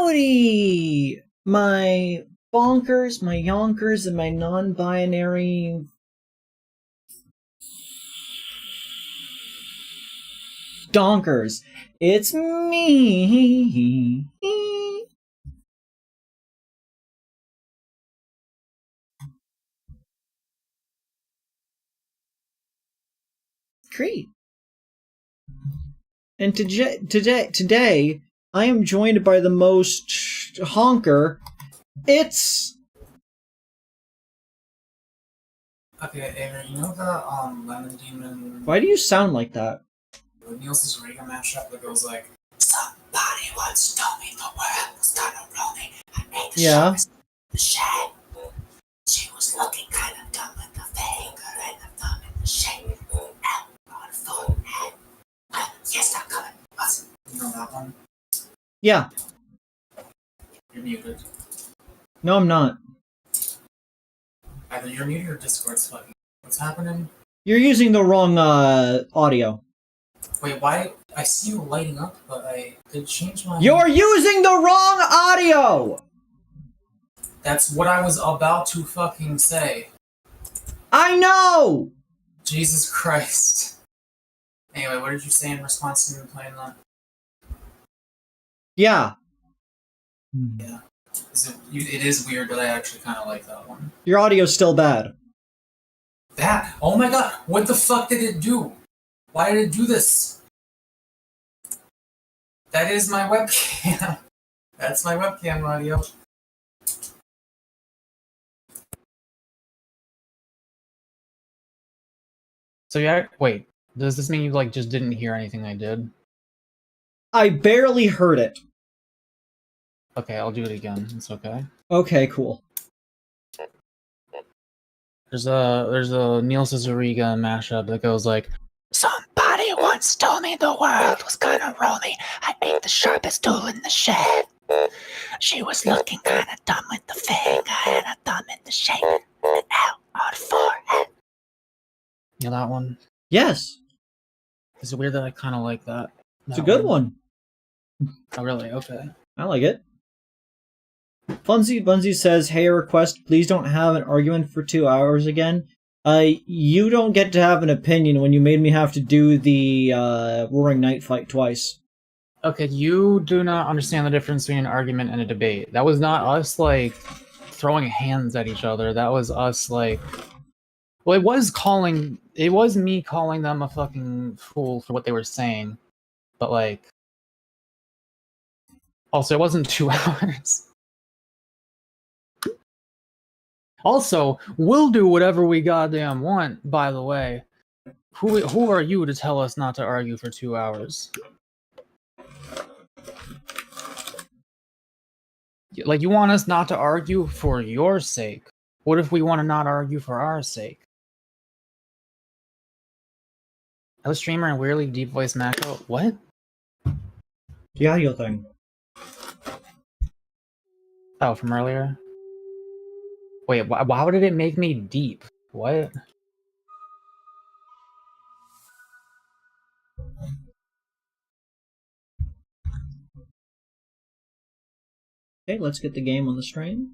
Howdy, my bonkers, my yonkers, and my non-binary donkers. It's me. Kreed. And today, I am joined by the most honker. It's... Okay, Aaron, you know the Lemon Demon... Why do you sound like that? Nielsen's Reagan mashup that goes like, somebody once told me the world was gonna roll me. I ate the sharpest in the shed. She was looking kind of dumb with the finger and the thumb in the shape. Out on the forehead. Yes, I'm coming. Awesome. You know that one? Yeah. You're muted. No, I'm not. Either you're muted or Discord's fucking. What's happening? You're using the wrong audio. Wait, why? I see you lighting up, but I did change my... You're using the wrong audio! That's what I was about to fucking say. I know! Jesus Christ. Anyway, what did you say in response to me playing that? Yeah. Yeah. It is weird, but I actually kind of like that one. Your audio's still bad. That? Oh my god! What the fuck did it do? Why did it do this? That is my webcam. That's my webcam audio. So yeah, wait. Does this mean you like just didn't hear anything I did? I barely heard it. Okay, I'll do it again. It's okay. Okay, cool. There's a Neil Cesariga mashup that goes like, somebody once told me the world was gonna roll me. I ate the sharpest tool in the shed. She was looking kind of dumb with the finger and a thumb in the shape. And out on the forehead. You know that one? Yes. Is it weird that I kind of like that? It's a good one. Oh, really? Okay. I like it. Bunzy says, hey, a request, please don't have an argument for 2 hours again. You don't get to have an opinion when you made me have to do the Roaring Night fight twice. Okay, you do not understand the difference between an argument and a debate. That was not us, like, throwing hands at each other. That was us, like... Well, it was me calling them a fucking fool for what they were saying. But, like... Also, it wasn't 2 hours. Also, we'll do whatever we goddamn want, by the way. Who are you to tell us not to argue for 2 hours? Like, you want us not to argue for your sake. What if we want to not argue for our sake? I was streamer and weirdly deep voice Mako. What? The audio thing. Oh, from earlier? Wait, why would it make me deep? What? Okay, let's get the game on the stream.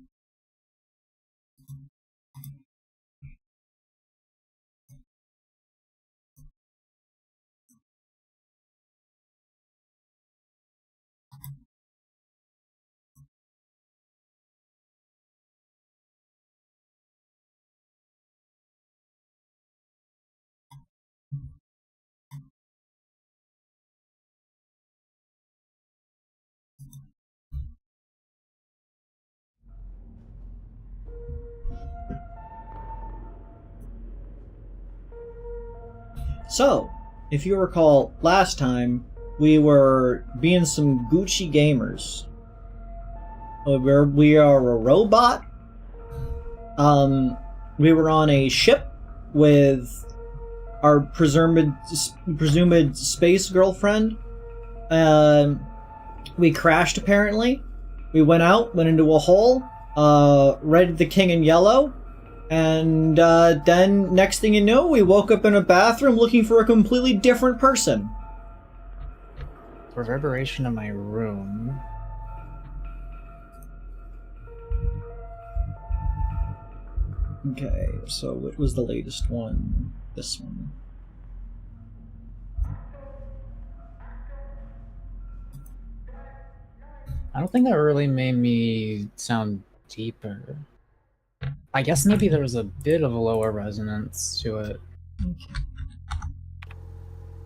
So, if you recall, last time, we were being some Gucci gamers. We are a robot. We were on a ship with our presumed space girlfriend. We crashed, apparently. We went into a hole, raided the king in yellow, and then, next thing you know, we woke up in a bathroom looking for a completely different person. Reverberation of my room. Okay, so what was the latest one? This one. I don't think that really made me sound deeper. I guess maybe there was a bit of a lower resonance to it. Okay.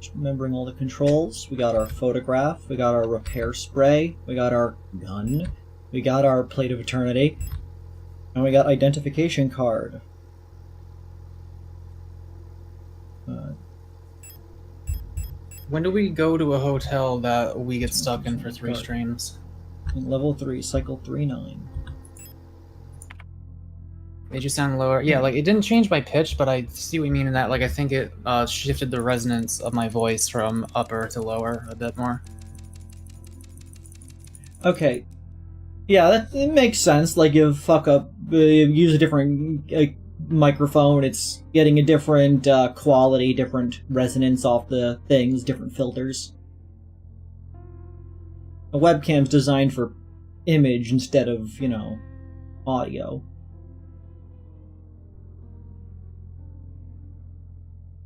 Just remembering all the controls. We got our photograph, we got our repair spray, we got our gun, we got our plate of eternity, and we got identification card. When do we go to a hotel that we get stuck in for 3 streams? Level 3, cycle 39. Made you sound lower. Yeah, like, it didn't change my pitch, but I see what you mean in that. Like, I think it shifted the resonance of my voice from upper to lower a bit more. Okay. Yeah, that it makes sense. Like, you fuck up, you use a different microphone, it's getting a different quality, different resonance off the things, different filters. A webcam's designed for image instead of, you know, audio.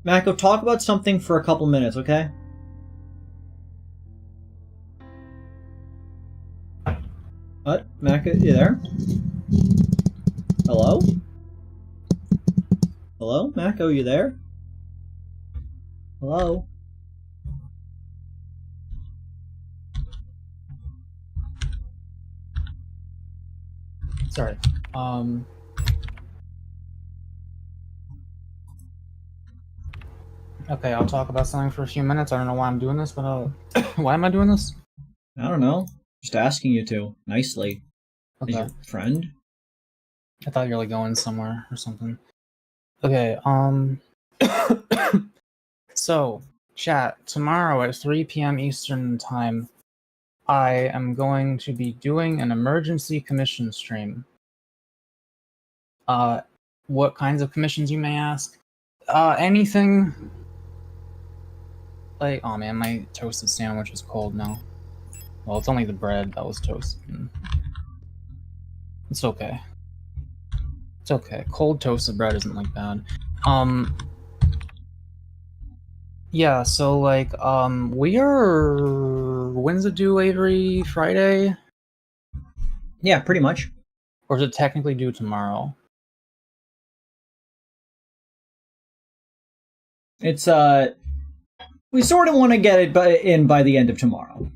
Mako, talk about something for a couple minutes, okay? What? Mako, you there? Hello? Hello? Mako, you there? Hello? Sorry. Okay, I'll talk about something for a few minutes. I don't know why I'm doing this, but why am I doing this? I don't know. Just asking you to. Nicely. Okay. Is your friend? I thought you were like going somewhere or something. Okay, so, chat, tomorrow at 3 p.m. Eastern Time, I am going to be doing an emergency commission stream. What kinds of commissions, you may ask? Anything... Like, oh man, my toasted sandwich is cold now. Well, it's only the bread that was toasted. It's okay. It's okay. Cold toasted bread isn't like bad. Yeah, so like, we are... When's it due, every Friday? Yeah, pretty much. Or is it technically due tomorrow? It's, we sort of want to get it in by the end of tomorrow.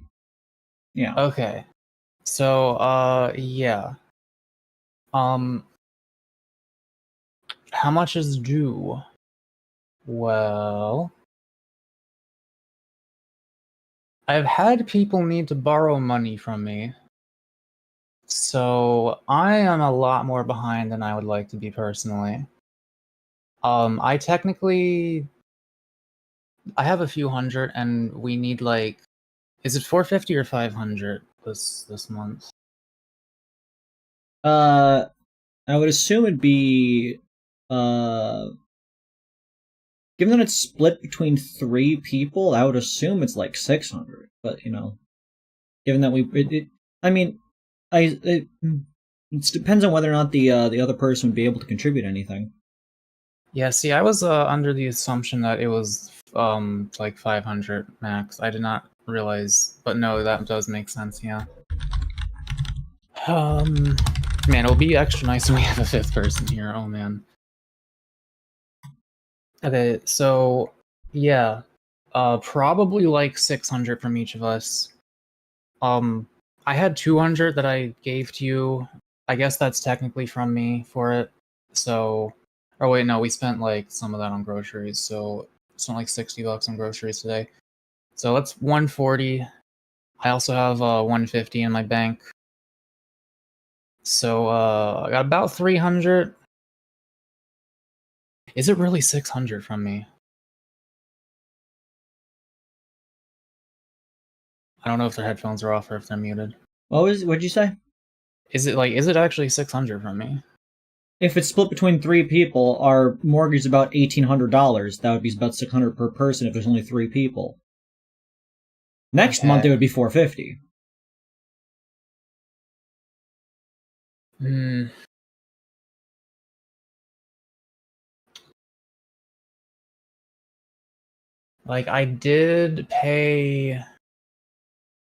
Yeah. Okay. So, yeah. How much is due? Well... I've had people need to borrow money from me. So, I am a lot more behind than I would like to be personally. I technically... I have a few hundred, and we need like... Is it 450 or 500 this month? I would assume it'd be, given that it's split between 3 people, I would assume it's like 600. But, you know, given that it depends on whether or not the other person would be able to contribute anything. Yeah, see, I was under the assumption that it was like 500 max. I did not realize, but no, that does make sense, yeah. Man, it'll be extra nice when we have a 5th person here, oh man. Okay, so, yeah, probably like 600 from each of us. I had 200 that I gave to you. I guess that's technically from me for it, so... Oh wait, no, we spent like some of that on groceries, so spent like $60 on groceries today. So that's 140. I also have 150 in my bank. So I got about 300. Is it really 600 from me? I don't know if their headphones are off or if they're muted. What'd you say? Is it actually 600 from me? If it's split between 3 people, our mortgage is about $1,800. That would be about 600 per person if there's only 3 people. Next month it would be 450. Like, I did pay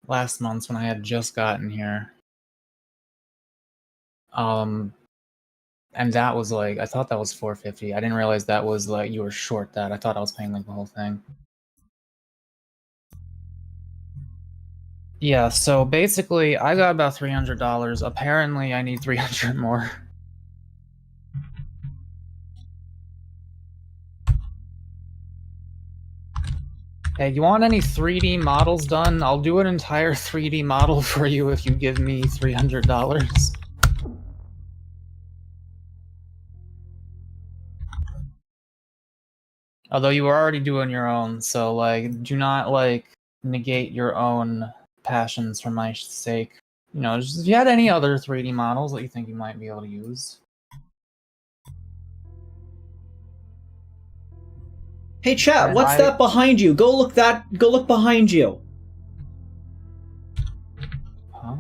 last month when I had just gotten here. And that was like, I thought that was $450. I didn't realize that was like, you were short that. I thought I was paying like the whole thing. Yeah, so basically, I got about $300. Apparently, I need 300 more. Hey, you want any 3D models done? I'll do an entire 3D model for you if you give me $300. Although you were already doing your own, so, like, do not, like, negate your own passions for my sake. You know, just if you had any other 3D models that you think you might be able to use. Hey chat, And what's that behind you? Go look behind you. Huh?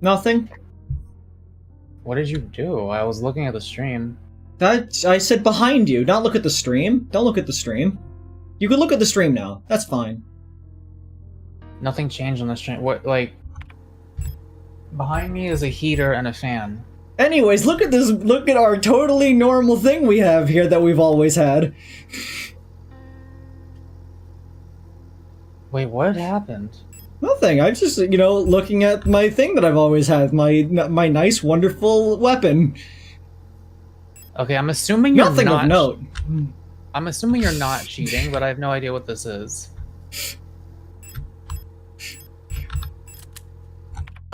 Nothing? What did you do? I was looking at the stream. I said behind you, not look at the stream. Don't look at the stream. You can look at the stream now. That's fine. Nothing changed on the stream. What, like... Behind me is a heater and a fan. Anyways, look at this. Look at our totally normal thing we have here that we've always had. Wait, what happened? Nothing. I'm just, you know, looking at my thing that I've always had. My nice, wonderful weapon. Okay, I'm assuming you're Nothing not... of note. I'm assuming you're not cheating, but I have no idea what this is.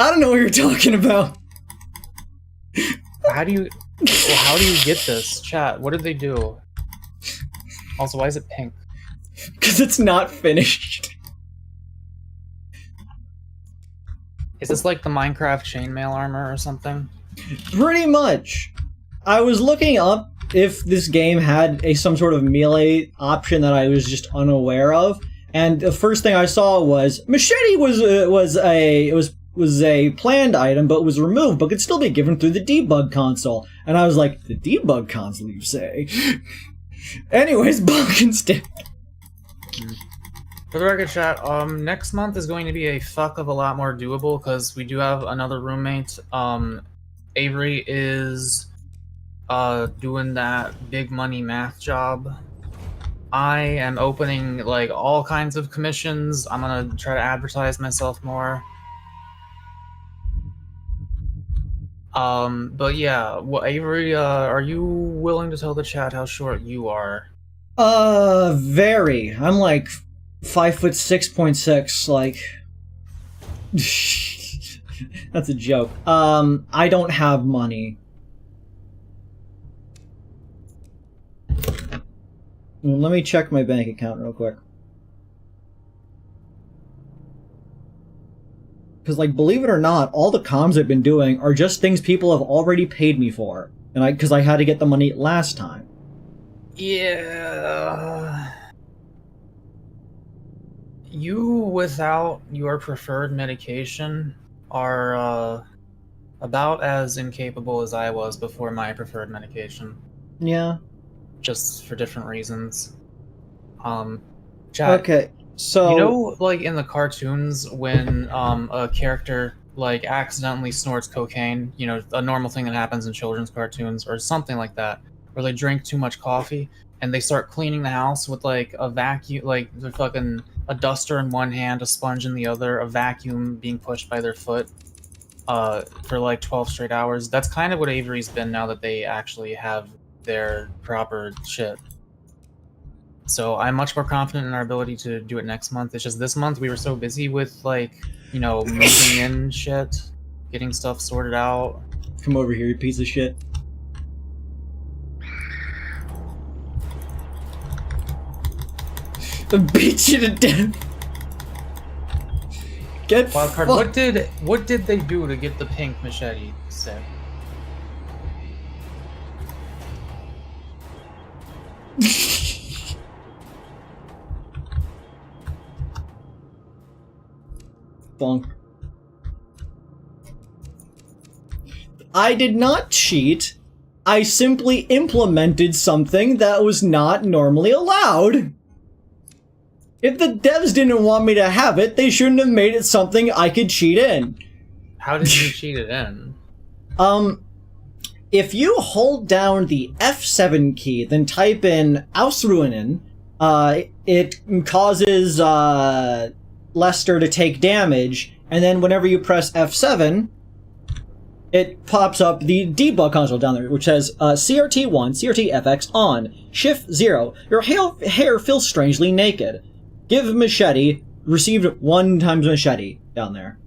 I don't know what you're talking about. How do you get this? Chat, what did they do? Also, why is it pink? Because it's not finished. Is this like the Minecraft chainmail armor or something? Pretty much. I was looking up if this game had some sort of melee option that I was just unaware of, and the first thing I saw was machete was a planned item, but was removed, but could still be given through the debug console. And I was like, the debug console, you say? Anyways, bug instead. For the record, chat, next month is going to be a fuck of a lot more doable because we do have another roommate. Avery is doing that big money math job. I am opening like all kinds of commissions. I'm gonna try to advertise myself more. But yeah, Avery, are you willing to tell the chat how short you are? Very. I'm like 5'6.6", like... That's a joke. I don't have money. Let me check my bank account real quick. Because, like, believe it or not, all the comms I've been doing are just things people have already paid me for. And because I had to get the money last time. Yeah... You, without your preferred medication, are, about as incapable as I was before my preferred medication. Yeah. Just for different reasons. Chat, okay, so... You know, like, in the cartoons, when, a character, like, accidentally snorts cocaine, you know, a normal thing that happens in children's cartoons, or something like that, where they drink too much coffee, and they start cleaning the house with, like, a vacuum, like, they're fucking... a duster in one hand, a sponge in the other, a vacuum being pushed by their foot for like 12 straight hours. That's kind of what Avery's been now that they actually have their proper shit. So I'm much more confident in our ability to do it next month. It's just this month we were so busy with, like, you know, moving in shit, getting stuff sorted out. Come over here, you piece of shit. Beat you to death. Get Wildcard, what did they do to get the pink machete set? Bonk. I did not cheat. I simply implemented something that was not normally allowed. If the devs didn't want me to have it, they shouldn't have made it something I could cheat in. How did you cheat it in? If you hold down the F7 key, then type in Ausruinen, it causes Lester to take damage, and then whenever you press F7, it pops up the debug console down there, which says CRT1, CRT FX on, Shift 0. Your hair feels strangely naked. Give machete, received 1 times machete down there.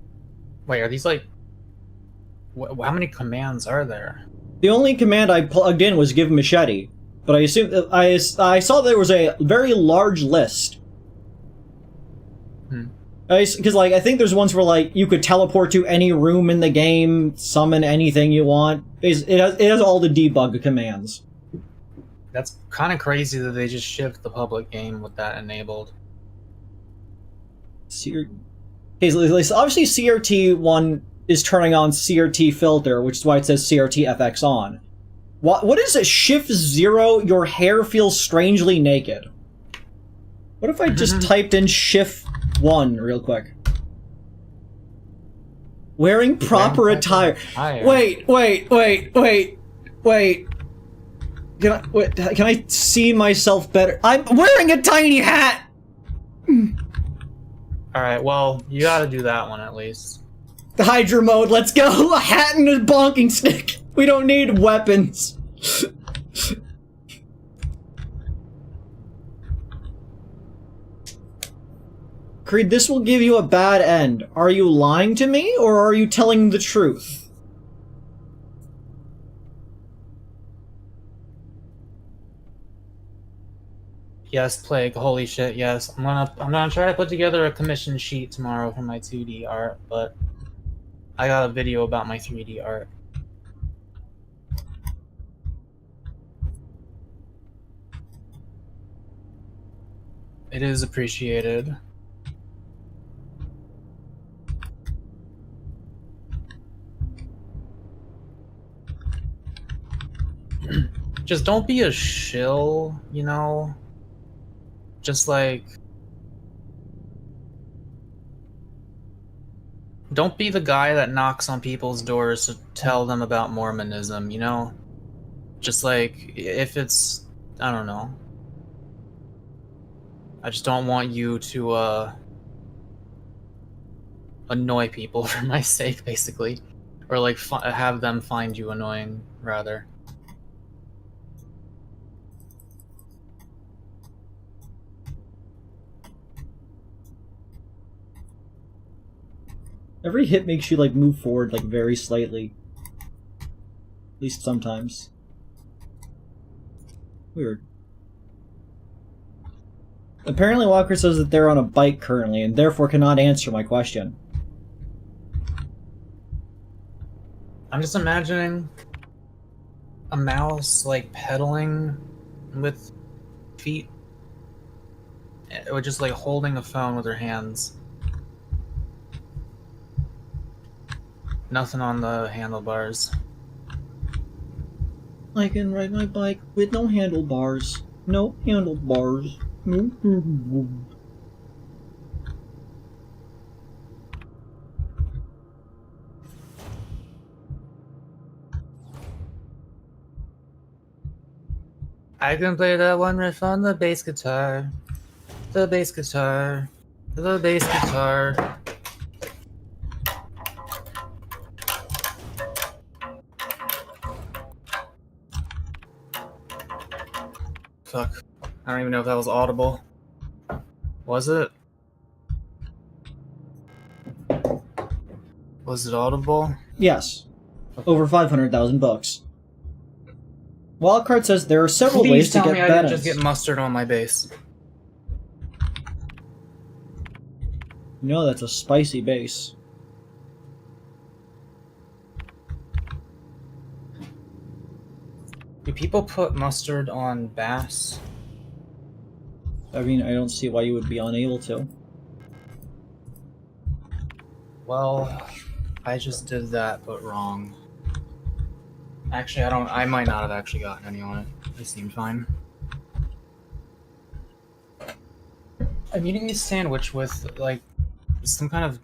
Wait, are these like... how many commands are there? The only command I plugged in was give machete, but I assume I saw there was a very large list. Because like I think there's ones where like you could teleport to any room in the game, summon anything you want. It has all the debug commands. That's kind of crazy that they just shipped the public game with that enabled. Okay, so obviously CRT1 is turning on CRT filter, which is why it says CRT FX on. What is it? Shift 0, your hair feels strangely naked. What if I just typed in Shift 1 real quick? Wearing proper attire. Wait. Can I see myself better? I'm wearing a tiny hat! Alright, well, you gotta do that one at least. The Hydra mode, let's go! A hat and a bonking stick! We don't need weapons! Kreed, this will give you a bad end. Are you lying to me, or are you telling the truth? Yes, Plague. Holy shit, yes. I'm gonna try to put together a commission sheet tomorrow for my 2D art, but I got a video about my 3D art. It is appreciated. Just don't be a shill, you know? Just like... don't be the guy that knocks on people's doors to tell them about Mormonism, you know? Just like, if it's... I don't know. I just don't want you to, annoy people for my sake, basically. Or like, have them find you annoying, rather. Every hit makes you, like, move forward, like, very slightly. At least sometimes. Weird. Apparently Walker says that they're on a bike currently, and therefore cannot answer my question. I'm just imagining a mouse, like, pedaling with feet. Or just, like, holding a phone with her hands. Nothing on the handlebars. I can ride my bike with no handlebars. No handlebars. I can play that one riff on the bass guitar. The bass guitar. The bass guitar. Fuck. I don't even know if that was audible. Was it? Was it audible? Yes. Over 500,000 bucks. Wildcard says there are several ways to get I didn't Bennett. just get mustard on my base. No, that's a spicy base. Do people put mustard on bass? I mean, I don't see why you would be unable to. Well, I just did that, but wrong. Actually, I might not have actually gotten any on it. They seemed fine. I'm eating a sandwich with, like, some kind of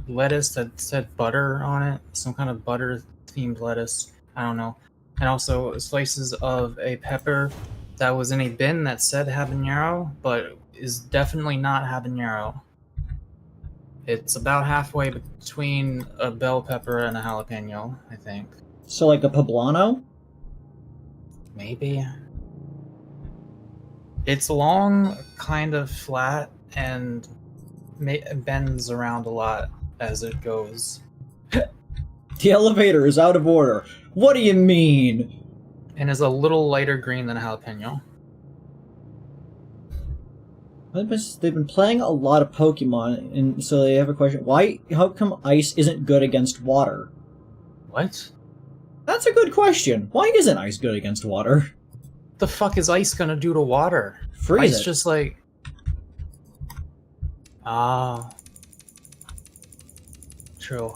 lettuce that said butter on it. Some kind of butter-themed lettuce. I don't know. And also slices of a pepper that was in a bin that said habanero, but is definitely not habanero. It's about halfway between a bell pepper and a jalapeno, I think. So like a poblano? Maybe. It's long, kind of flat, and bends around a lot as it goes. The elevator is out of order. What do you mean? And is a little lighter green than a jalapeno. They've been playing a lot of Pokemon, and so they have a question. How come ice isn't good against water? What? That's a good question. Why isn't ice good against water? The fuck is ice gonna do to water? Freeze Ice it. just like... Ah. True.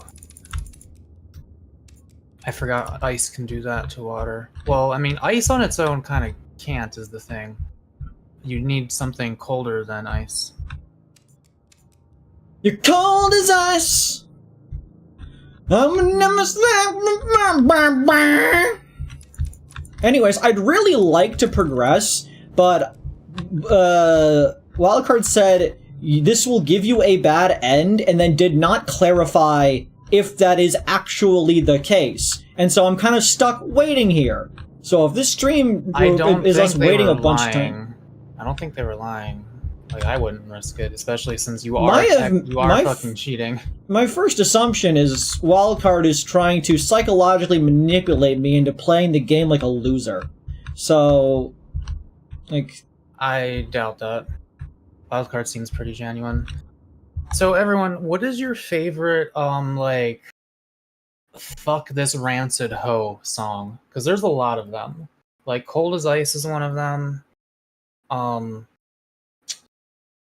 I forgot ice can do that to water. Well, I mean, ice on its own kind of can't, is the thing. You need something colder than ice. You're cold as ice. Anyways, I'd really like to progress, but Wildcard said this will give you a bad end, and then did not clarify if that is actually the case. And so I'm kind of stuck waiting here. So if this stream is us waiting a bunch of time... I don't think they were lying. Like, I wouldn't risk it, especially since you are fucking cheating. My first assumption is Wildcard is trying to psychologically manipulate me into playing the game like a loser. So, like... I doubt that. Wildcard seems pretty genuine. So everyone, what is your favorite, like, fuck this rancid hoe song? Because there's a lot of them. Like, Cold as Ice is one of them.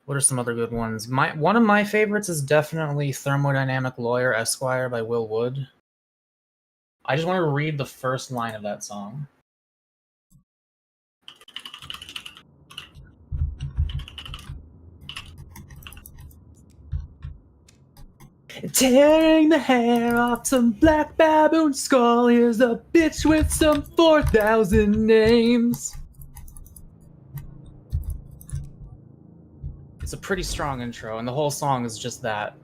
What are some other good ones? One of my favorites is definitely Thermodynamic Lawyer Esquire by Will Wood. I just want to read the first line of that song. Tearing the hair off some black baboon skull. Here's a bitch with some 4,000 names. It's a pretty strong intro, and the whole song is just that.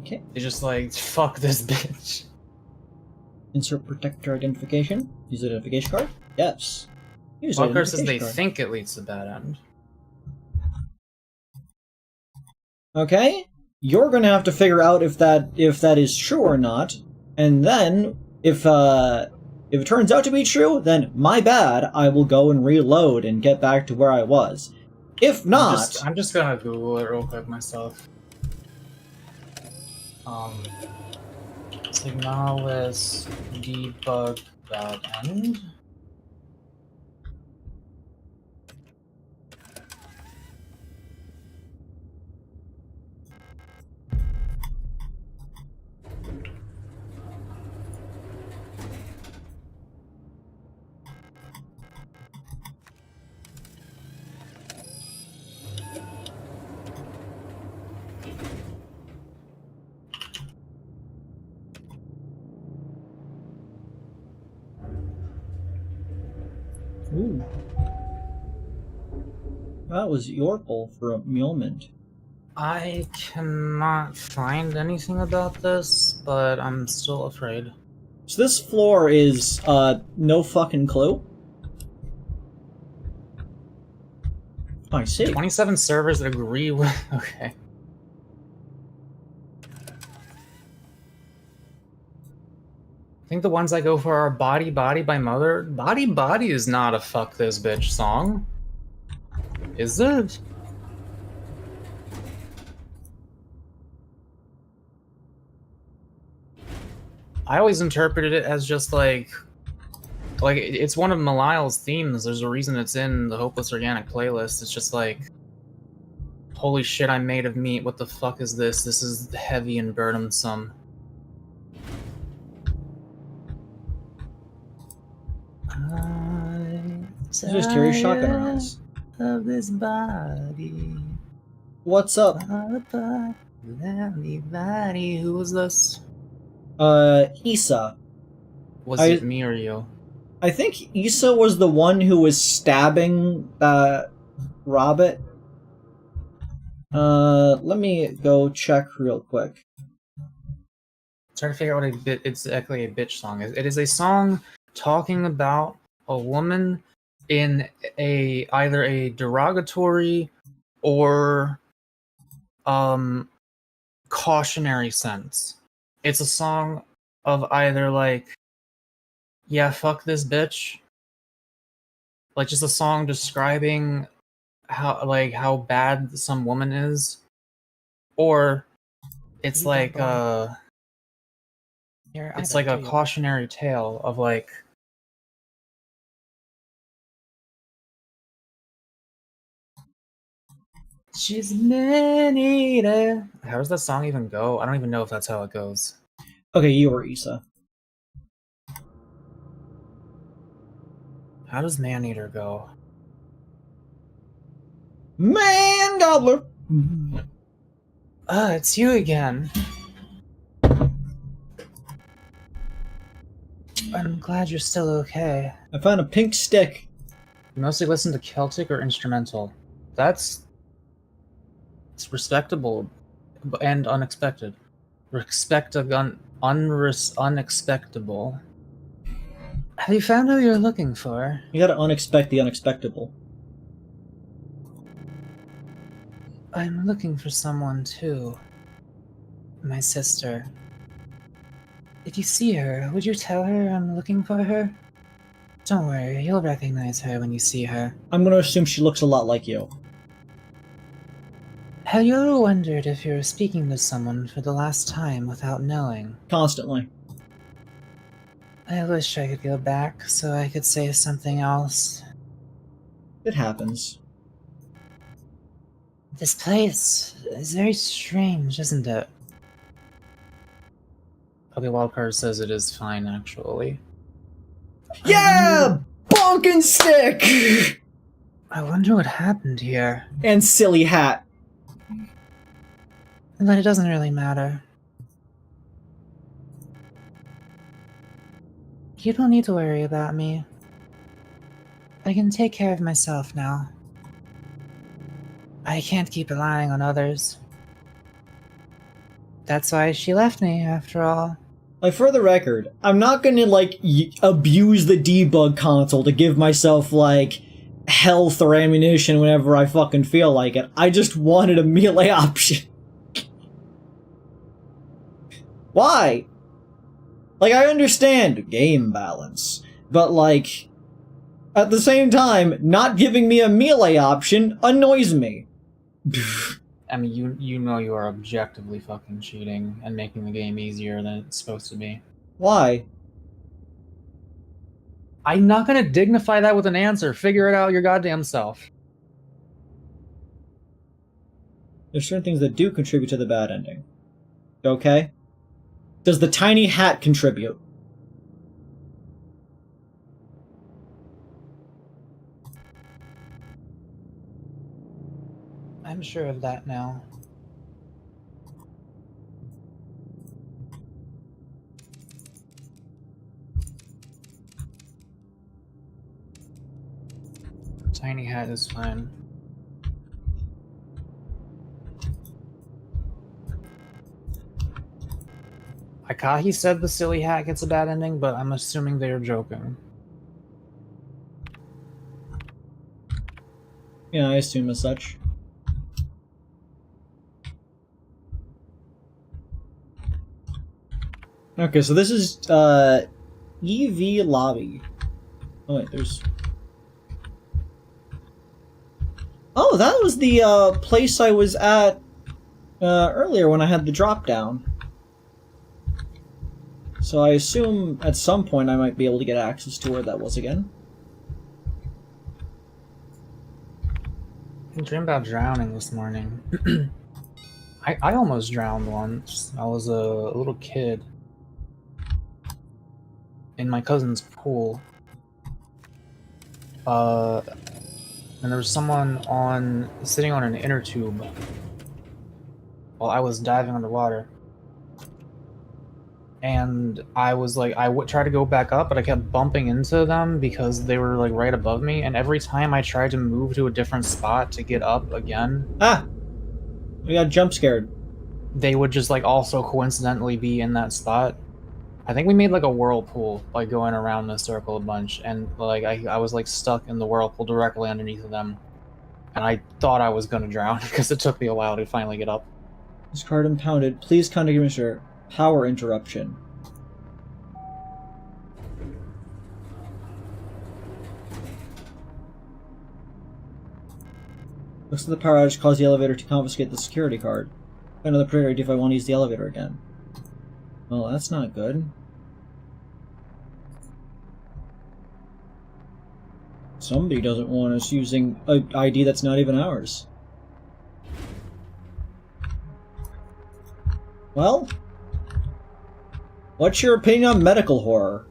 Okay. It's just like, fuck this bitch. Insert protector identification. Use identification card. Yes. Use Walker says they card. think it leads to bad end. Okay. You're gonna have to figure out if that is true or not, and then if it turns out to be true, then my bad. I will go and reload and get back to where I was. If not, I'm just gonna Google it real quick myself. Signalis debug bad end. ooh, that was your pull for a moment. I cannot find anything about this, but I'm still afraid. So this floor is no fucking clue. I see. 27 servers that agree with. Okay. I think the ones I go for are Body Body by Mother. Body Body is not a fuck this bitch song. Is it? I always interpreted it as just like it's one of Malil's themes. There's a reason it's in the Hopeless Organic playlist. It's just like, holy shit, I'm made of meat. What the fuck is this? This is heavy and burdensome. Just carry shotgun rounds. Of this body. What's up? Anybody. Who was this? Issa. Was it me or you? I think Issa was the one who was stabbing Robert. Let me go check real quick. Trying to figure out what exactly a bitch song is. It is a song talking about a woman in either a derogatory or cautionary sense. It's a song of either like, yeah, fuck this bitch, like just a song describing how bad some woman is, or it's like it's like a cautionary tale of like, she's man eater. How does that song even go? I don't even know if that's how it goes. Okay, you were Issa. How does man eater go? Man gobbler. It's you again. I'm glad you're still okay. I found a pink stick. You mostly listen to Celtic or instrumental. It's respectable and unexpected. Unexpectable. Have you found who you're looking for? You gotta unexpect the unexpectable. I'm looking for someone too. My sister. If you see her, would you tell her I'm looking for her? Don't worry, you'll recognize her when you see her. I'm gonna assume she looks a lot like you. Have you ever wondered if you're speaking to someone for the last time without knowing? Constantly. I wish I could go back so I could say something else. It happens. This place is very strange, isn't it? Okay, Wildcard says it is fine, actually. Yeah! Bonkin' stick! I wonder what happened here. And silly hat. But it doesn't really matter. You don't need to worry about me. I can take care of myself now. I can't keep relying on others. That's why she left me, after all. Like, for the record, I'm not gonna, like, abuse the debug console to give myself, like, health or ammunition whenever I fucking feel like it. I just wanted a melee option. Why? Like, I understand game balance, but, like, at the same time, not giving me a melee option annoys me. I mean, you know you are objectively fucking cheating and making the game easier than it's supposed to be. Why? I'm not gonna dignify that with an answer. Figure it out your goddamn self. There's certain things that do contribute to the bad ending. Okay? Does the tiny hat contribute? I'm sure of that now. Tiny hat is fine. Akahi said the silly hat gets a bad ending, but I'm assuming they're joking. Yeah, I assume as such. Okay, so this is, EV Lobby. Oh wait, there's... Oh, that was the, place I was at, earlier when I had the drop down. So I assume at some point I might be able to get access to where that was again. I dreamed about drowning this morning. I almost drowned once. I was a little kid. In my cousin's pool. And there was someone sitting on an inner tube while I was diving underwater. And I was like, I would try to go back up, but I kept bumping into them because they were like right above me. And every time I tried to move to a different spot to get up again, we got jump scared. They would just like also coincidentally be in that spot. I think we made like a whirlpool by going around the circle a bunch, and like I was like stuck in the whirlpool directly underneath of them, and I thought I was gonna drown because it took me a while to finally get up. This card impounded. Please contact Administrator. Power interruption. Looks like the power outage caused the elevator to confiscate the security card. Another prayer if I want to use the elevator again. Well, that's not good. Somebody doesn't want us using an ID that's not even ours. Well, what's your opinion on medical horror?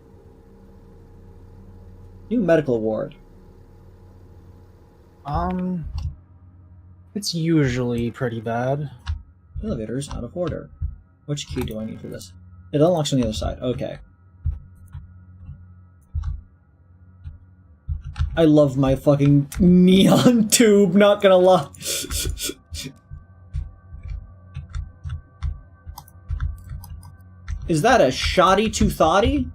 New medical ward. It's usually pretty bad. Elevator's out of order. Which key do I need for this? It unlocks on the other side. Okay. I love my fucking neon tube, not gonna lie. Is that a shoddy too thoughty?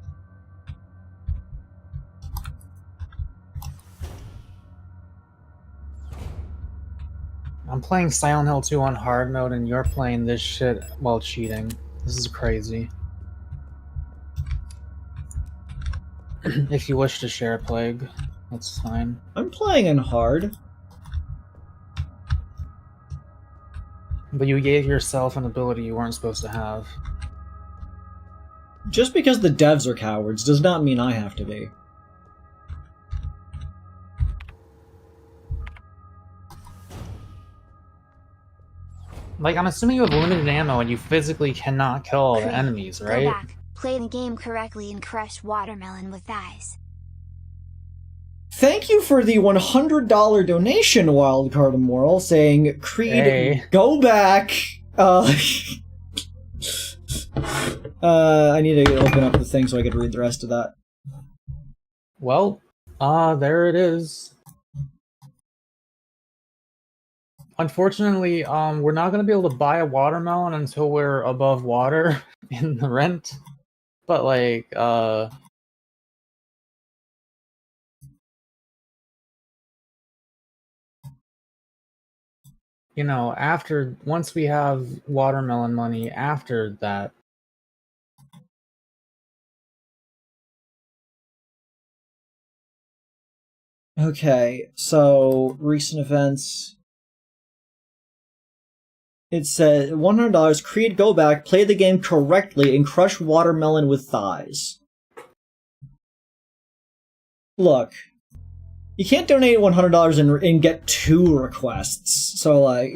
I'm playing Silent Hill 2 on hard mode and you're playing this shit while cheating. This is crazy. If you wish to share Plague, that's fine. I'm playing in hard. But you gave yourself an ability you weren't supposed to have. Just because the devs are cowards does not mean I have to be. Like, I'm assuming you have limited ammo and you physically cannot kill all the Kreed, enemies, right? Go back, play the game correctly, and crush watermelon with thighs. Thank you for the $100 donation, Wildcard Immoral, saying, Creed, Hey. go back. I need to open up the thing so I could read the rest of that. Well, there it is. Unfortunately, we're not going to be able to buy a watermelon until we're above water in the rent. But, like, you know, once we have watermelon money after that. Okay, so, recent events. It said, $100, Creed, go back, play the game correctly, and crush watermelon with thighs. Look, you can't donate $100 and get 2 requests, so like...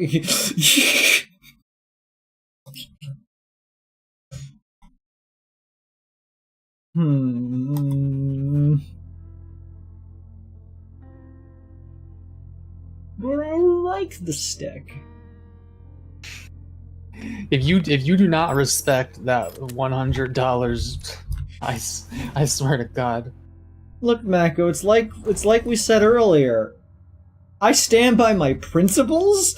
But I like the stick. If you do not respect that $100, I swear to God. Look, Mako, it's like we said earlier. I stand by my principles.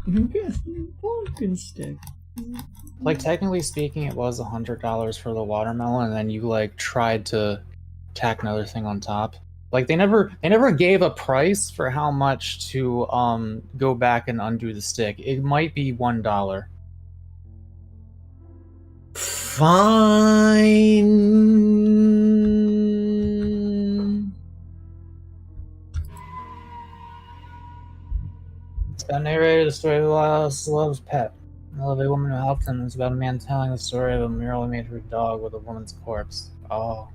Pumpkin stick. Like, technically speaking, it was $100 for the watermelon, and then you like tried to tack another thing on top. Like, they never gave a price for how much to go back and undo the stick. It might be $1. Fine. It's about narrated the story of the love's pet. I love a woman who helped him. It's about a man telling the story of a merely made for a dog with a woman's corpse. Oh.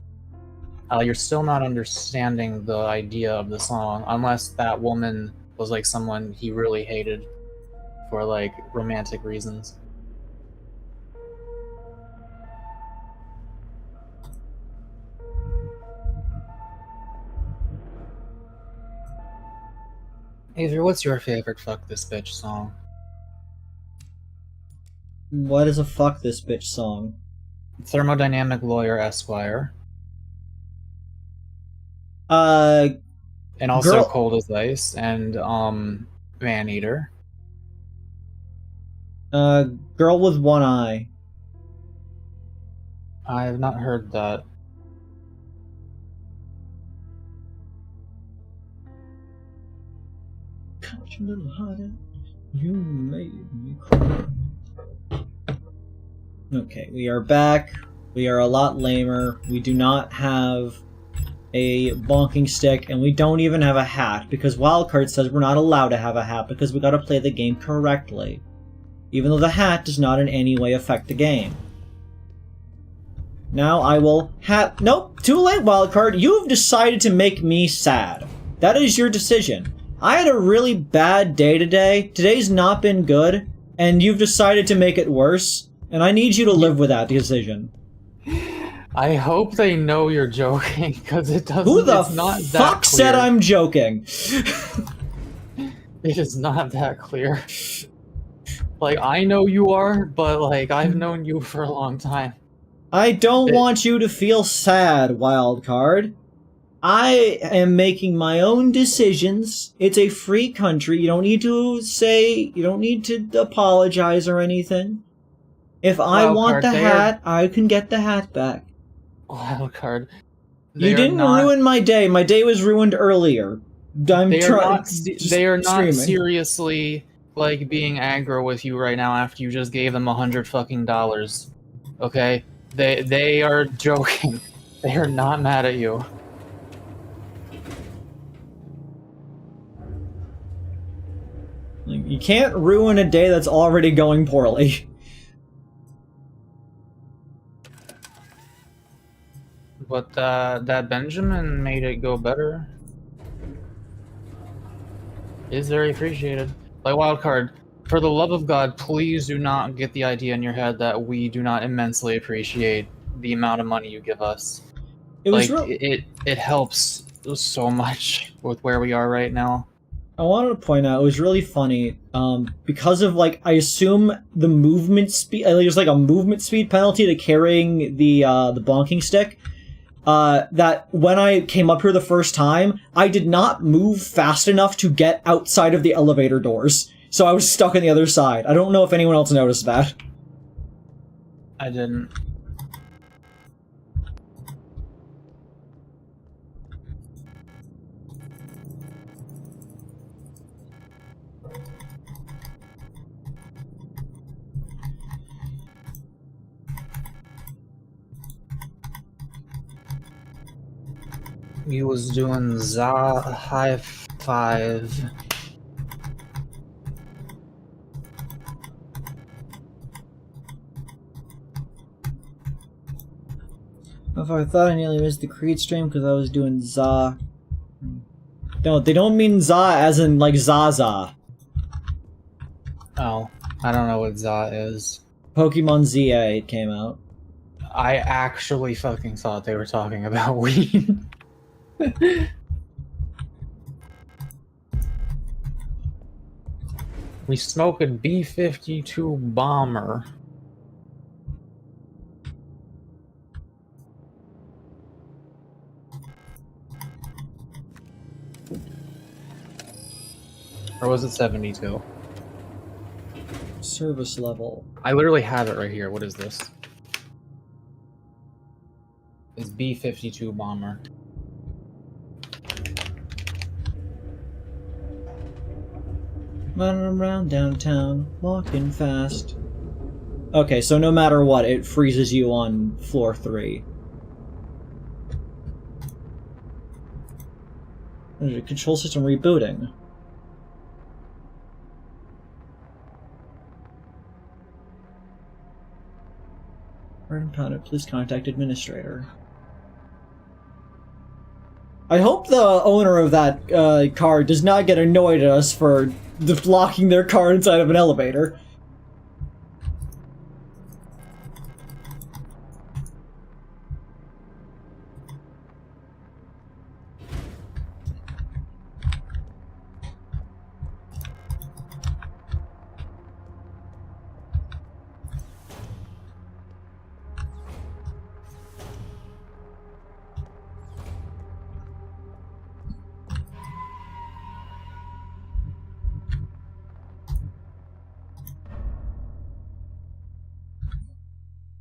You're still not understanding the idea of the song, unless that woman was like someone he really hated for like romantic reasons. Avery, what's your favorite Fuck This Bitch song? What is a fuck this bitch song? Thermodynamic Lawyer Esquire. Uh, And also Girl- Cold as Ice and Man Eater. Girl with One Eye. I have not heard that. Touch a little harder. You made me cry. Okay, we are back. We are a lot lamer. We do not have a bonking stick, and we don't even have a hat, because Wildcard says we're not allowed to have a hat because we gotta play the game correctly. Even though the hat does not in any way affect the game. Now I will nope, too late, Wildcard. You have decided to make me sad. That is your decision. I had a really bad day today. Today's not been good, and you've decided to make it worse, and I need you to live with that decision. I hope they know you're joking, because it doesn't. Who the it's not fuck that said clear. I'm joking? It is not that clear. Like, I know you are, but, like, I've known you for a long time. I don't want you to feel sad, Wildcard. I am making my own decisions. It's a free country. You don't need to apologize or anything. If I want the hat, I can get the hat back. Wildcard. You didn't ruin my day. My day was ruined earlier. They are not streaming. seriously, like, being aggro with you right now after you just gave them $100 fucking dollars. Okay? They are joking. They are not mad at you. You can't ruin a day that's already going poorly. But that Benjamin made it go better. Is very appreciated. Like, Wildcard, for the love of God, please do not get the idea in your head that we do not immensely appreciate the amount of money you give us. It was it helps so much with where we are right now. I wanted to point out, it was really funny, because of, like, I assume the movement speed, there's, like, a movement speed penalty to carrying the bonking stick, that when I came up here the first time, I did not move fast enough to get outside of the elevator doors, so I was stuck on the other side. I don't know if anyone else noticed that. I didn't. He was doing za high five. I thought I nearly missed the Kreed stream because I was doing za. No, they don't mean za as in, like, Zaza. Oh, I don't know what za is. Pokemon ZA came out. I actually fucking thought they were talking about weed. We smoke a B-52 bomber. Or was it 72? Service level. I literally have it right here. What is this? It's B-52 bomber. Running around downtown, walking fast. Okay, so no matter what, it freezes you on floor 3. Control system rebooting. Please contact administrator. I hope the owner of that car does not get annoyed at us for locking their car inside of an elevator.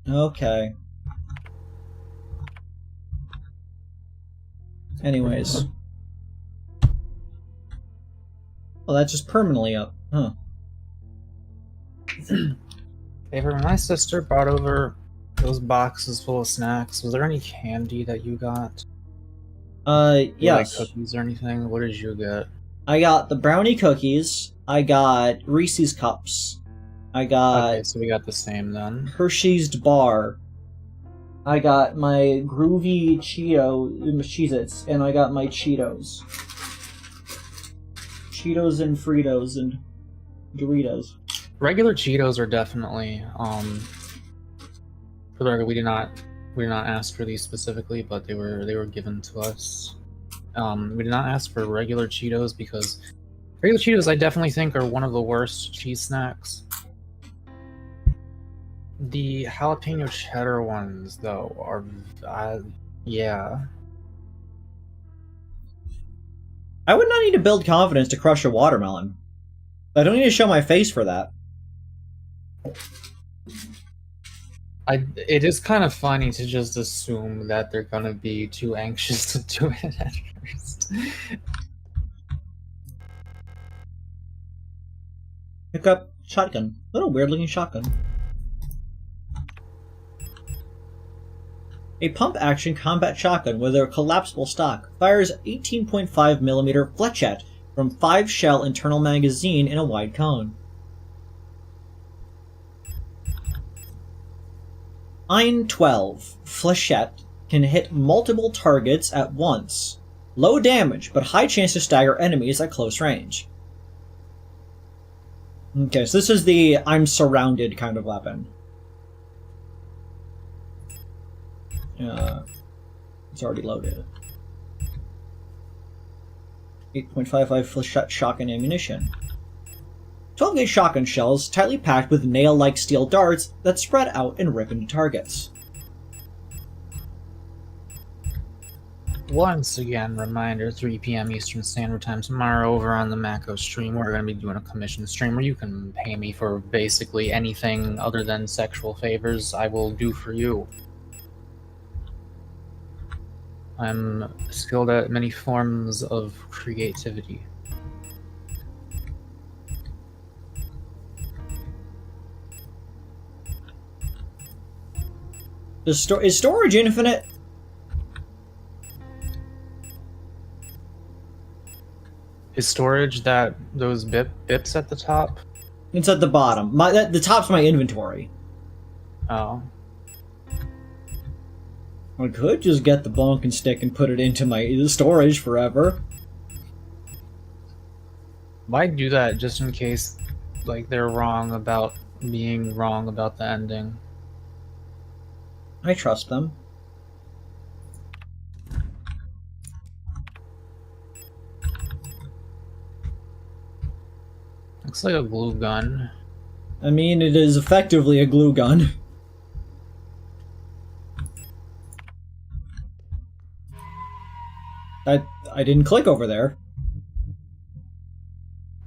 Okay. Anyways. Well, that's just permanently up. Huh. Favor, my sister brought over those boxes full of snacks. Was there any candy that you got? Yes. Like cookies or anything? What did you get? I got the brownie cookies. I got Reese's Cups. I got Okay, so we got the same then. Hershey's bar. I got my groovy Cheez-Its, and I got my Cheetos. Cheetos and Fritos and Doritos. Regular Cheetos are definitely for the record, we did not ask for these specifically, but they were given to us. We did not ask for regular Cheetos because regular Cheetos I definitely think are one of the worst cheese snacks. The jalapeno cheddar ones, though, are yeah. I would not need to build confidence to crush a watermelon. I don't need to show my face for that. It is kind of funny to just assume that they're gonna be too anxious to do it at first. Pick up shotgun. Little weird looking shotgun. A pump-action combat shotgun with a collapsible stock fires 18.5mm fletchette from 5-shell internal magazine in a wide cone. Ein 12 Flechette can hit multiple targets at once. Low damage, but high chance to stagger enemies at close range. Okay, so this is the I'm surrounded kind of weapon. It's already loaded. 8.55 Flechette shotgun ammunition. 12-gauge shotgun shells tightly packed with nail-like steel darts that spread out and rip into targets. Once again, reminder, 3 p.m. Eastern Standard Time tomorrow over on the Mako stream. We're going to be doing a commission stream where you can pay me for basically anything other than sexual favors I will do for you. I'm skilled at many forms of creativity. Is storage infinite? Is storage those bips at the top? It's at the bottom. The top's my inventory. Oh. I could just get the bonk and stick and put it into my storage forever. Why do that just in case, like, they're wrong about being wrong about the ending? I trust them. Looks like a glue gun. I mean, it is effectively a glue gun. I didn't click over there.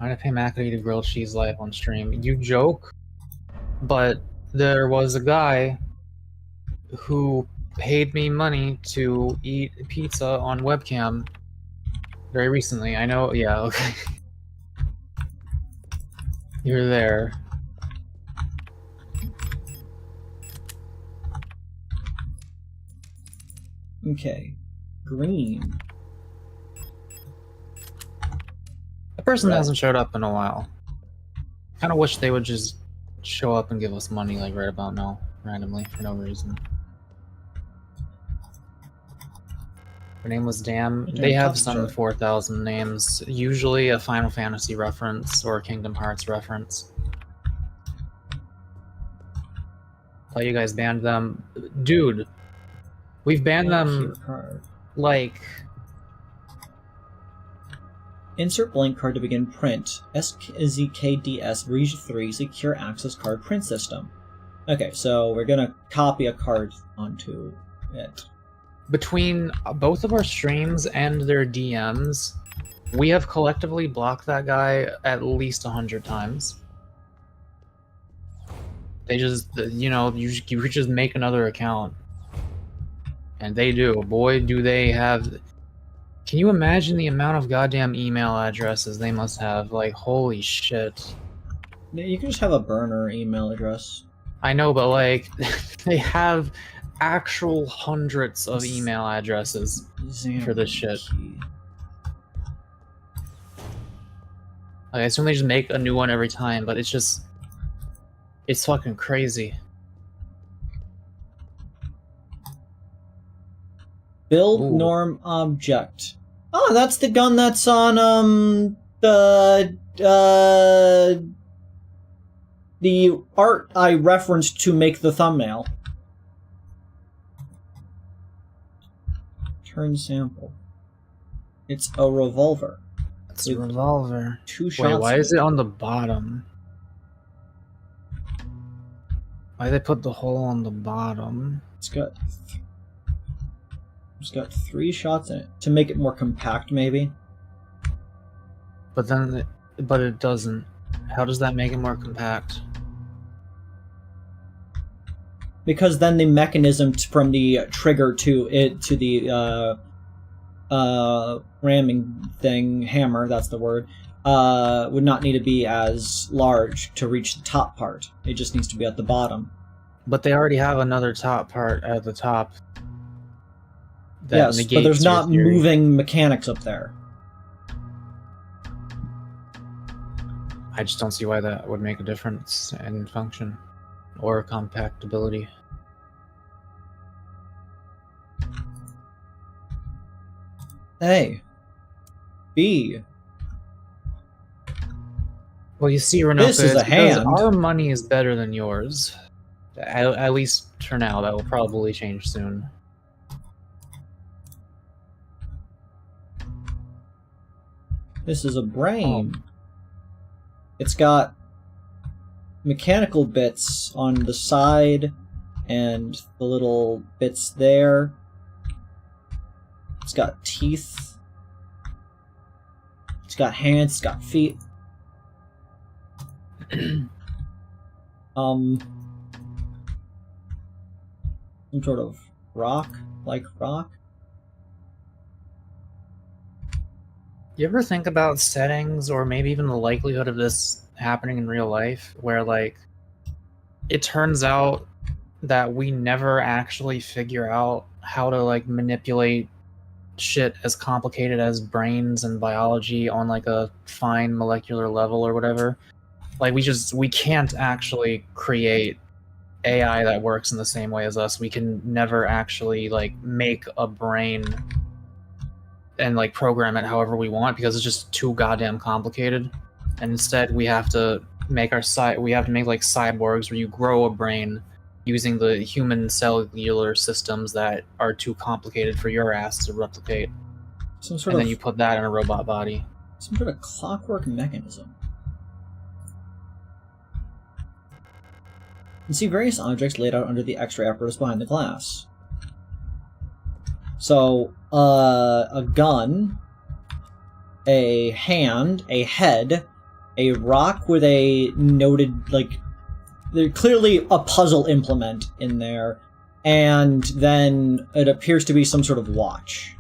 I'm gonna pay Mako to eat a grilled cheese live on stream. You joke, but there was a guy who paid me money to eat pizza on webcam very recently. I know, yeah, okay. You're there. Okay. Green. The person Right. hasn't showed up in a while. Kind of wish they would just show up and give us money, like right about now, randomly, for no reason. Her name was Dam. They have some 4,000 names, usually a Final Fantasy reference or a Kingdom Hearts reference. Thought you guys banned them. Dude, we've banned them, like... Insert blank card to begin print. SZKDS Region 3 Secure Access Card Print System. Okay, so we're gonna copy a card onto it. Between both of our streams and their DMs, we have collectively blocked that guy at least 100 times. They just, you know, you could just make another account. And they do. Boy, do they have... Can you imagine the amount of goddamn email addresses they must have? Like, holy shit. You can just have a burner email address. I know, but like, they have actual hundreds of email addresses for this shit. Like, I assume they just make a new one every time, but it's just... It's fucking crazy. Build Ooh. norm object. Oh, that's the gun that's on the art I referenced to make the thumbnail. Turn sample. It's a revolver. It's a revolver. 2 shots. Wait, why is it on the bottom? Why did they put the hole on the bottom? It's got 3 shots in it to make it more compact, maybe. But then, but it doesn't. How does that make it more compact? Because then the mechanism from the trigger to the ramming thing, hammer, that's the word, would not need to be as large to reach the top part. It just needs to be at the bottom. But they already have another top part at the top. Yes, but there's not moving mechanics up there. I just don't see why that would make a difference in function or compactability. A. B. Well, you see, Renato, This is a hand. Our money is better than yours. At least for now. That will probably change soon. This is a brain. It's got mechanical bits on the side and the little bits there. It's got teeth. It's got hands, it's got feet. Some sort of rock, like rock. You ever think about settings or maybe even the likelihood of this happening in real life where, like, it turns out that we never actually figure out how to, like, manipulate shit as complicated as brains and biology on, like, a fine molecular level or whatever? Like, we can't actually create AI that works in the same way as us. We can never actually, like, make a brain and like program it however we want because it's just too goddamn complicated. And instead we have to make like cyborgs where you grow a brain using the human cellular systems that are too complicated for your ass to replicate. And then you put that in a robot body. Some sort of clockwork mechanism. You can see various objects laid out under the X-ray apparatus behind the glass. So, a gun, a hand, a head, a rock with a noted, like, there's clearly a puzzle implement in there, and then it appears to be some sort of watch.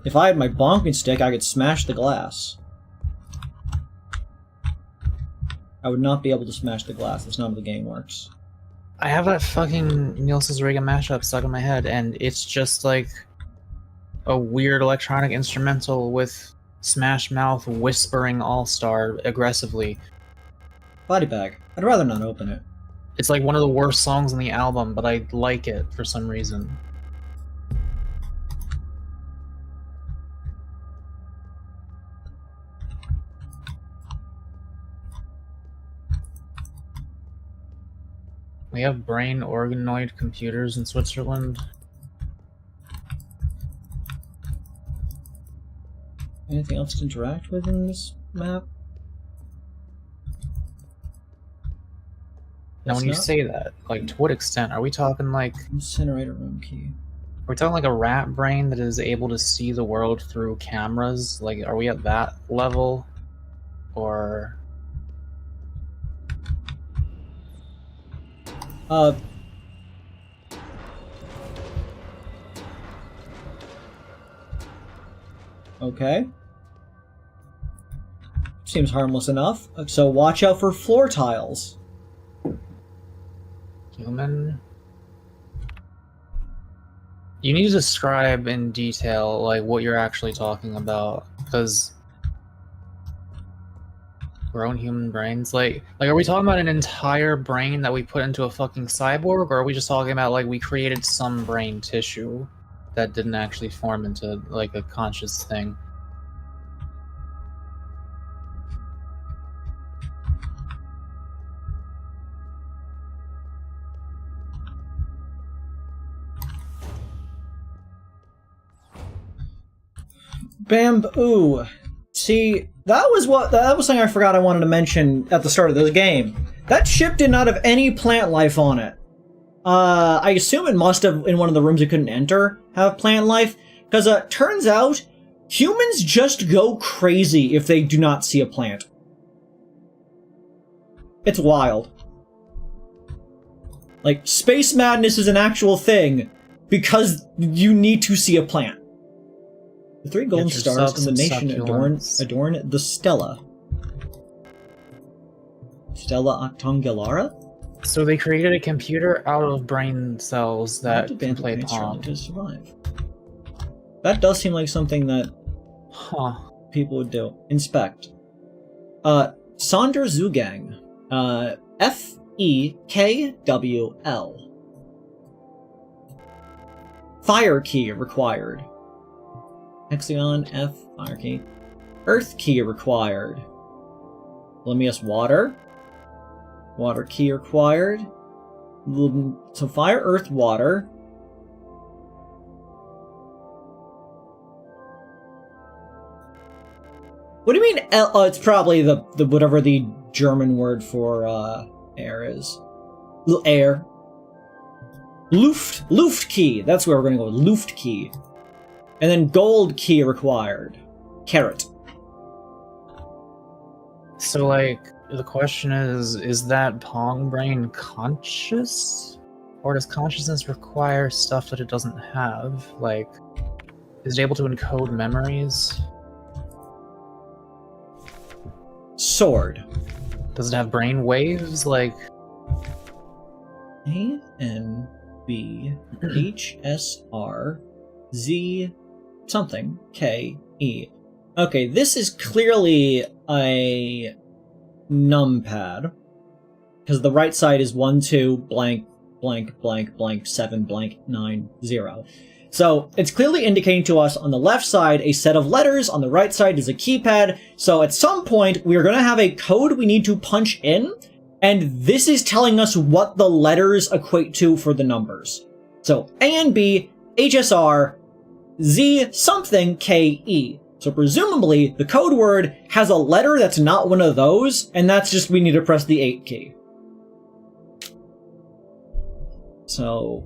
If I had my bonking stick, I could smash the glass. I would not be able to smash the glass. That's not how the game works. I have that fucking Neil Cesariga mashup stuck in my head, and it's just like a weird electronic instrumental with Smash Mouth whispering All-Star aggressively. Body bag. I'd rather not open it. It's like one of the worst songs on the album, but I like it for some reason. We have brain organoid computers in Switzerland. Anything else to interact with in this map? Now, when you say that, like, to what extent? Are we talking like... Incinerator room key. Are we talking like a rat brain that is able to see the world through cameras? Like, are we at that level? Or... Okay. Seems harmless enough. So watch out for floor tiles. Human. You need to describe in detail, like, what you're actually talking about, because grown human brains, like, are we talking about an entire brain that we put into a fucking cyborg, or are we just talking about, like, we created some brain tissue that didn't actually form into, like, a conscious thing? Bamboo. See, that was something I forgot I wanted to mention at the start of the game. That ship did not have any plant life on it. I assume it must have, in one of the rooms it couldn't enter, have plant life, because turns out humans just go crazy if they do not see a plant. It's wild. Like, space madness is an actual thing because you need to see a plant. The 3 golden stars in the nation adorn the Stella. Stella Octangulara? So they created a computer out of brain cells that can play Pong. To survive. That does seem like something that people would do. Inspect. Sonder Zugang. F-E-K-W-L. Fire key required. Hexagon, F, fire key. Earth key required. Limius, water. Water key required. So fire, earth, water. What do you mean? It's probably the whatever the German word for air is. Air. Luft key. That's where we're gonna go. Luft key. And then gold key required. Carrot. So, like, the question is that Pong brain conscious? Or does consciousness require stuff that it doesn't have? Like, is it able to encode memories? Sword. Does it have brain waves? Like... A-N-B-H-S-R-Z... something. K-E. Okay, this is clearly a numpad. Because the right side is 1, 2, blank, blank, blank, blank, 7, blank, 9, 0. So it's clearly indicating to us on the left side a set of letters, on the right side is a keypad. So at some point we are going to have a code we need to punch in, and this is telling us what the letters equate to for the numbers. So A and B, HSR, Z something KE. So presumably the code word has a letter that's not one of those, and that's just we need to press the 8 key. So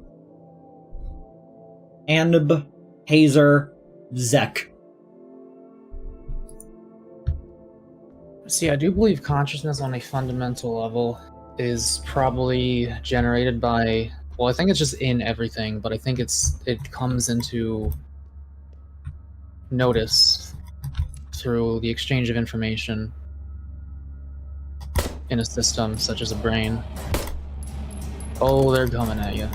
Anb, Hazer, Zek. See, I do believe consciousness on a fundamental level is probably generated by... Well, I think it's just in everything, but I think it comes into notice through the exchange of information in a system such as a brain. Oh, they're coming at you.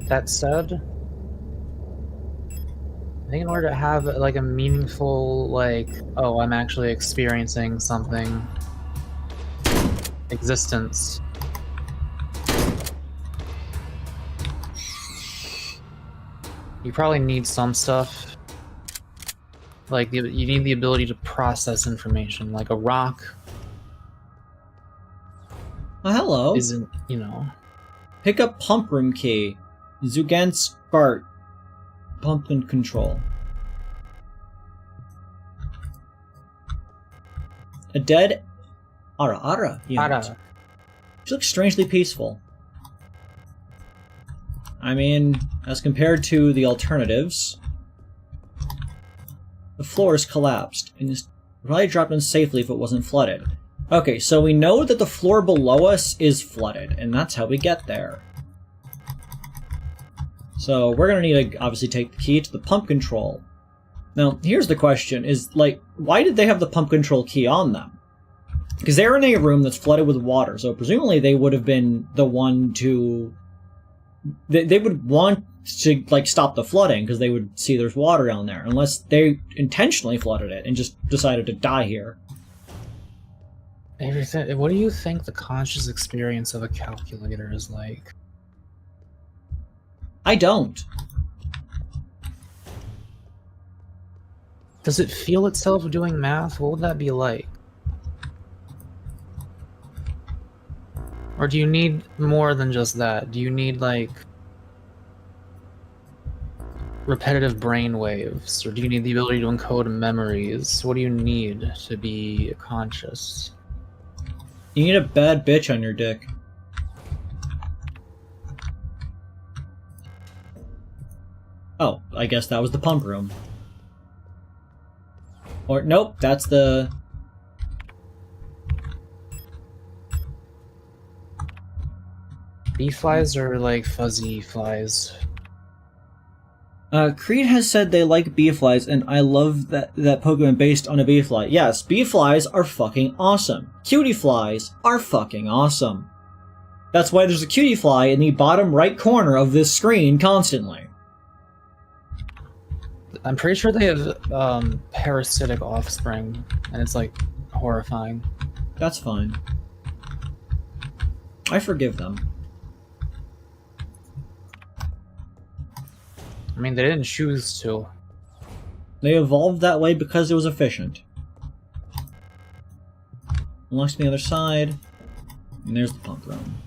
That said, I think in order to have like a meaningful, like, oh, I'm actually experiencing something existence, you probably need some stuff. Like, you need the ability to process information, like a rock. Oh, hello. Isn't, you know. Pick up pump room key. Zugans Bart. Pump and control. A dead Ara unit. Ara. She looks strangely peaceful. I mean, as compared to the alternatives. The floor is collapsed, and is probably dropped in safely if it wasn't flooded. Okay, so we know that the floor below us is flooded, and that's how we get there. So we're gonna need to obviously take the key to the pump control. Now, here's the question, is, like, why did they have the pump control key on them? Because they're in a room that's flooded with water, so presumably they would have been the one to... They would want to, like, stop the flooding, because they would see there's water down there, unless they intentionally flooded it and just decided to die here. What do you think the conscious experience of a calculator is like? I don't. Does it feel itself doing math? What would that be like? Or do you need more than just that? Do you need, like, repetitive brain waves? Or do you need the ability to encode memories? What do you need to be conscious? You need a bad bitch on your dick. Oh, I guess that was the pump room. Or, nope, that's the... Bee flies are like fuzzy flies. Kreed has said they like bee flies, and I love that Pokemon based on a bee fly. Yes, bee flies are fucking awesome. Cutie flies are fucking awesome. That's why there's a cutie fly in the bottom right corner of this screen constantly. I'm pretty sure they have parasitic offspring, and it's like horrifying. That's fine. I forgive them. I mean, they didn't choose to. They evolved that way because it was efficient. Unlocks the other side. And there's the pump room.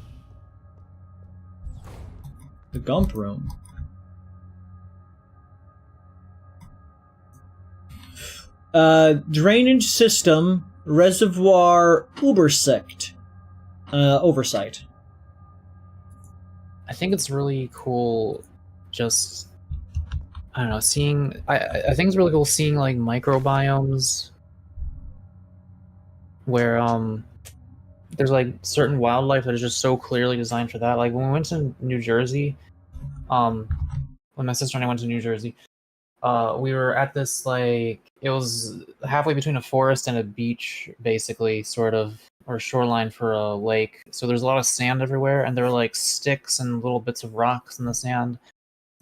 The gump room. Drainage system, reservoir, Oversight. I think it's really cool just... I don't know, seeing... I think it's really cool seeing, like, microbiomes where, there's, like, certain wildlife that is just so clearly designed for that. Like, when we went to New Jersey, when my sister and I went to New Jersey, we were at this, like... It was halfway between a forest and a beach, basically, sort of, or shoreline for a lake. So there's a lot of sand everywhere, and there were, like, sticks and little bits of rocks in the sand.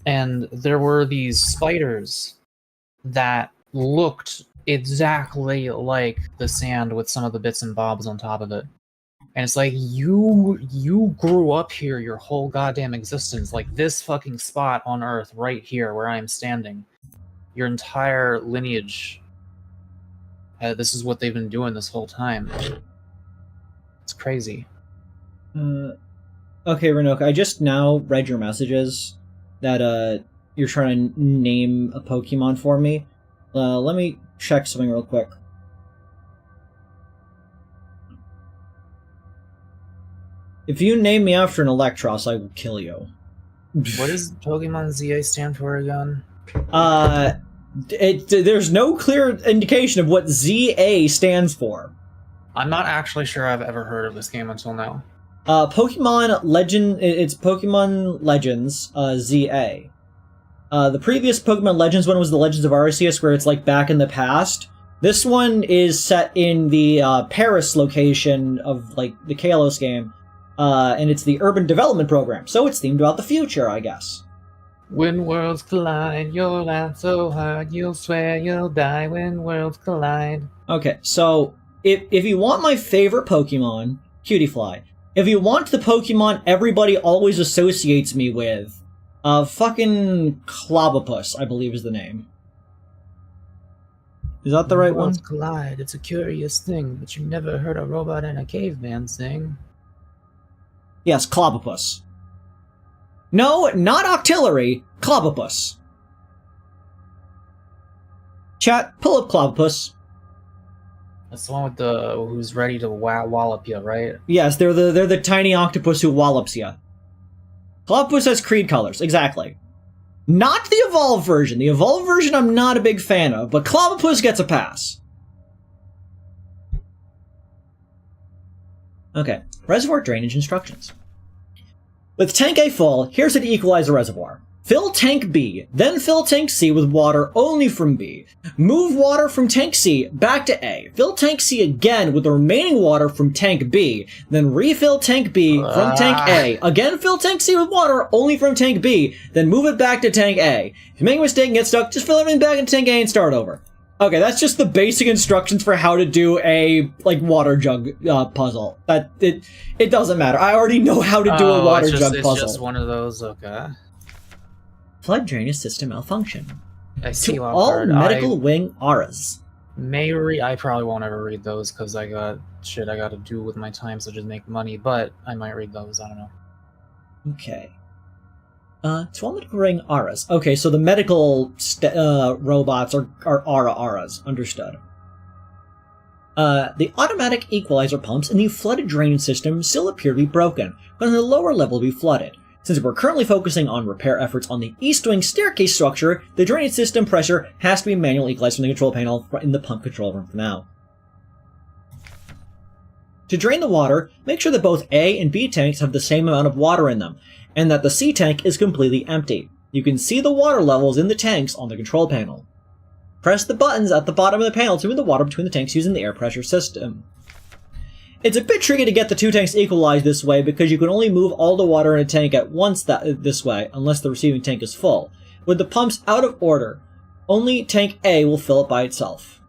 And there were these spiders that looked exactly like the sand with some of the bits and bobs on top of it. And it's like, you grew up here your whole goddamn existence. Like, this fucking spot on Earth right here where I am standing. Your entire lineage. This is what they've been doing this whole time. It's crazy. Okay, Renok, I just now read your messages that you're trying to name a Pokemon for me. Let me check something real quick. If you name me after an Electros, I will kill you. What does Pokemon ZA stand for again? There's no clear indication of what ZA stands for. I'm not actually sure I've ever heard of this game until now. Pokemon Legend, it's Pokemon Legends, ZA. The previous Pokemon Legends one was the Legends of Arceus, where it's like back in the past. This one is set in the Paris location of like the Kalos game, and it's the Urban Development Program, so it's themed about the future, I guess. When worlds collide, you'll laugh so hard, you'll swear you'll die when worlds collide. Okay, so if you want my favorite Pokemon, Cutiefly. If you want the Pokemon everybody always associates me with, fucking Clobopus, I believe is the name. Is that the right one? Worlds collide, it's a curious thing, but you never heard a robot and a caveman sing. Yes, Clobopus. No, not Octillery, Clobopus. Chat, pull up Clobopus. That's the one with the who's ready to wallop you, right? Yes, they're the tiny octopus who wallops you. Clobopus has Kreed colors, exactly. Not the evolved version. The evolved version I'm not a big fan of, but Clobbopus gets a pass. Okay, reservoir drainage instructions. With tank A full, here's how to equalize a reservoir. Fill tank B, then fill tank C with water only from B. Move water from tank C back to A. Fill tank C again with the remaining water from tank B. Then refill tank B from tank A. Again fill tank C with water only from tank B. Then move it back to tank A. If you make a mistake and get stuck, just fill everything back in tank A and start over. Okay, that's just the basic instructions for how to do a, water jug puzzle. It doesn't matter. I already know how to do a water jug puzzle. It's just one of those, okay. Flood drainage system malfunction. I see To all medical wing auras. I probably won't ever read those because I got shit I gotta do with my time, so just make money, but I might read those, I don't know. Okay. To all medical ring auras. Okay, so the medical robots are aura auras. Understood. The automatic equalizer pumps in the flooded drainage system still appear to be broken, but on the lower level to be flooded. Since we're currently focusing on repair efforts on the east wing staircase structure, the drainage system pressure has to be manually equalized from the control panel in the pump control room for now. To drain the water, make sure that both A and B tanks have the same amount of water in them, and that the C tank is completely empty. You can see the water levels in the tanks on the control panel. Press the buttons at the bottom of the panel to move the water between the tanks using the air pressure system. It's a bit tricky to get the two tanks equalized this way because you can only move all the water in a tank at once this way, unless the receiving tank is full. With the pumps out of order, only tank A will fill it by itself.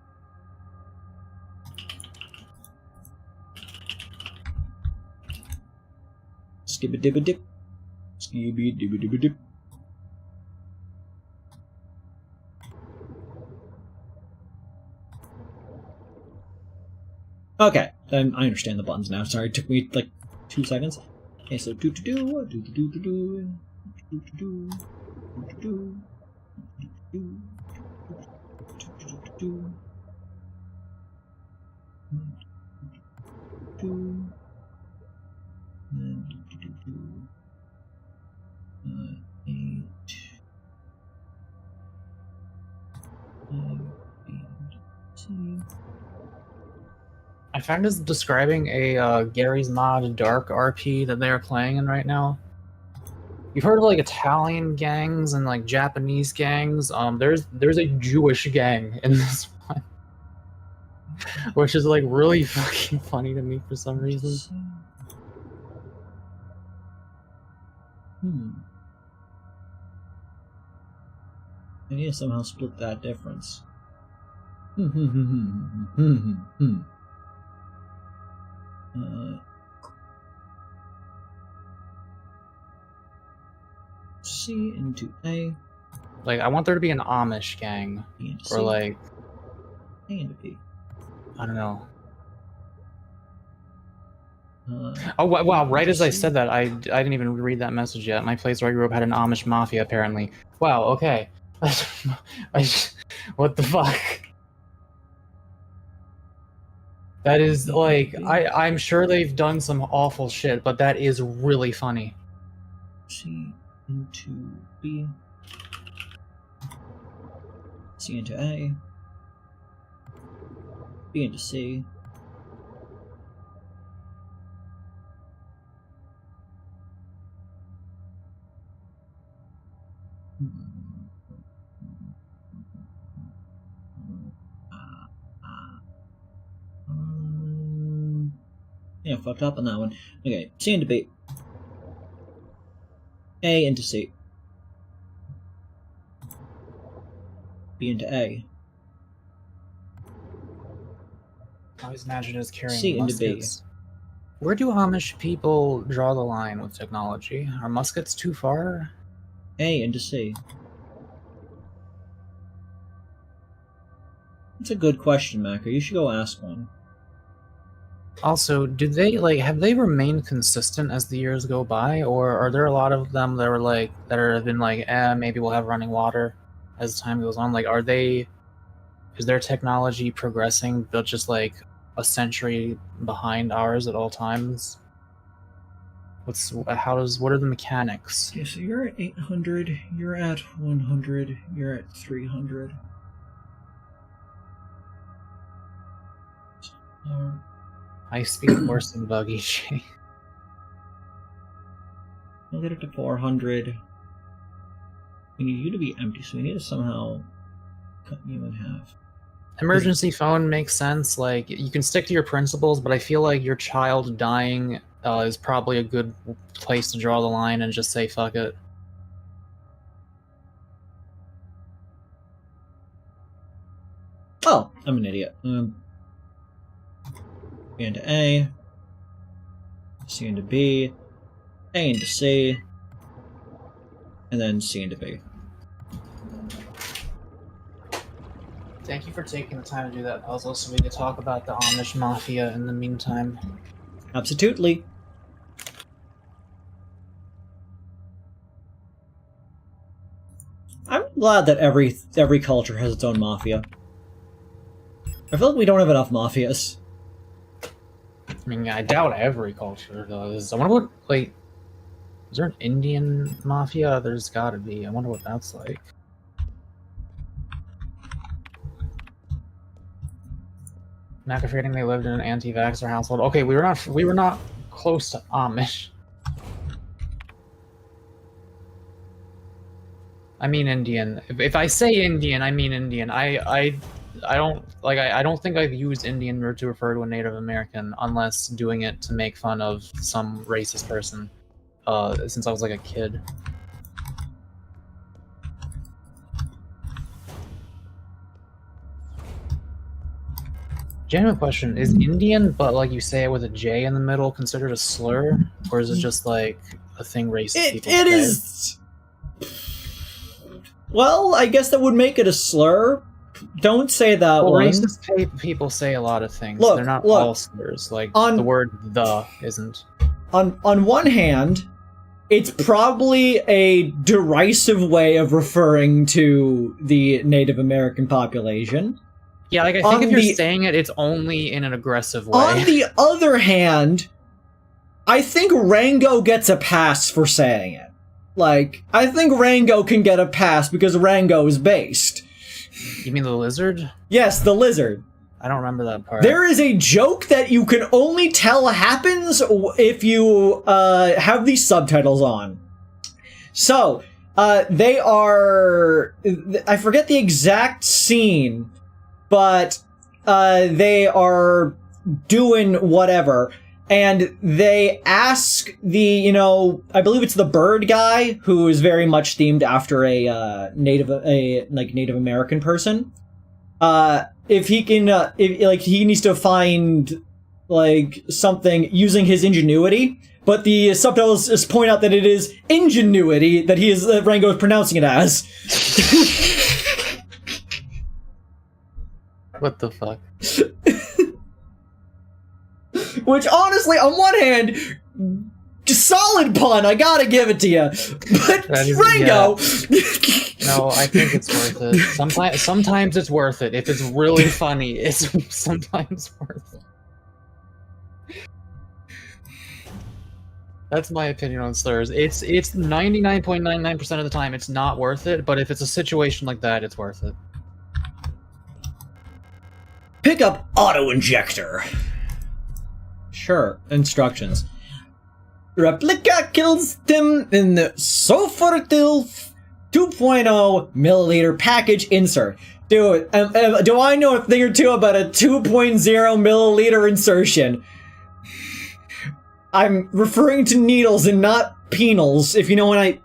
Skibba-dibba-dip. Skibby-dibba-dibba-dip. Okay, then I understand the buttons now. Sorry, it took me like 2 seconds. Okay, so do-do-do, do-do-do-do-do, do-do-do, do-do-do, do-do-do, do-do-do, do-do-do, and do-do-do, 8, 9, and C. I found this describing a Gary's Mod Dark RP that they are playing in right now. You've heard of like Italian gangs and like Japanese gangs. There's a Jewish gang in this one, which is like really fucking funny to me for some reason. I need to somehow split that difference. C into A. Like, I want there to be an Amish gang, B into C. or like A into B. I don't know. Oh wow! Right as I said that, I didn't even read that message yet. My place where I grew up had an Amish mafia, apparently. Wow. Okay. What the fuck? That is like I'm sure they've done some awful shit, but that is really funny. C into B. C into A. B into C. Yeah, fucked up on that one. Okay, C into B. A into C. B into A. I always imagine us carrying C into B. muskets. Where do Amish people draw the line with technology? Are muskets too far? A into C. That's a good question, Mako. You should go ask one. Also, do they have they remained consistent as the years go by, or are there a lot of them that are have been maybe we'll have running water as time goes on? Like, is their technology progressing but just like a century behind ours at all times? What are the mechanics? Okay, so you're at 800, you're at 100, you're at 300. High speed horse and buggy chase. We'll get it to 400. We need you to be empty, so we need to somehow cut you in half. Emergency phone makes sense. Like, you can stick to your principles, but I feel like your child dying is probably a good place to draw the line and just say fuck it. Oh, I'm an idiot. B into A, C into B, A into C, and then C into B. Thank you for taking the time to do that puzzle so we could talk about the Amish Mafia in the meantime. Absolutely. I'm glad that every culture has its own mafia. I feel like we don't have enough mafias. I mean, I doubt every culture does. I wonder what, like, is there an Indian mafia? There's gotta be. I wonder what that's like. Not afraid they lived in an anti-vaxxer household. Okay, we were not close to Amish. I mean Indian. If I say Indian, I mean Indian. I don't think I've used Indian to refer to a Native American unless doing it to make fun of some racist person. Since I was like a kid. Genuine question, is Indian, but like you say it with a J in the middle, considered a slur? Or is it just like a thing racist people say? It is... Well, I guess that would make it a slur. Don't say that one. Racist people say a lot of things. Look, they're not all slurs. Like, the word "the" isn't. On one hand, it's probably a derisive way of referring to the Native American population. Yeah, like, I think if you're saying it, it's only in an aggressive way. On the other hand, I think Rango gets a pass for saying it. Like, I think Rango can get a pass because Rango is based. You mean the lizard? Yes, the lizard. I don't remember that part. There is a joke that you can only tell happens if you have these subtitles on. So, they are... I forget the exact scene, but they are doing whatever. And they ask the, I believe it's the bird guy, who is very much themed after a Native American person. If he can, he needs to find, something using his ingenuity. But the subtitles just point out that it is ingenuity that Rango is pronouncing it as. What the fuck? Which, honestly, on one hand, solid pun, I gotta give it to you. But Rango... Yeah. No, I think it's worth it. Sometimes it's worth it. If it's really funny, it's sometimes worth it. That's my opinion on slurs. It's 99.99% of the time it's not worth it, but if it's a situation like that, it's worth it. Pick up auto-injector. Sure, instructions. Replica kills them in the Sofortil 2.0 milliliter package insert. Dude, do I know a thing or two about a 2.0 milliliter insertion? I'm referring to needles and not penals, if you know what I...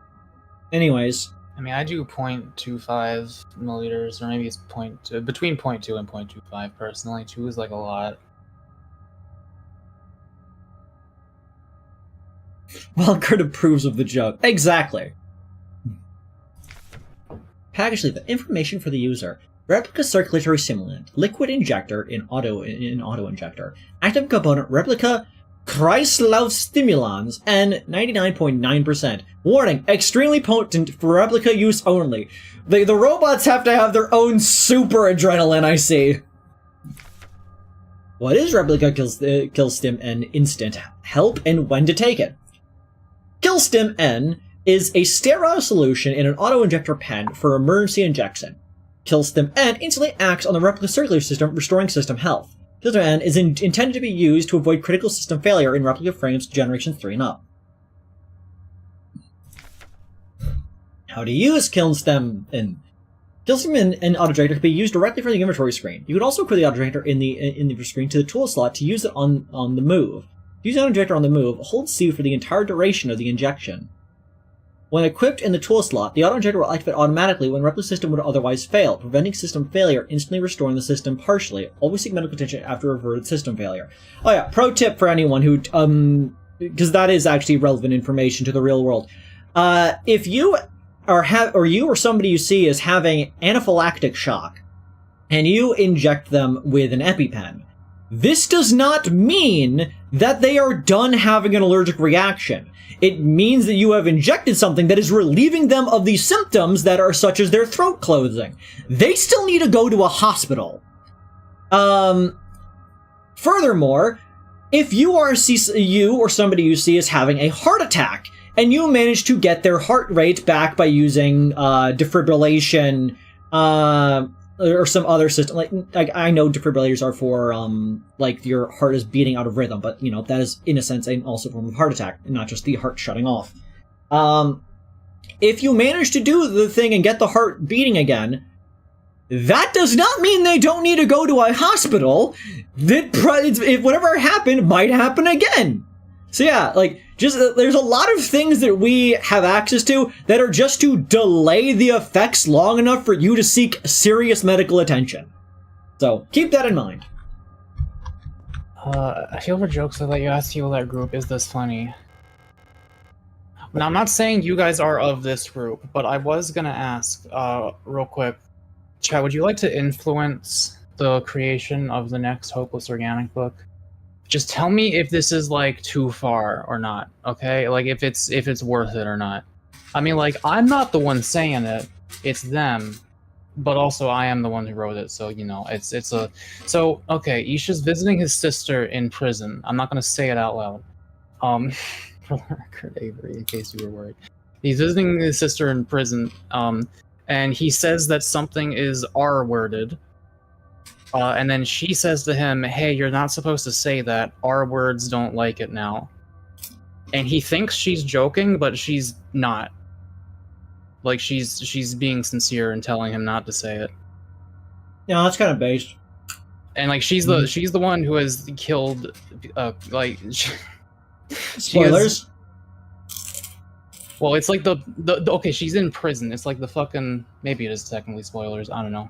Anyways. I mean, I do 0.25 milliliters, or maybe it's between 0.2 and 0.25 personally. 2 is like a lot. Well, Kurt approves of the joke. Exactly. Package leaflet. Information for the user. Replica circulatory stimulant. Liquid injector in auto injector. Active component replica Kreislauf stimulans and 99.9%. Warning, extremely potent for replica use only. The robots have to have their own super adrenaline, I see. What is replica kill stim and instant? Help and when to take it. Killstim N is a sterile solution in an auto-injector pen for emergency injection. Killstim N instantly acts on the replica circular system, restoring system health. Killstim N is intended to be used to avoid critical system failure in replica frames Generation 3 and up. How to use Killstim N? Killstim N auto-injector can be used directly from the inventory screen. You can also put the auto-injector in the screen to the tool slot to use it on the move. To use the auto-injector on the move, hold C for the entire duration of the injection. When equipped in the tool slot, the auto-injector will activate automatically when replica system would otherwise fail, preventing system failure, instantly restoring the system partially. Always seek medical attention after reverted system failure. Oh yeah, pro tip for anyone who, because that is actually relevant information to the real world. If you you or somebody you see is having anaphylactic shock, and you inject them with an EpiPen, this does not mean that they are done having an allergic reaction. It means that you have injected something that is relieving them of these symptoms that are such as their throat closing. They still need to go to a hospital. Furthermore, if you or somebody you see is having a heart attack, and you manage to get their heart rate back by using defibrillation, or some other system, like I know defibrillators are for like your heart is beating out of rhythm, but you know that is in a sense also a form of heart attack, and not just the heart shutting off. If you manage to do the thing and get the heart beating again, that does not mean they don't need to go to a hospital. If whatever happened might happen again. So yeah, like, there's a lot of things that we have access to that are just to delay the effects long enough for you to seek serious medical attention. So, keep that in mind. I feel for jokes that you asked people that group, is this funny? Now, I'm not saying you guys are of this group, but I was gonna ask, real quick, Chad, would you like to influence the creation of the next Hopeless Organic book? Just tell me if this is, like, too far or not, okay? Like, if it's worth it or not. I mean, like, I'm not the one saying it, it's them, but also I am the one who wrote it, so, you know, it's a... So, okay, Isha's visiting his sister in prison. I'm not gonna say it out loud. For the record, Avery, in case you were worried. He's visiting his sister in prison, and he says that something is R-worded. And then she says to him, hey, you're not supposed to say that. Our words don't like it now. And he thinks she's joking, but she's not. Like, she's being sincere and telling him not to say it. Yeah, that's kind of based. And, like, she's the one who has killed, like... Spoilers? Well, it's like the okay, she's in prison. It's like the fucking... Maybe it is technically spoilers. I don't know.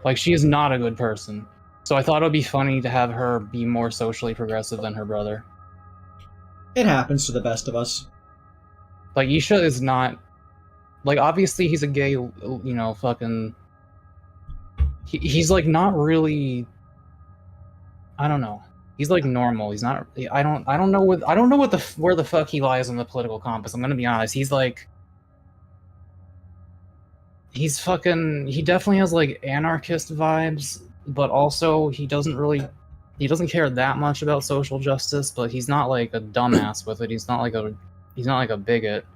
Like, she is not a good person. So I thought it would be funny to have her be more socially progressive than her brother. It happens to the best of us. Like, Isha is not... Like, obviously he's a gay, you know, fucking... He's, like, not really... I don't know. He's, like, normal. He's not... I don't know where the fuck he lies on the political compass. I'm gonna be honest. He's, like... He's fucking... He definitely has, like, anarchist vibes, but also he doesn't care that much about social justice, but he's not, like, a dumbass with it. He's not like a bigot.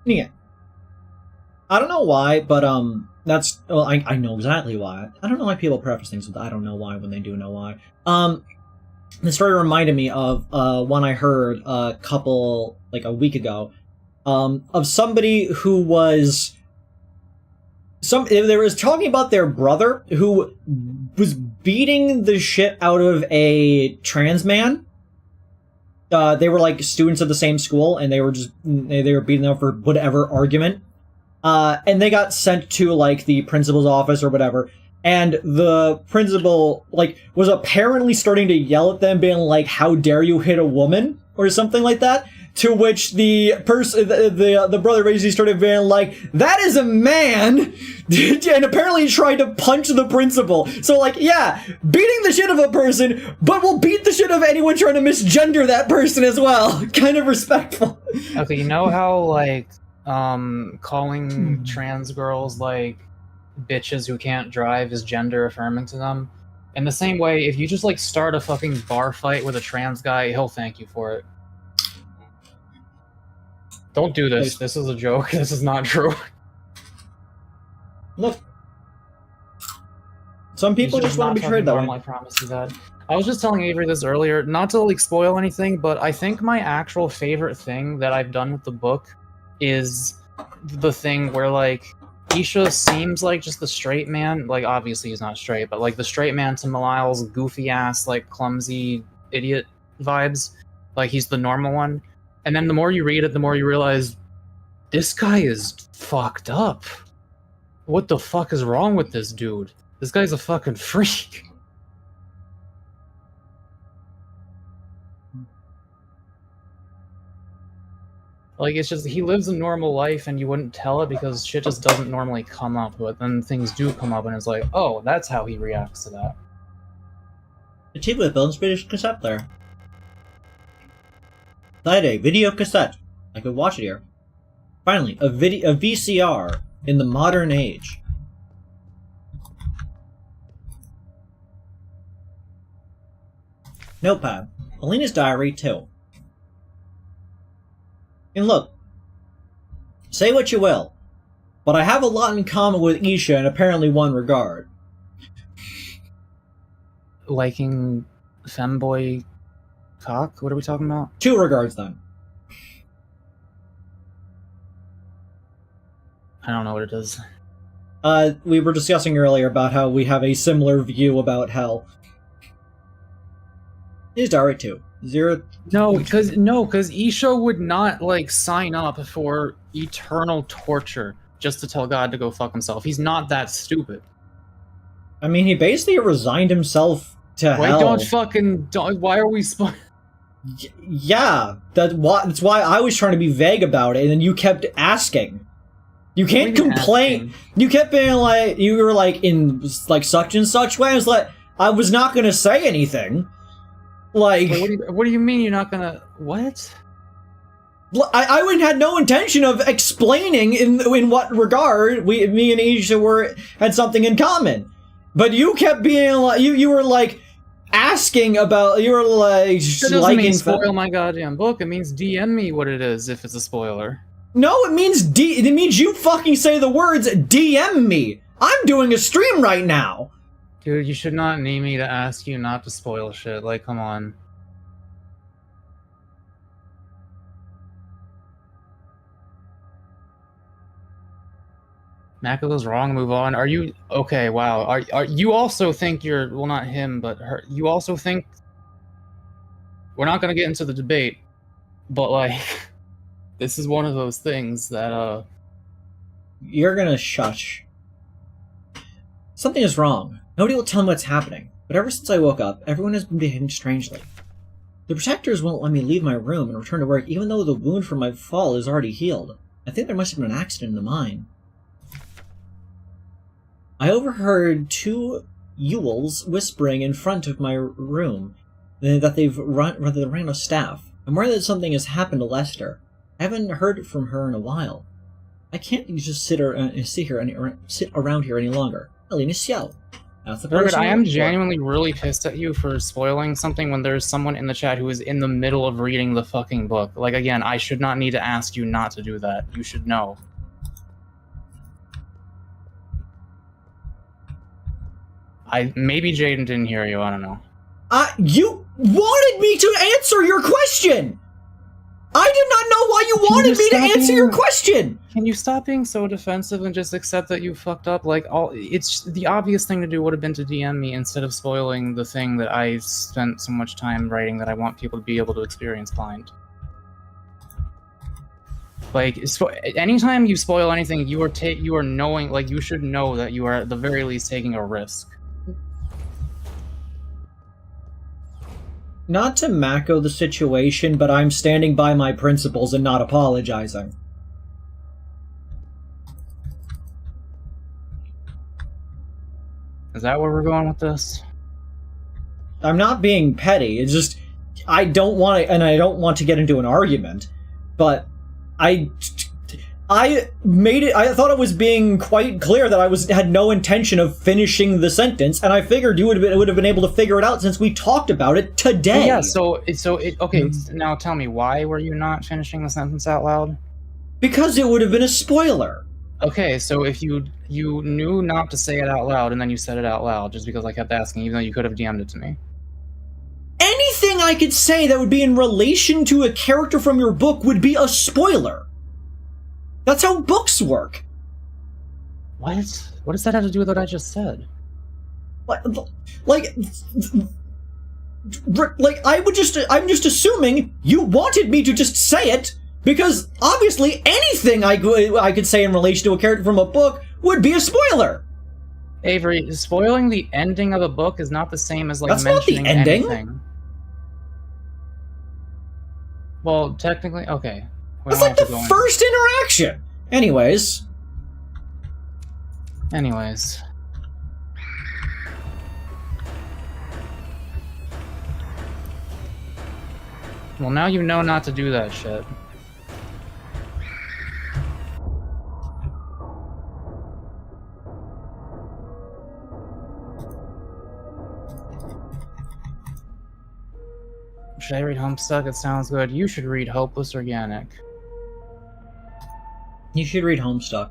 Yeah. I don't know why, but, that's... Well, I know exactly why. I don't know why people preface things with I don't know why when they do know why. The story reminded me of, one I heard a week ago, of somebody who was... They was talking about their brother who was beating the shit out of a trans man. They were like students of the same school, and they were beating them for whatever argument. And they got sent to like the principal's office or whatever. And the principal like was apparently starting to yell at them, being like, "How dare you hit a woman?" or something like that. To which the person, the brother basically started being like, "That is a man," and apparently tried to punch the principal. So like, yeah, beating the shit of a person, but we'll beat the shit of anyone trying to misgender that person as well. Kind of respectful. Okay, you know how like, calling trans girls like bitches who can't drive is gender affirming to them? In the same way, if you just like start a fucking bar fight with a trans guy, he'll thank you for it. Don't do this. This is a joke. This is not true. Look. Some people just want to be treated that way. I promise you that. I was just telling Avery this earlier, not to like spoil anything, but I think my actual favorite thing that I've done with the book is the thing where like Isha seems like just the straight man. Like obviously he's not straight, but like the straight man to Malil's goofy ass, like clumsy idiot vibes. Like he's the normal one. And then the more you read it, the more you realize this guy is fucked up. What the fuck is wrong with this dude? This guy's a fucking freak. Like, it's just, he lives a normal life and you wouldn't tell it because shit just doesn't normally come up, but then things do come up and it's like, oh, that's how he reacts to that. The TV with building British cassette player. Friday, video cassette. I could watch it here. Finally, a VCR in the modern age. Notepad. Alina's diary, too. And look, say what you will, but I have a lot in common with Isha in apparently one regard. Liking femboy cock? What are we talking about? 2 regards, then. I don't know what it is. We were discussing earlier about how we have a similar view about hell. His diary, too. 0. No, because Isha would not, like, sign up for eternal torture just to tell God to go fuck himself. He's not that stupid. I mean, he basically resigned himself to hell. Why are we Yeah, that's why I was trying to be vague about it, and then you kept asking. You can't complain. You kept being like, you were like, in, like, such and such way. I was like, I was not gonna say anything. Like, wait, what do you mean you're not gonna? What? I had no intention of explaining in what regard me and Isha had something in common, but you kept being like, you were like asking about, you were like, that doesn't mean spoil my goddamn book. It means DM me what it is if it's a spoiler. No, it means you fucking say the words DM me. I'm doing a stream right now. Dude, you should not need me to ask you not to spoil shit. Like, come on. Mako goes wrong, move on. Are you... Okay, wow. Are you also think you're... Well, not him, but her. You also think... We're not gonna get into the debate, but, like... This is one of those things that, You're gonna shush. Something is wrong. Nobody will tell me what's happening, but ever since I woke up, everyone has been behaving strangely. The protectors won't let me leave my room and return to work even though the wound from my fall is already healed. I think there must have been an accident in the mine. I overheard 2 Ewells whispering in front of my room that they've ran a staff. I'm worried that something has happened to Lester. I haven't heard from her in a while. I can't just sit around here any longer. Alina Xiao. I am genuinely really pissed at you for spoiling something when there's someone in the chat who is in the middle of reading the fucking book. Like, again, I should not need to ask you not to do that. You should know. Maybe Jaden didn't hear you, I don't know. You wanted me to answer your question! I did not know why you wanted me to answer your question! Can you stop being so defensive and just accept that you fucked up? Like, it's the obvious thing to do would have been to DM me instead of spoiling the thing that I spent so much time writing that I want people to be able to experience blind. Like, anytime you spoil anything, you are knowing, like, you should know that you are at the very least taking a risk. Not to Mako the situation, but I'm standing by my principles and not apologizing. Is that where we're going with this? I'm not being petty, it's just, I don't want to get into an argument, but I thought it was being quite clear that I had no intention of finishing the sentence, and I figured you would have been able to figure it out since we talked about it today. Yeah, okay, now tell me, why were you not finishing the sentence out loud? Because it would have been a spoiler. Okay, so if you knew not to say it out loud and then you said it out loud just because I kept asking, even though you could have DM'd it to me. Anything I could say that would be in relation to a character from your book would be a spoiler. That's how books work. What? What does that have to do with what I just said? Like, I'm just assuming you wanted me to just say it, because obviously anything I could say in relation to a character from a book would be a spoiler. Avery, spoiling the ending of a book is not the same as, like, That's not the mentioning ending. anything. Well, technically, okay. That's like the first interaction. Anyways. Well, now you know not to do that shit. Should I read Homestuck? It sounds good. You should read Hopeless Organic. You should read Homestuck.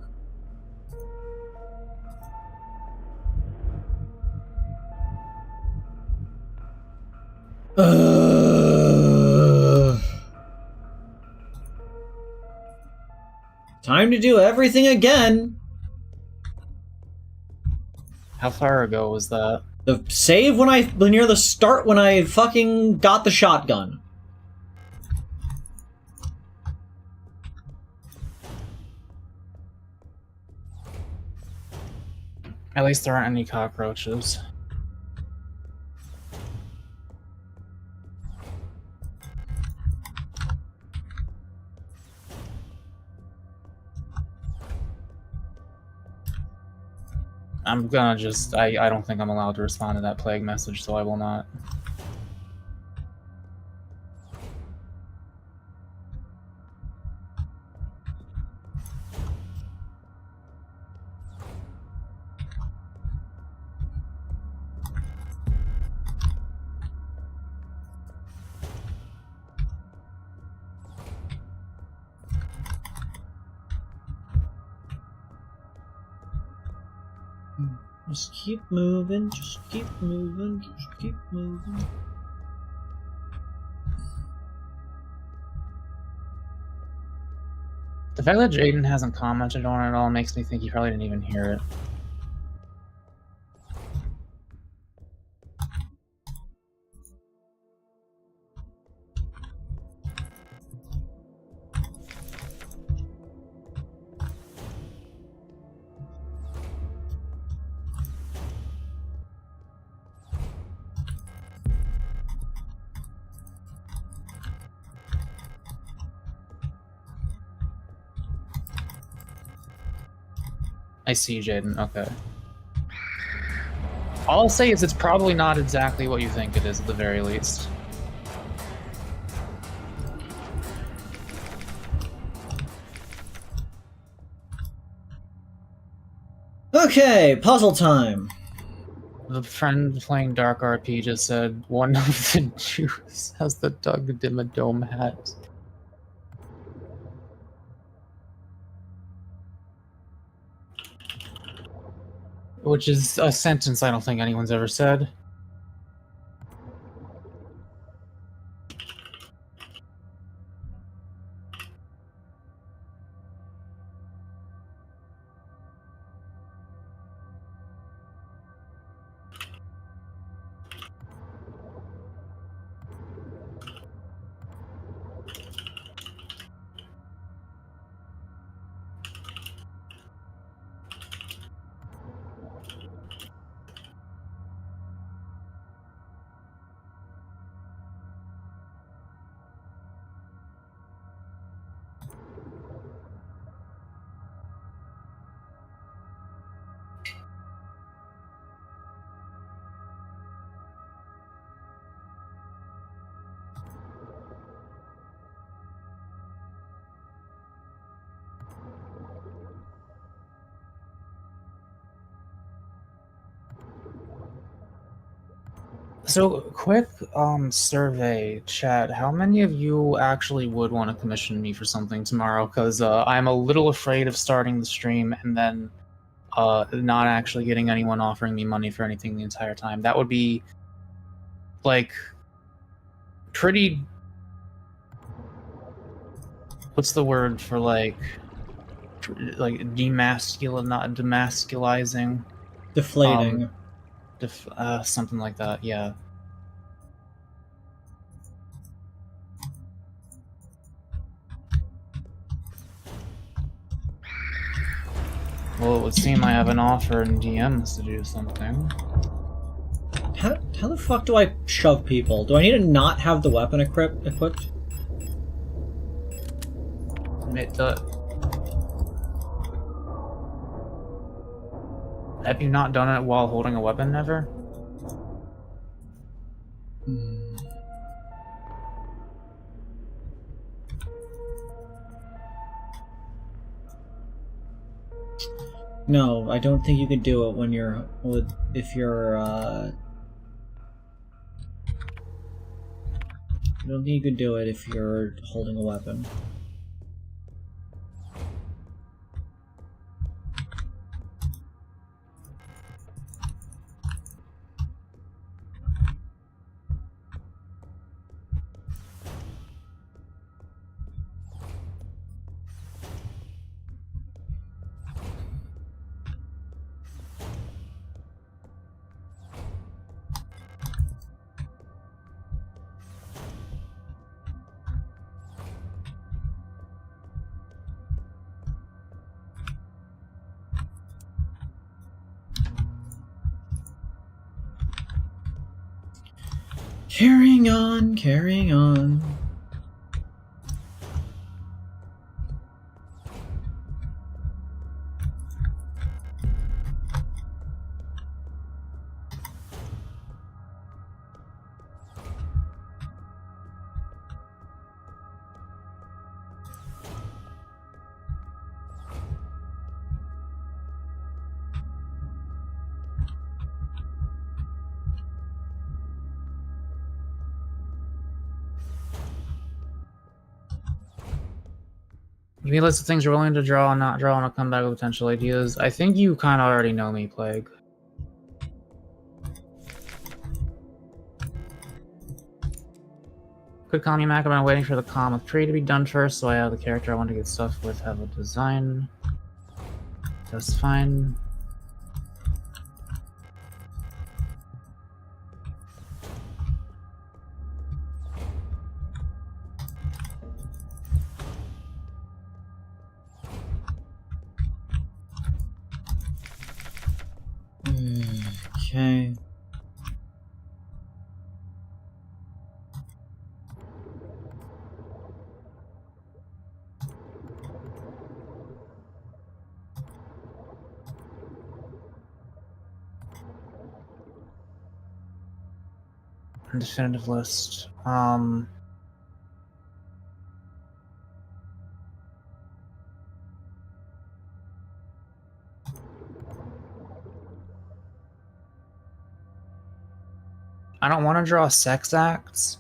Time to do everything again. How far ago was that? The save near the start when I fucking got the shotgun. At least there aren't any cockroaches. I'm gonna just... I don't think I'm allowed to respond to that plague message, so I will not. Just keep moving, just keep moving, just keep moving. The fact that Jaden hasn't commented on it at all makes me think he probably didn't even hear it. I see, Jaden. Okay. All I'll say is it's probably not exactly what you think it is, at the very least. Okay, puzzle time. The friend playing Dark RP just said one of the Jews has the Doug Dimmadome hat. Which is a sentence I don't think anyone's ever said. So, quick survey, chat. How many of you actually would want to commission me for something tomorrow? Because I'm a little afraid of starting the stream and then not actually getting anyone offering me money for anything the entire time. That would be, like, pretty... What's the word for, like not demasculizing? Deflating. Something like that, yeah. Well, it would seem I have an offer in DMs to do something. How the fuck do I shove people? Do I need to not have the weapon equipped? Have you not done it while holding a weapon ever? No, I don't think you can do it when you're if you're I don't think you can do it if you're holding a weapon. Carrying on, carrying on. Give me a list of things you're willing to draw and not draw, and I'll come back with potential ideas. I think you kind of already know me, Plague. Could call me Mako, but I'm waiting for the comm with Kreed to be done first, so I have the character I want to get stuff with, have a design. That's fine. Okay. Definitive list. I don't want to draw sex acts.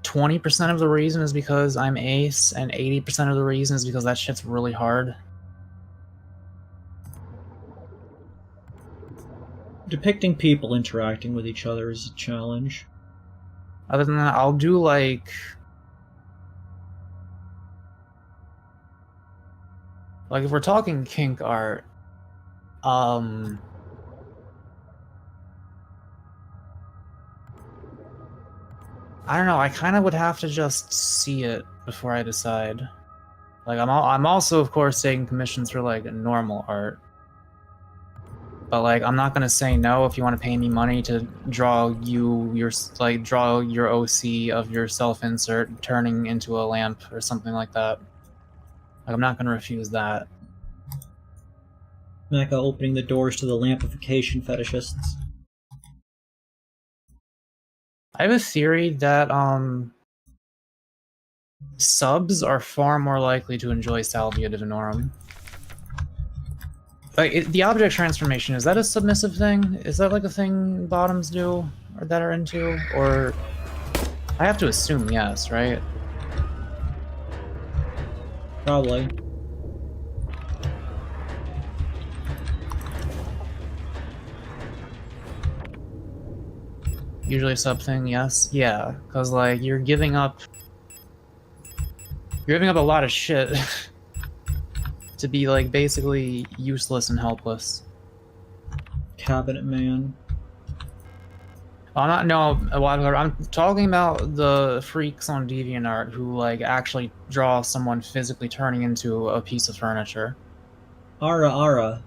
20% of the reason is because I'm ace, and 80% of the reason is because that shit's really hard. Depicting people interacting with each other is a challenge. Other than that, I'll do like if we're talking kink art, I don't know, I kind of would have to just see it before I decide. Like, I'm also, of course, taking commissions for, like, normal art. But, like, I'm not gonna say no if you want to pay me money to draw your OC of your self-insert turning into a lamp or something like that. Like, I'm not gonna refuse that. Mako opening the doors to the lampification fetishists. I have a theory that subs are far more likely to enjoy Salvia Divinorum. Like, the object transformation, is that a submissive thing? Is that like a thing bottoms do, or that are into? Or... I have to assume yes, right? Probably. Usually a sub thing, yes. Yeah, because like you're giving up a lot of shit to be like basically useless and helpless. Cabinet man. I'm talking about the freaks on DeviantArt who like actually draw someone physically turning into a piece of furniture. Ara.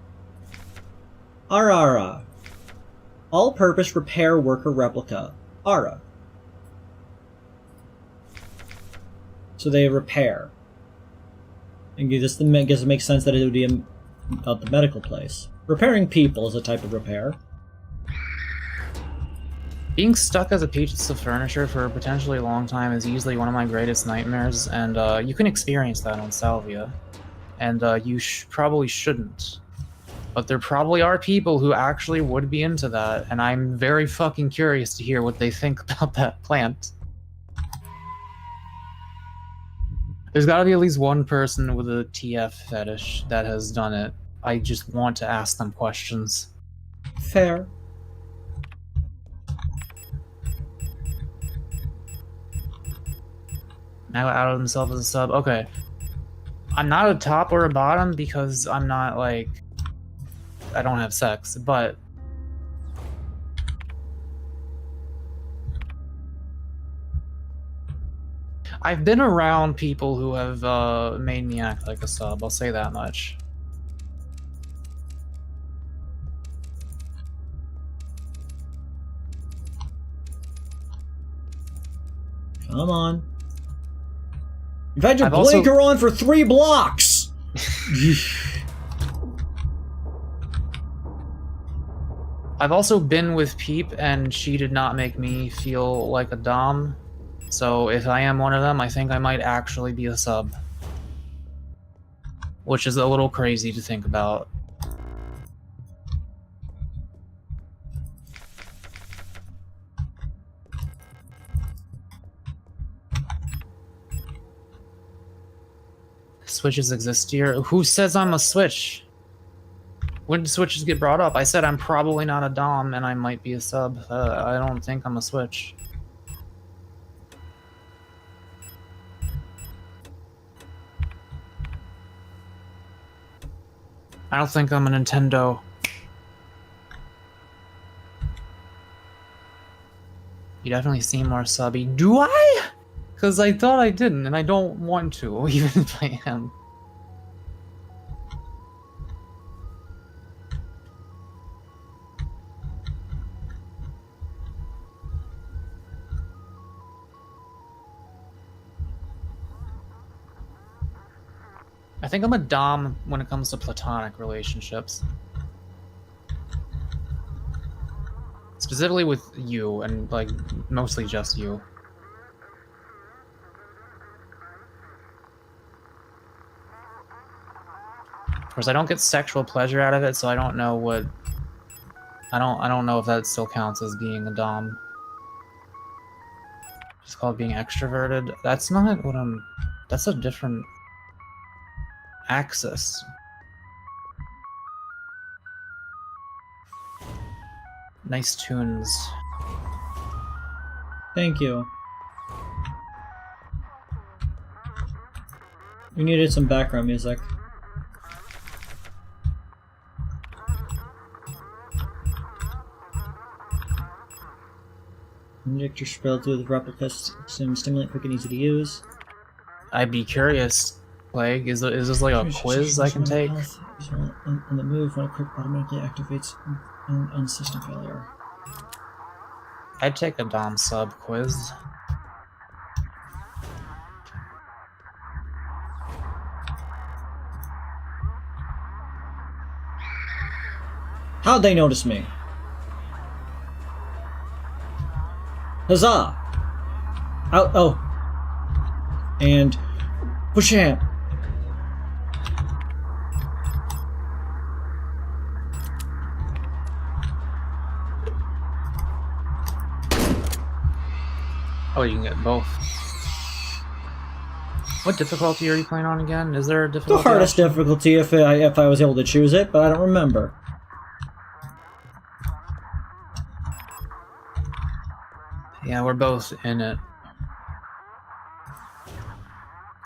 All-purpose repair worker replica. Ara. So they repair. And I guess it makes sense that it would be about the medical place. Repairing people is a type of repair. Being stuck as a piece of furniture for a potentially long time is easily one of my greatest nightmares, and you can experience that on Salvia. And you probably shouldn't. But there probably are people who actually would be into that, and I'm very fucking curious to hear what they think about that plant. There's gotta be at least one person with a TF fetish that has done it. I just want to ask them questions. Fair. Now out of himself as a sub. Okay. I'm not a top or a bottom because I'm not like... I don't have sex, but... I've been around people who have made me act like a sub, I'll say that much. Come on. You've had your blinker on for 3 blocks! I've also been with Peep, and she did not make me feel like a dom. So if I am one of them, I think I might actually be a sub. Which is a little crazy to think about. Switches exist here. Who says I'm a switch? When did switches get brought up? I said I'm probably not a dom and I might be a sub. I don't think I'm a switch. I don't think I'm a Nintendo. You definitely seem more subby. Do I? Because I thought I didn't, and I don't want to, even if I am. I think I'm a dom when it comes to platonic relationships. Specifically with you, and like, mostly just you. Of course, I don't get sexual pleasure out of it, so I don't know what... I don't know if that still counts as being a dom. It's called being extroverted. That's not what I'm... That's a different... axis. Nice tunes. Thank you. We needed some background music. Inject your spell through the replicas, stimulant, quick and easy to use. I'd be curious, Plague. Is this like a quiz I can take? On the move, when a quick automatically activates on system failure. I'd take a dom sub quiz. How'd they notice me? Huzzah! Out, oh. And push your hand. Oh, you can get both. What difficulty are you playing on again? Is there a difficulty? The hardest difficulty if I was able to choose it, but I don't remember. Yeah, we're both in it.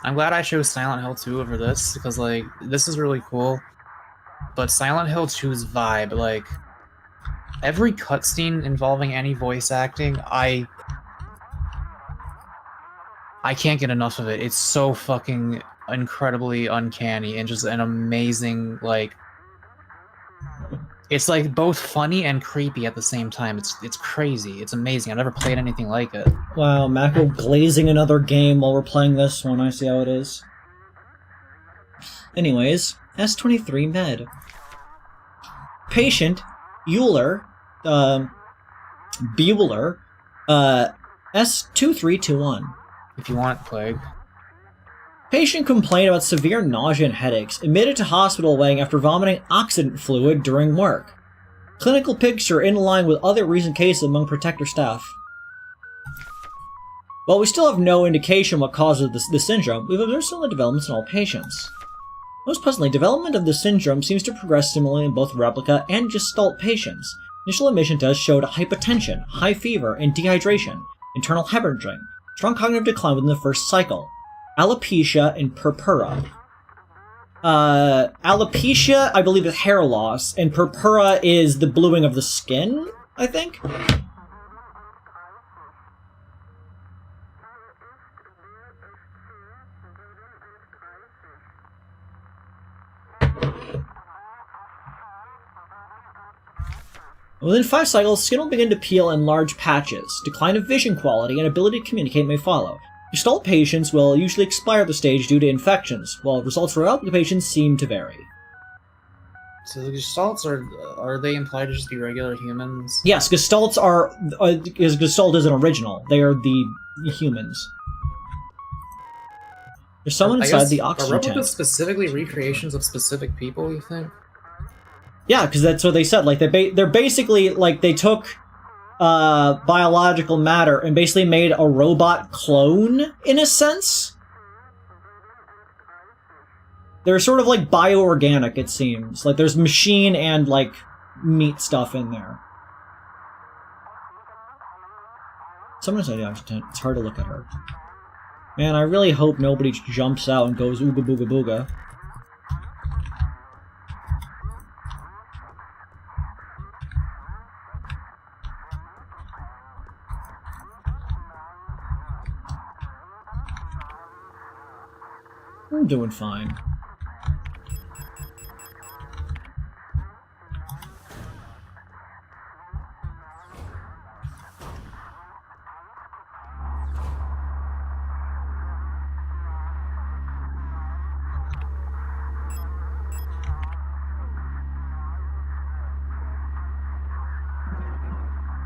I'm glad I chose Silent Hill 2 over this, because, like, this is really cool. But Silent Hill 2's vibe, like, every cutscene involving any voice acting, I can't get enough of it. It's so fucking incredibly uncanny and just an amazing, like... It's, like, both funny and creepy at the same time. It's crazy. It's amazing. I've never played anything like it. Wow, Mako glazing another game while we're playing this one. I see how it is. Anyways, S23 Med. Patient, Bueller, S2321. If you want, Plague. Patient complained about severe nausea and headaches, admitted to hospital weighing after vomiting oxidant fluid during work. Clinical picture in line with other recent cases among protector staff. While we still have no indication what causes this syndrome, we've observed similar developments in all patients. Most pleasantly, development of the syndrome seems to progress similarly in both replica and gestalt patients. Initial admission tests showed hypotension, high fever, and dehydration, internal hemorrhaging, strong cognitive decline within the first cycle. Alopecia and purpura. Alopecia, I believe, is hair loss, and purpura is the bluing of the skin, I think? Within 5 cycles, skin will begin to peel in large patches. Decline of vision quality and ability to communicate may follow. Gestalt patients will usually expire at the stage due to infections, while results for replica patients seem to vary. So the Gestalts, are they implied to just be regular humans? Yes, Gestalts are... because Gestalt isn't original. They are the humans. There's someone inside the oxygen tank. Are replicas specifically recreations of specific people, you think? Yeah, because that's what they said. Like, they're basically, like, they took biological matter and basically made a robot clone, in a sense. They're sort of, like, bioorganic, it seems. Like, there's machine and, like, meat stuff in there. Someone inside the oxygen tank. It's hard to look at her. Man, I really hope nobody jumps out and goes ooga booga booga. I'm doing fine.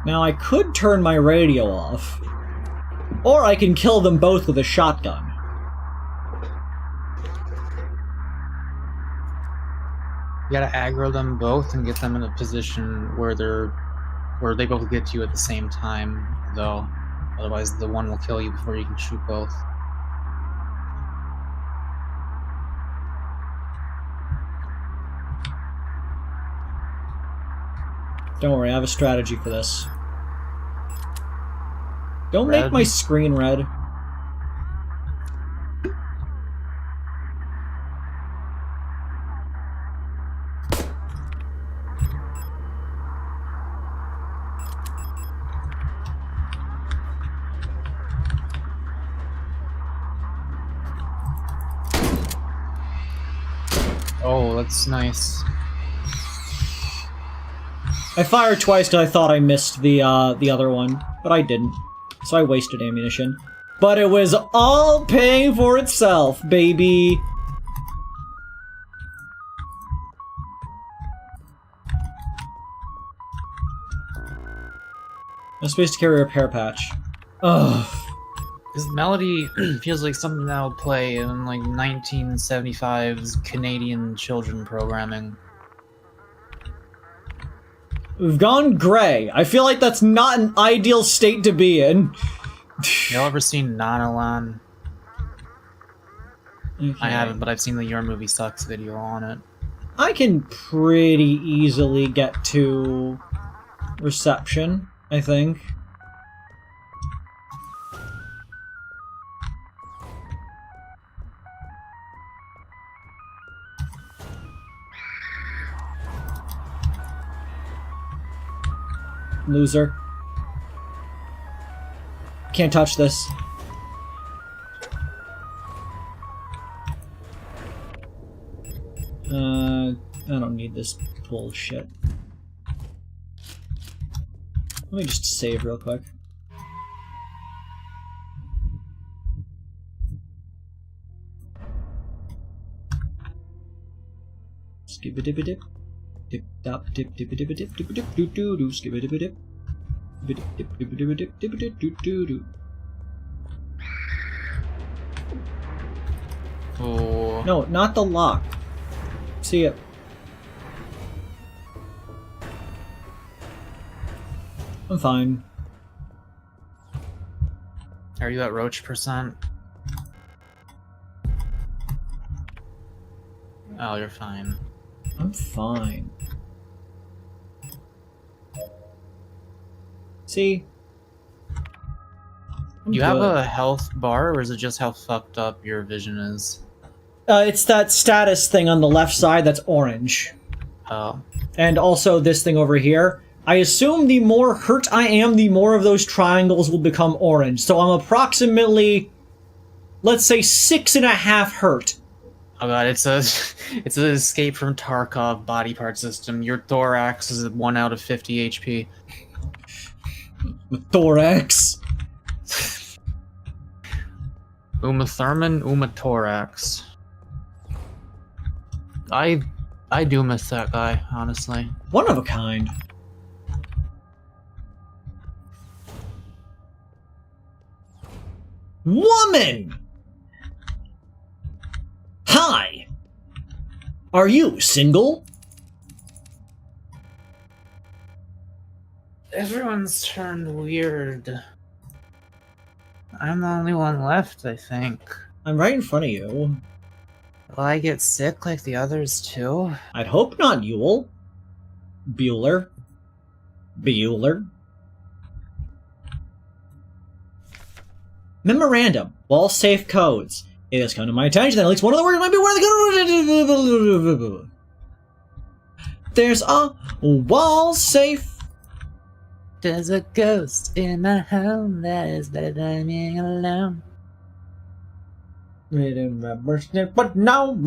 Now I could turn my radio off, or I can kill them both with a shotgun. You gotta aggro them both and get them in a position where they both get to you at the same time, though. Otherwise, the one will kill you before you can shoot both. Don't worry, I have a strategy for this. Don't Red? make my screen red. Oh, that's nice. I fired twice because I thought I missed the other one, but I didn't. So I wasted ammunition. But it was all paying for itself, baby! I'm supposed to carry a repair patch. Ugh. This melody feels like something that would play in like 1975's Canadian children programming. We've gone gray. I feel like that's not an ideal state to be in. Y'all ever seen Nanalan? Okay. I haven't, but I've seen the Your Movie Sucks video on it. I can pretty easily get to reception, I think. Loser. Can't touch this. I don't need this bullshit. Let me just save real quick. Skibidi-bidi-dip. Dip-dop, dip-dip-dip-dip, dip-dip-dip-dip-doo-doo, skibidi-bidi-dip. Dip-dip-dip-dip-dip-dip-dip-doo-doo. Oh. No, not the lock. See it. I'm fine. Are you at roach percent? Oh, you're fine. I'm fine. See? You have a health bar, or is it just how fucked up your vision is? It's that status thing on the left side that's orange. Oh. And also this thing over here. I assume the more hurt I am, the more of those triangles will become orange. So I'm approximately, let's say, 6.5 hurt. Oh god, it's an escape from Tarkov body part system. Your thorax is 1 out of 50 HP. Thorax. Uma thorax. I do miss that guy, honestly. One of a kind. Woman! Hi! Are you single? Everyone's turned weird. I'm the only one left, I think. I'm right in front of you. Will I get sick like the others too? I'd hope not, Yule. Bueller. Bueller. Memorandum. Wall safe codes. It has come to my attention that at least one of the words might be where the There's a wall safe. There's a ghost in my home that is better than being alone. But no.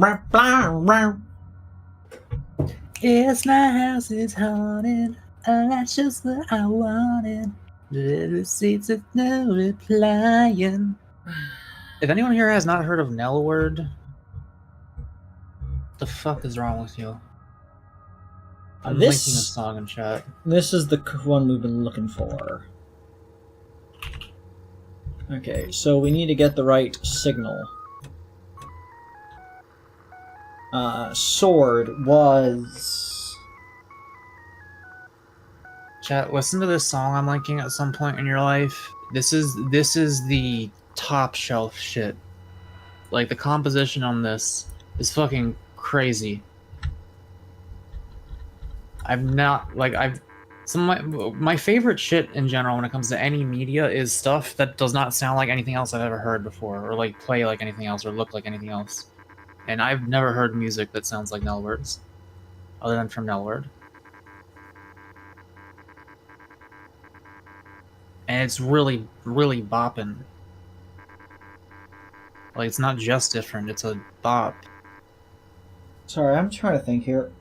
Yes, my house is haunted, and that's just what I wanted. The receipts with no replying. If anyone here has not heard of Nellword, the fuck is wrong with you? I'm linking a song in chat. This is the one we've been looking for. Okay, so we need to get the right signal. Sword was... Chat, listen to this song I'm linking at some point in your life. This is the top shelf shit. Like, the composition on this is fucking crazy. Some of my favorite shit in general when it comes to any media is stuff that does not sound like anything else I've ever heard before, or like play like anything else, or look like anything else. And I've never heard music that sounds like Nellword's, other than from Nellword. And it's really, really bopping. Like, it's not just different, it's a bop. Sorry, I'm trying to think here.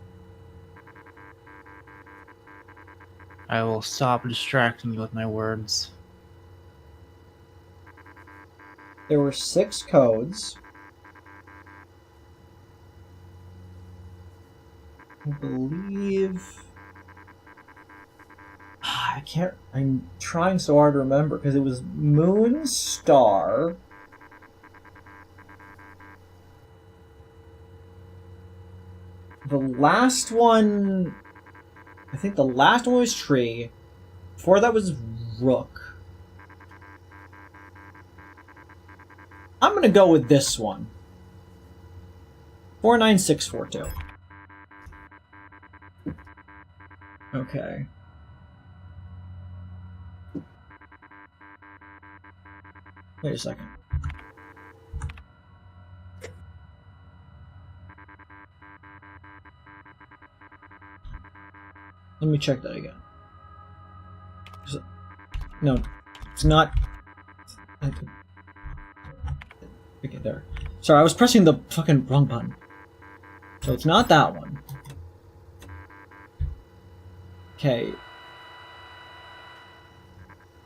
I will stop distracting you with my words. There were 6 codes. I believe... I can't... I'm trying so hard to remember, because it was Moon, Star... The last one... I think the last one was Tree. Before that was Rook. I'm gonna go with this one. 49642. Okay. Wait a second. Let me check that again. No, it's not. Okay, there. Sorry, I was pressing the fucking wrong button. So it's not that one. Okay.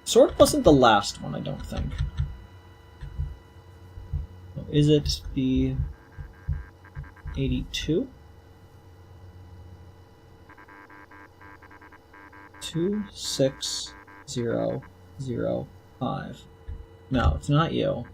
Sword wasn't the last one, I don't think. Is it the 82? 26005. No, it's not you.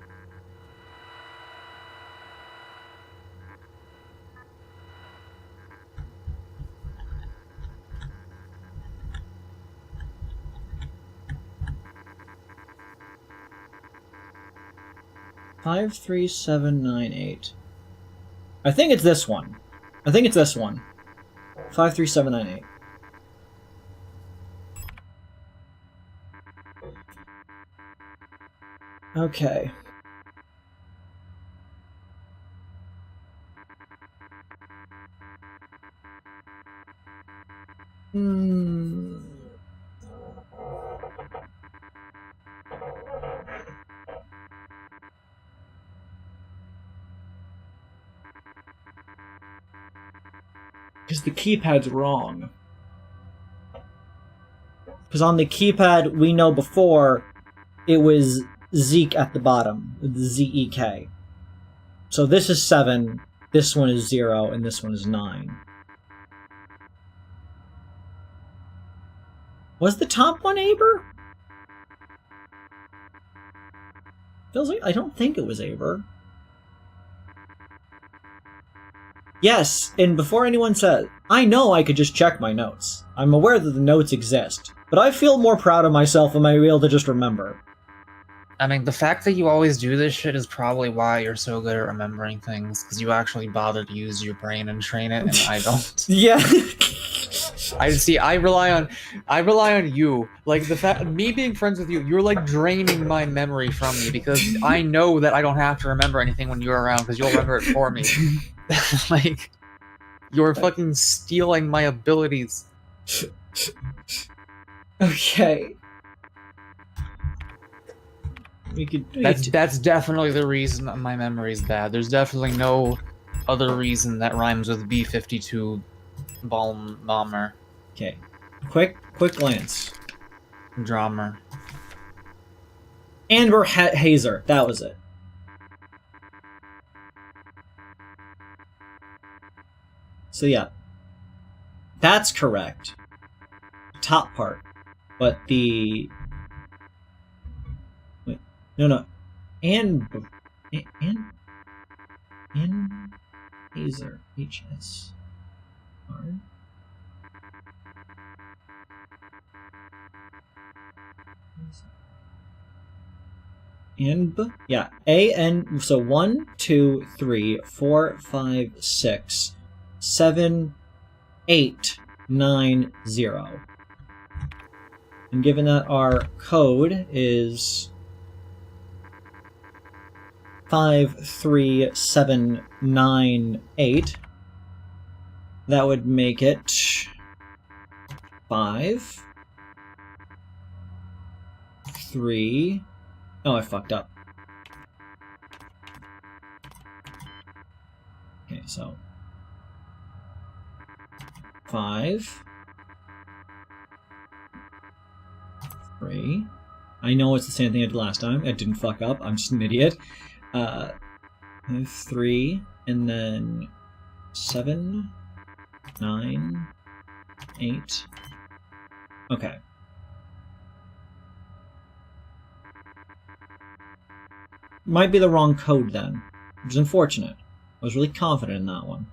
Five, 3, 7, 9, 8. I think it's this one. I think it's this one. 5, 3, 7, 9, 8. Okay. Because the keypad's wrong. Because on the keypad, we know before, it was Zeke at the bottom, Z-E-K. So this is 7, this one is 0, and this one is 9. Was the top one Aber? Feels like I don't think it was Aber. Yes, and before anyone says, I know I could just check my notes. I'm aware that the notes exist, but I feel more proud of myself when I'm able to just remember. I mean, the fact that you always do this shit is probably why you're so good at remembering things, because you actually bother to use your brain and train it, and I don't. Yeah. I rely on you. Like, the fact, me being friends with you, you're like draining my memory from me, because I know that I don't have to remember anything when you're around, because you'll remember it for me. Like, you're fucking stealing my abilities. Okay. That's definitely the reason that my memory's bad. There's definitely no other reason that rhymes with B-52 bomber. Okay. Quick glance. Drummer. Amber Hazer. That was it. So yeah. That's correct. Top part. But the... Wait. No. Hazer. H-S-R... Yeah, A-N, so 1, 2, 3, 4, 5, 6, 7, 8, 9, 0. And given that our code is 5, 3, 7, 9, 8, that would make it 5, 3... Oh, I fucked up. Okay, so 5, 3. I know it's the same thing I did last time. I didn't fuck up. I'm just an idiot. 3, and then 7, 9, 8. Okay. Might be the wrong code then, which is unfortunate. I was really confident in that one.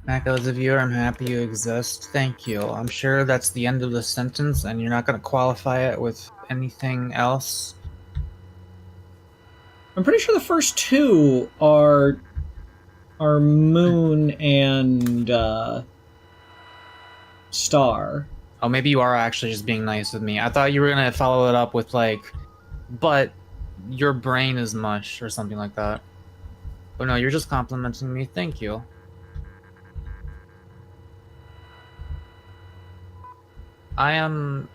Mako, as a viewer, I'm happy you exist. Thank you. I'm sure that's the end of the sentence, and you're not going to qualify it with anything else. I'm pretty sure the first two are Moon and Star. Oh, maybe you are actually just being nice with me. I thought you were gonna follow it up with like, but your brain is mush or something like that. But no, you're just complimenting me. Thank you. I'm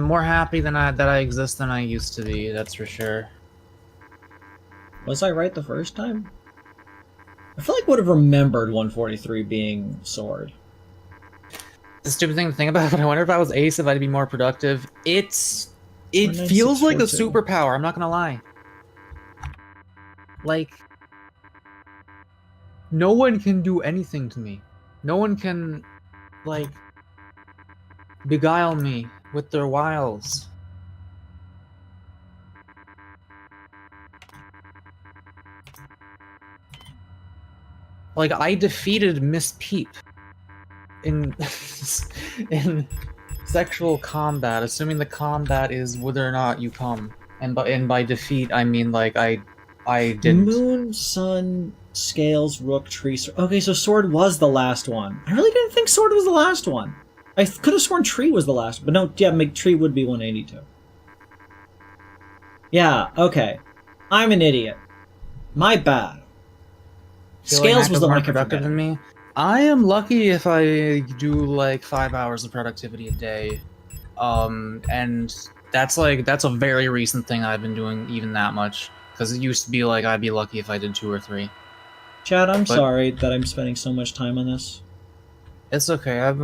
more happy that I exist than I used to be, that's for sure. Was I right the first time? I feel like I would have remembered 143 being sword. The stupid thing to think about, but I wonder if I was ace, if I'd be more productive. It feels like a 19642. superpower, I'm not gonna lie. Like, no one can do anything to me. No one can, like, beguile me with their wiles. Like, I defeated Miss Peep in in sexual combat, assuming the combat is whether or not you come. And by defeat, I mean like I didn't. Moon, Sun, Scales, Rook, Tree. Okay, so Sword was the last one. I really didn't think Sword was the last one. I could have sworn Tree was the last, but no, yeah, Tree would be 182. Yeah, okay. I'm an idiot. My bad. Scales was the one I kept productive than me. I am lucky if I do like 5 hours of productivity a day, and that's a very recent thing I've been doing even that much. Because it used to be like I'd be lucky if I did 2 or 3. Chad, I'm sorry that I'm spending so much time on this. It's okay. I'm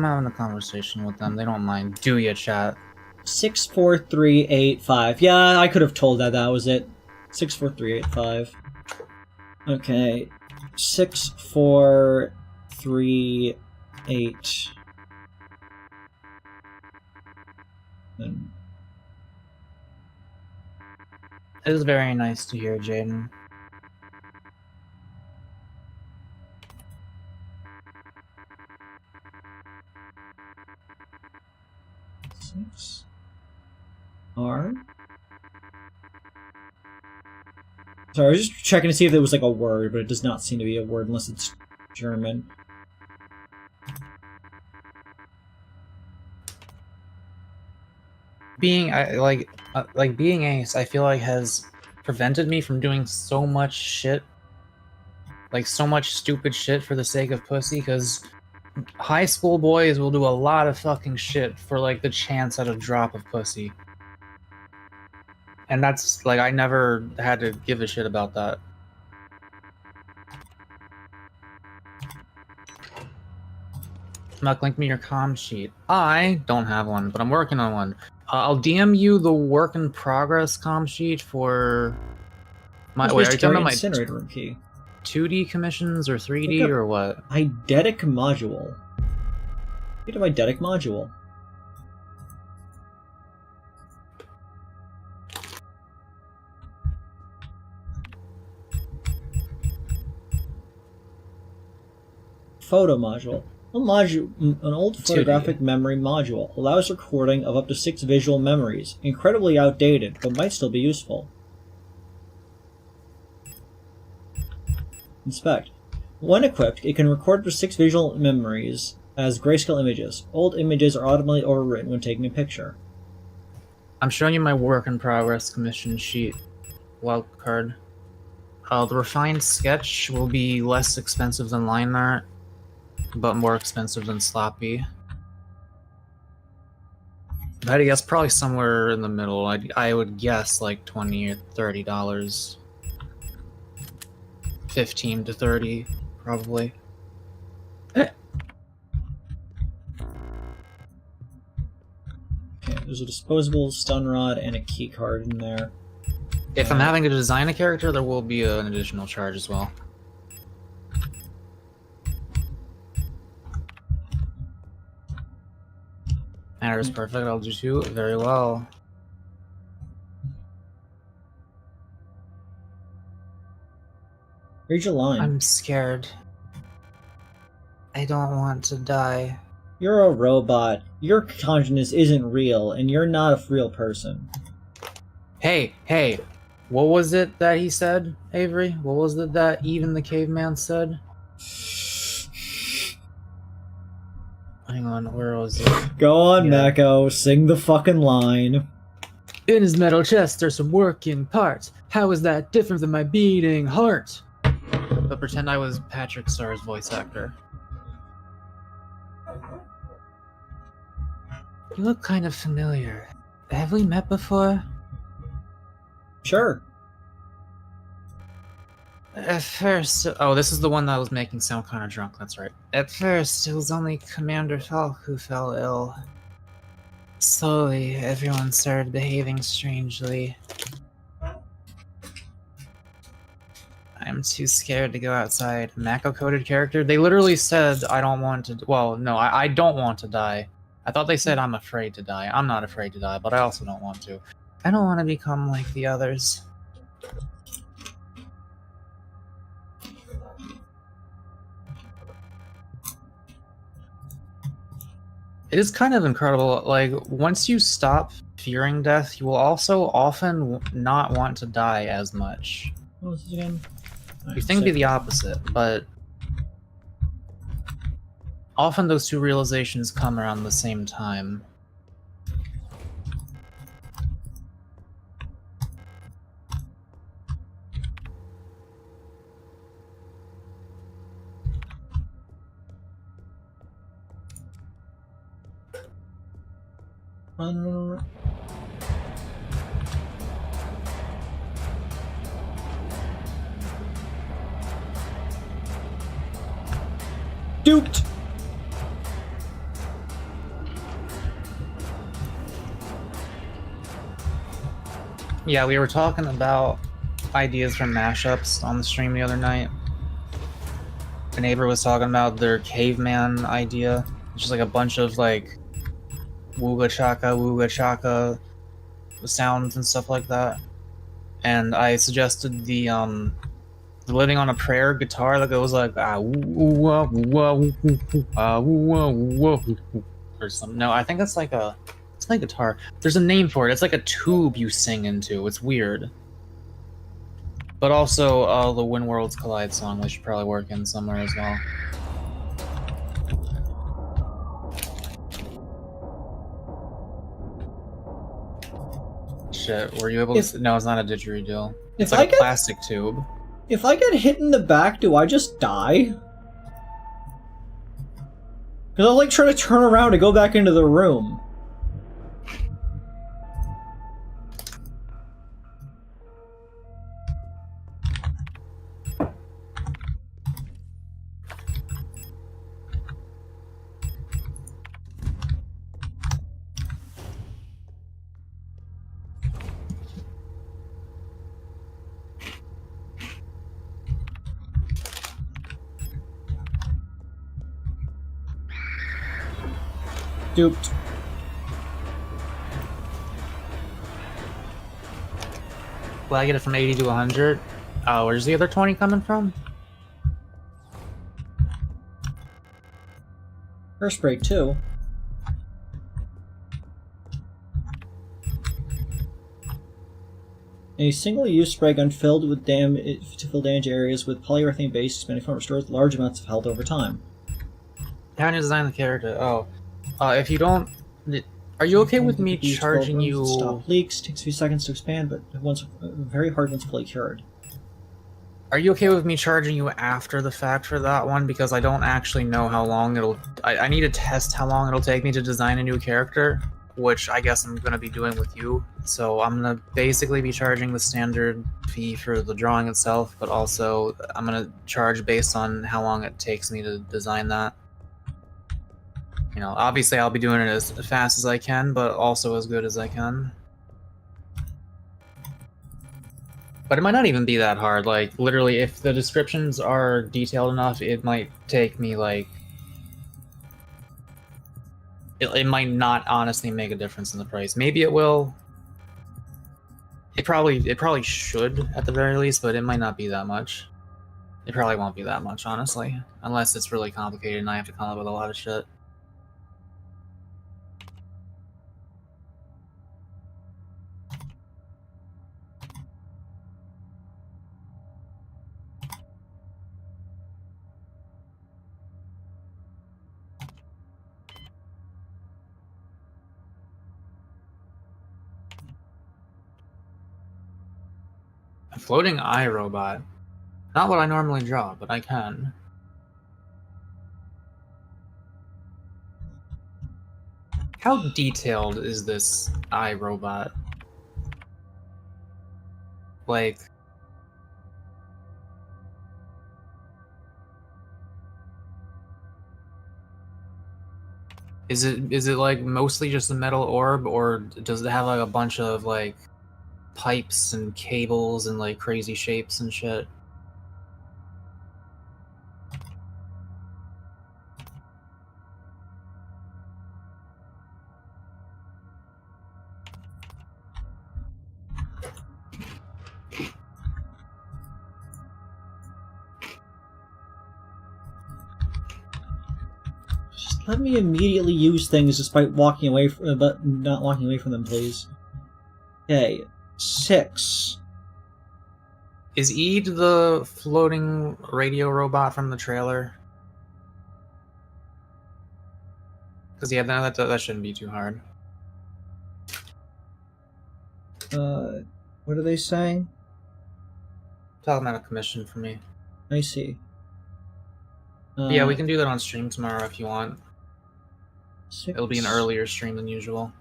having a conversation with them. They don't mind. Do ya, chat? 64385. Yeah, I could have told that was it. 64385. Okay. 6438. And It was very nice to hear, Jaden. R. Sorry, I was just checking to see if there was like a word, but it does not seem to be a word unless it's German. Being being ace, I feel like has prevented me from doing so much shit, like so much stupid shit for the sake of pussy. Because high school boys will do a lot of fucking shit for like the chance at a drop of pussy, and that's like I never had to give a shit about that. Muck, link me your comm sheet. I don't have one, but I'm working on one. I'll DM you the work in progress comm sheet for my. Wait, are you talking about my incinerator room key? 2D commissions or 3D or what? Eidetic module. Get a eidetic module. Photo module. An old photographic memory module allows recording of up to 6 visual memories. Incredibly outdated, but might still be useful. Inspect. When equipped, it can record up to 6 visual memories as grayscale images. Old images are automatically overwritten when taking a picture. I'm showing you my work in progress commission sheet. Wildcard. The refined sketch will be less expensive than line art, but more expensive than sloppy. I'd guess probably somewhere in the middle. I would guess like $20 or $30. 15 to 30, probably. Okay, there's a disposable stun rod and a key card in there. If I'm having to design a character, there will be an additional charge as well. Manner is perfect, I'll do 2. Very well. Read your line. I'm scared. I don't want to die. You're a robot. Your consciousness isn't real, and you're not a real person. Hey, what was it that he said, Avery? What was it that even the caveman said? Hang on, where was it? Go on, Yeah. Mako. Sing the fucking line. In his metal chest are some working parts. How is that different than my beating heart? But pretend I was Patrick Starr's voice actor. You look kind of familiar. Have we met before? Sure. At first... Oh, this is the one that was making sound kind of drunk, that's right. At first, it was only Commander Falk who fell ill. Slowly, everyone started behaving strangely. I'm too scared to go outside. Mako-coded character? They literally said, I don't want to... Well, no, I don't want to die. I thought they said I'm afraid to die. I'm not afraid to die, but I also don't want to. I don't want to become like the others. It is kind of incredible, like, once you stop fearing death, you will also often not want to die as much. What was it again? You think it'd be the opposite, but often those two realizations come around the same time. Duped! Yeah, we were talking about ideas for mashups on the stream the other night. A neighbor was talking about their caveman idea. It's just like a bunch of like wooga chaka sounds and stuff like that. And I suggested the Living on a Prayer guitar that goes like or something. No, I think it's like a guitar. There's a name for it. It's like a tube you sing into. It's weird. But also the When Worlds Collide song we should probably work in somewhere as well. Shit, were you able to... No, it's not a didgeridoo. It's like a plastic tube. If I get hit in the back, do I just die? Because I'll like try to turn around to go back into the room. Duped. Will I get it from 80 to 100? Where's the other 20 coming from? First break too. A single-use spray gun filled with to fill damaged areas with polyurethane base expanding form restores large amounts of health over time. How do you design the character? If you don't... Are you okay with me charging you... Stop leaks. Takes a few seconds to expand, but once very hard once fully cured. Are you okay with me charging you after the fact for that one? Because I don't actually know how long it'll... I need to test how long it'll take me to design a new character, which I guess I'm going to be doing with you. So I'm going to basically be charging the standard fee for the drawing itself, but also I'm going to charge based on how long it takes me to design that. You know, obviously I'll be doing it as fast as I can, but also as good as I can. But it might not even be that hard. Like, literally, if the descriptions are detailed enough, it might take me, like... It might not honestly make a difference in the price. Maybe it will. It probably should, at the very least, but it might not be that much. It probably won't be that much, honestly. Unless it's really complicated and I have to come up with a lot of shit. A floating eye robot. Not what I normally draw, but I can. How detailed is this eye robot? Like... Is it like mostly just a metal orb, or does it have like a bunch of like pipes and cables and like crazy shapes and shit? Just let me immediately use things despite walking away from, but not walking away from them, please. Okay, 6. Is Eid the floating radio robot from the trailer? Because yeah, that shouldn't be too hard. What are they saying? Talking about a commission for me. I see. Yeah, we can do that on stream tomorrow if you want. 6. It'll be an earlier stream than usual.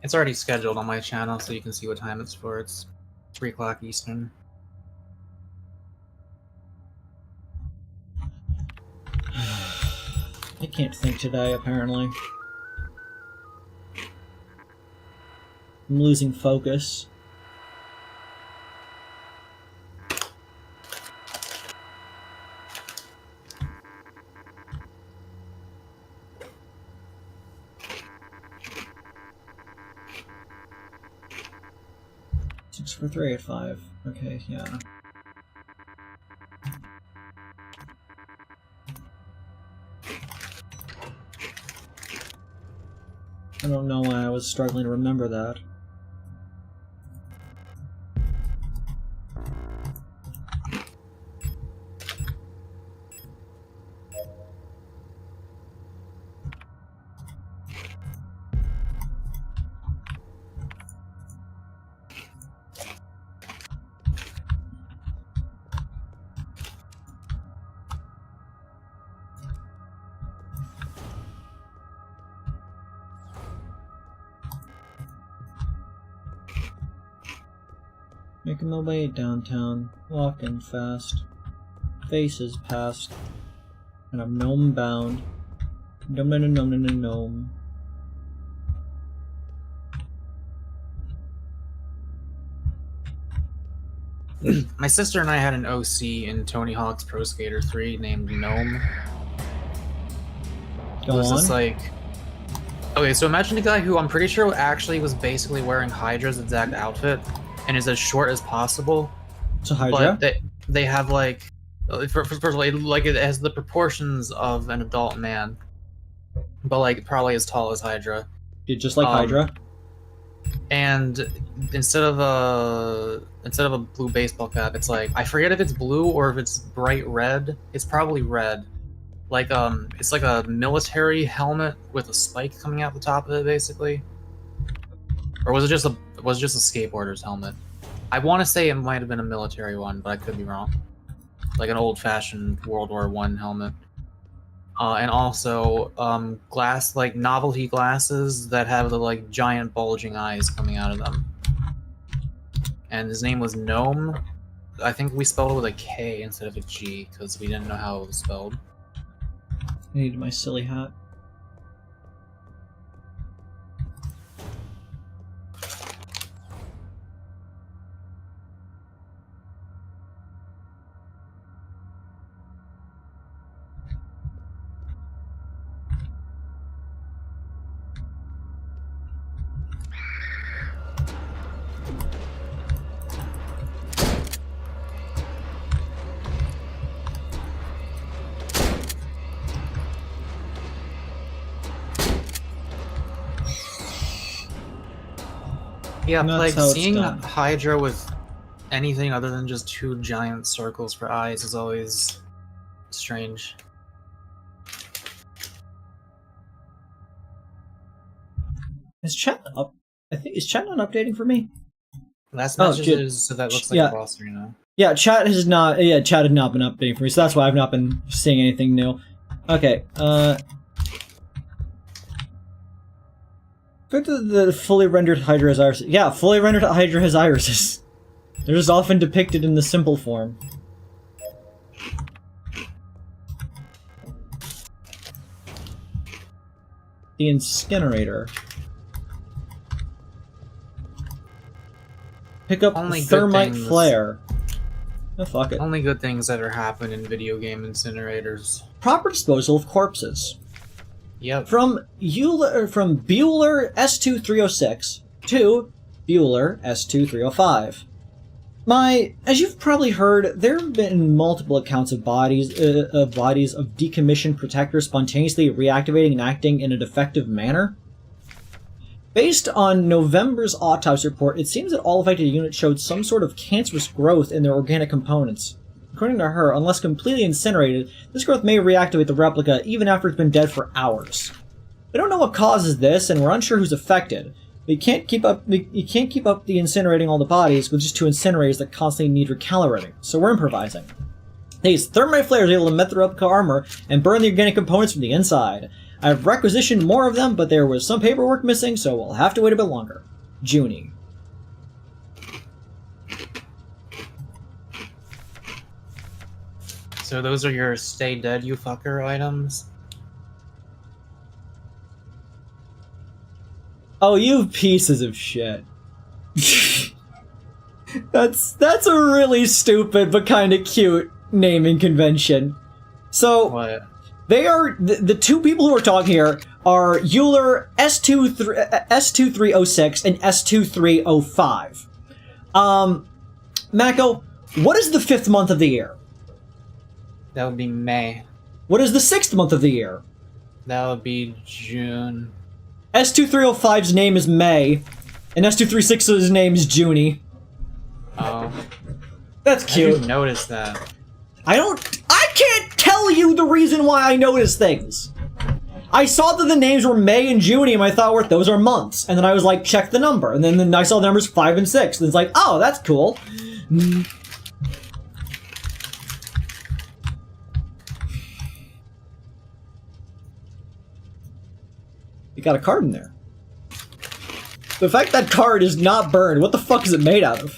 It's already scheduled on my channel, so you can see what time it's for. It's 3 o'clock Eastern. I can't think today, apparently. I'm losing focus. Six for 3 at 5. Okay, yeah. I don't know why I was struggling to remember that. Making my way downtown, walking fast. Faces past, and I'm gnome bound. Gnome. My sister and I had an OC in Tony Hawk's Pro Skater 3 named Gnome. Go It was on. just like... Okay, so imagine a guy who I'm pretty sure actually was basically wearing Hydra's exact outfit and is as short as possible. So Hydra? But they have like... First of all, like it has the proportions of an adult man. But like probably as tall as Hydra. Dude, just like Hydra? And instead of a blue baseball cap, it's like, I forget if it's blue or if it's bright red. It's probably red. Like it's like a military helmet with a spike coming out the top of it, basically. Or was it just a skateboarder's helmet? I want to say it might have been a military one, but I could be wrong. Like an old-fashioned World War I helmet. And also like novelty glasses that have the like giant bulging eyes coming out of them. And his name was Gnome. I think we spelled it with a K instead of a G because we didn't know how it was spelled. I needed my silly hat. Yeah, And like that's how it's seeing done. Hydra with anything other than just two giant circles for eyes is always strange. Is chat up? I think is chat not updating for me? Last messages, so that looks like a boss arena. Yeah, chat has not. Yeah, chat had not been updating for me, so that's why I've not been seeing anything new. Okay. Back to the fully rendered Hydra has irises. Yeah, fully rendered Hydra has irises. They're just often depicted in the simple form. The incinerator. Pick up Only thermite flare. Oh, fuck it. Only good things ever happen in video game incinerators. Proper disposal of corpses. Yep. From Bueller S2306 to Bueller S2305. As you've probably heard, there have been multiple accounts of bodies of decommissioned protectors spontaneously reactivating and acting in a defective manner. Based on November's autopsy report, it seems that all affected units showed some sort of cancerous growth in their organic components. According to her, unless completely incinerated, this growth may reactivate the replica even after it's been dead for hours. We don't know what causes this, and we're unsure who's affected. You can't keep up the incinerating all the bodies with just 2 incinerators that constantly need recalibrating, so we're improvising. These thermite flares are able to melt the replica armor and burn the organic components from the inside. I've requisitioned more of them, but there was some paperwork missing, so we'll have to wait a bit longer. Junie. So those are your stay dead, you fucker items? Oh, you pieces of shit. That's a really stupid but kind of cute naming convention. So, What? they are the 2 people who are talking here are Euler S2306 and S2305. Mako, what is the 5th month of the year? That would be May. What is the 6th month of the year? That would be June. S2305's name is May, and S236's name is Junie. Oh. That's I cute. didn't notice that. I can't tell you the reason why I notice things. I saw that the names were May and Junie, and I thought, those are months. And then I was like, check the number. And then I saw the numbers 5 and 6. And it's like, oh, that's cool. You got a card in there. The fact that card is not burned, what the fuck is it made out of?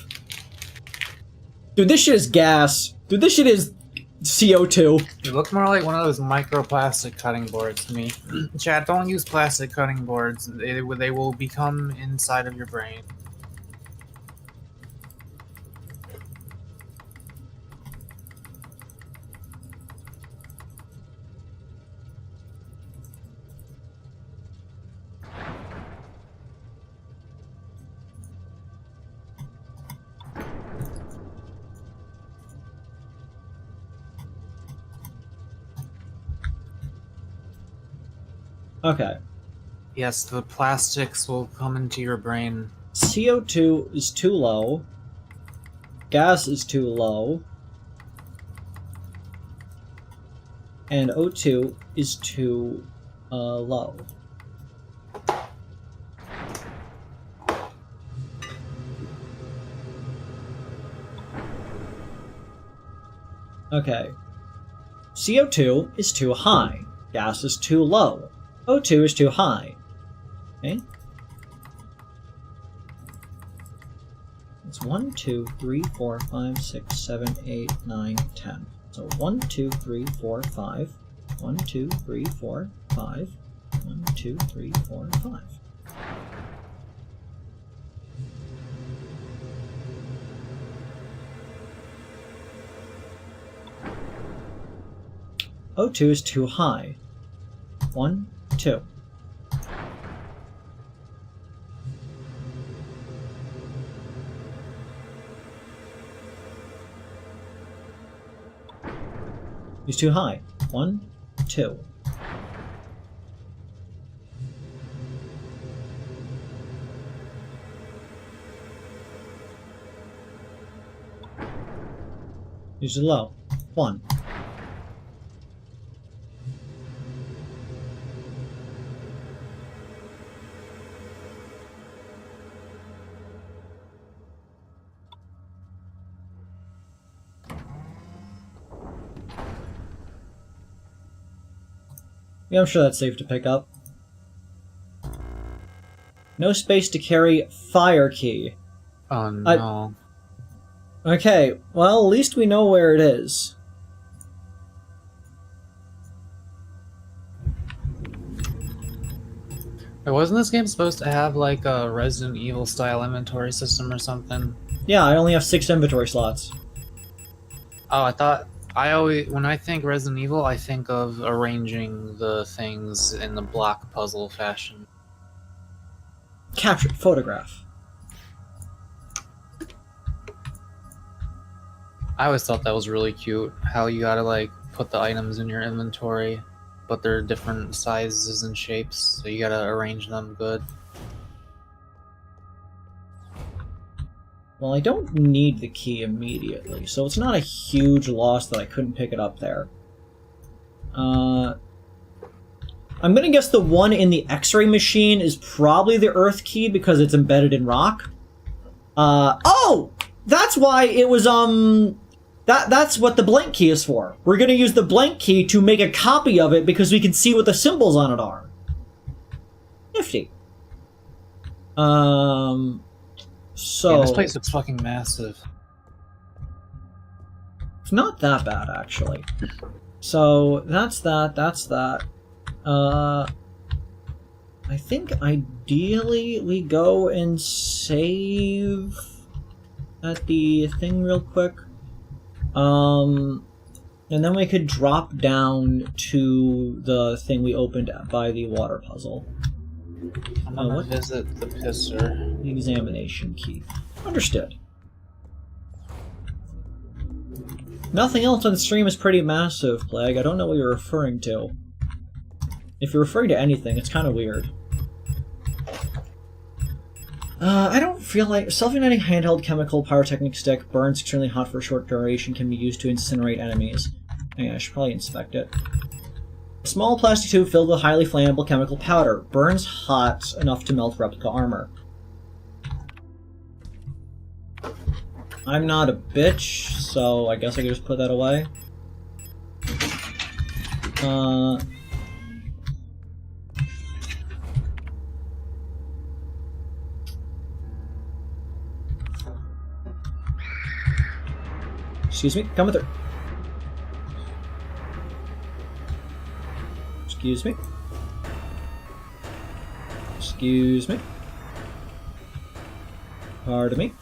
Dude, this shit is gas. Dude, this shit is CO2. It looked more like one of those microplastic cutting boards to me. Chad, don't use plastic cutting boards. They will become inside of your brain. Okay. Yes, the plastics will come into your brain. CO2 is too low. Gas is too low. And O2 is too low. Okay. CO2 is too high. Gas is too low. O2 is too high. Okay? It's 1, 2, 3, 4, 5, 6, 7, 8, 9, 10. So 1, 2, 3, 4, 5. 1, 2, 3, 4, 5. 1, 2, 3, 4, 5. O2 is too high. 1, 2. He's too high. 1, 2. He's too low. 1. Yeah, I'm sure that's safe to pick up. No space to carry fire key. Oh no. Okay, well, at least we know where it is. Wasn't this game supposed to have like a Resident Evil style inventory system or something? Yeah, I only have 6 inventory slots. Oh, when I think Resident Evil, I think of arranging the things in the block puzzle fashion. Capture, photograph. I always thought that was really cute, how you gotta like put the items in your inventory, but they're different sizes and shapes, so you gotta arrange them good. Well, I don't need the key immediately, so it's not a huge loss that I couldn't pick it up there. I'm gonna guess the one in the X-ray machine is probably the Earth key because it's embedded in rock. Oh! That's why it was, that's what the blank key is for. We're gonna use the blank key to make a copy of it because we can see what the symbols on it are. Nifty. So... Yeah, this place looks fucking massive. It's not that bad, actually. So, that's that. I think ideally we go and save at the thing real quick. And then we could drop down to the thing we opened by the water puzzle. I'm gonna visit the pisser. The examination key. Understood. Nothing else on the stream is pretty massive, Plague. I don't know what you're referring to. If you're referring to anything, it's kind of weird. I don't feel like... Self-igniting handheld chemical pyrotechnic stick burns extremely hot for a short duration, can be used to incinerate enemies. Yeah, I should probably inspect it. A small plastic tube filled with highly flammable chemical powder. Burns hot enough to melt replica armor. I'm not a bitch, so I guess I can just put that away. Excuse me, coming through. Excuse me. Excuse me. Pardon me.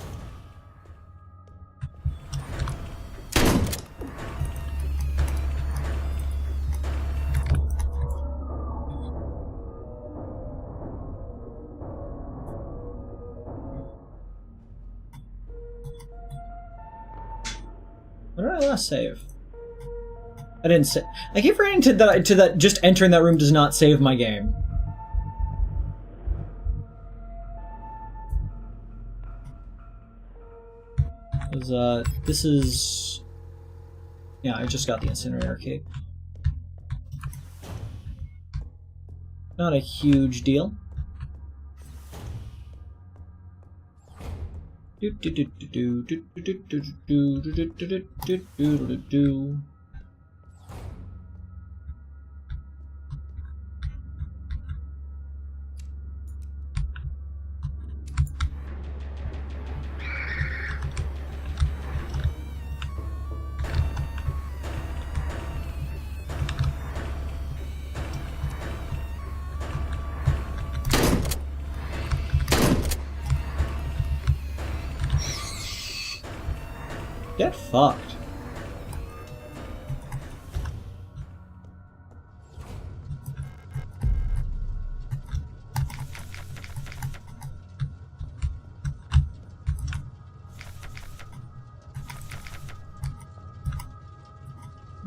When did I last save? I didn't save. I keep running to that. Just entering that room does not save my game. This is. Yeah, I just got the incinerator key. Not a huge deal. Get fucked.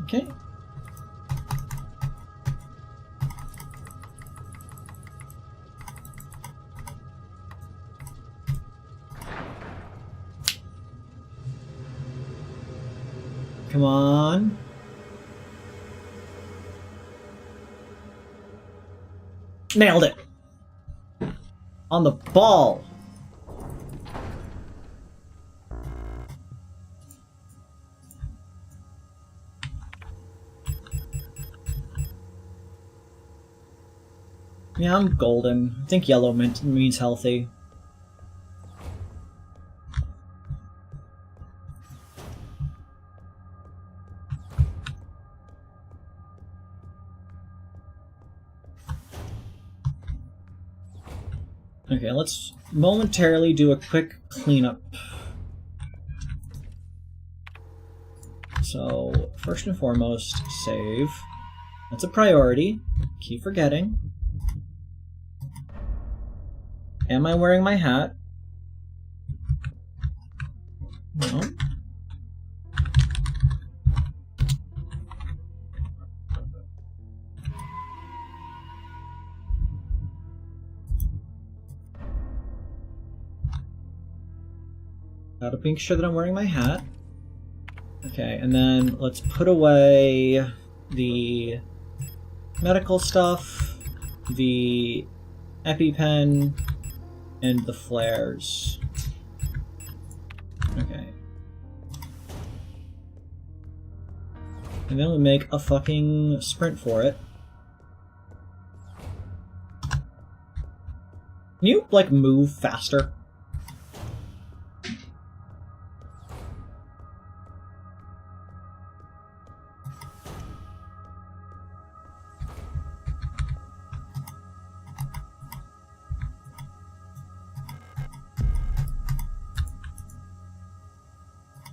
Okay. Come on. Nailed it. On the ball. Yeah, I'm golden. I think yellow means healthy. Okay, let's momentarily do a quick cleanup. So, first and foremost, save. That's a priority. Keep forgetting. Am I wearing my hat? No. Gotta make sure that I'm wearing my hat. Okay, and then let's put away the medical stuff, the EpiPen, and the flares. Okay. And then we'll make a fucking sprint for it. Can you, like, move faster?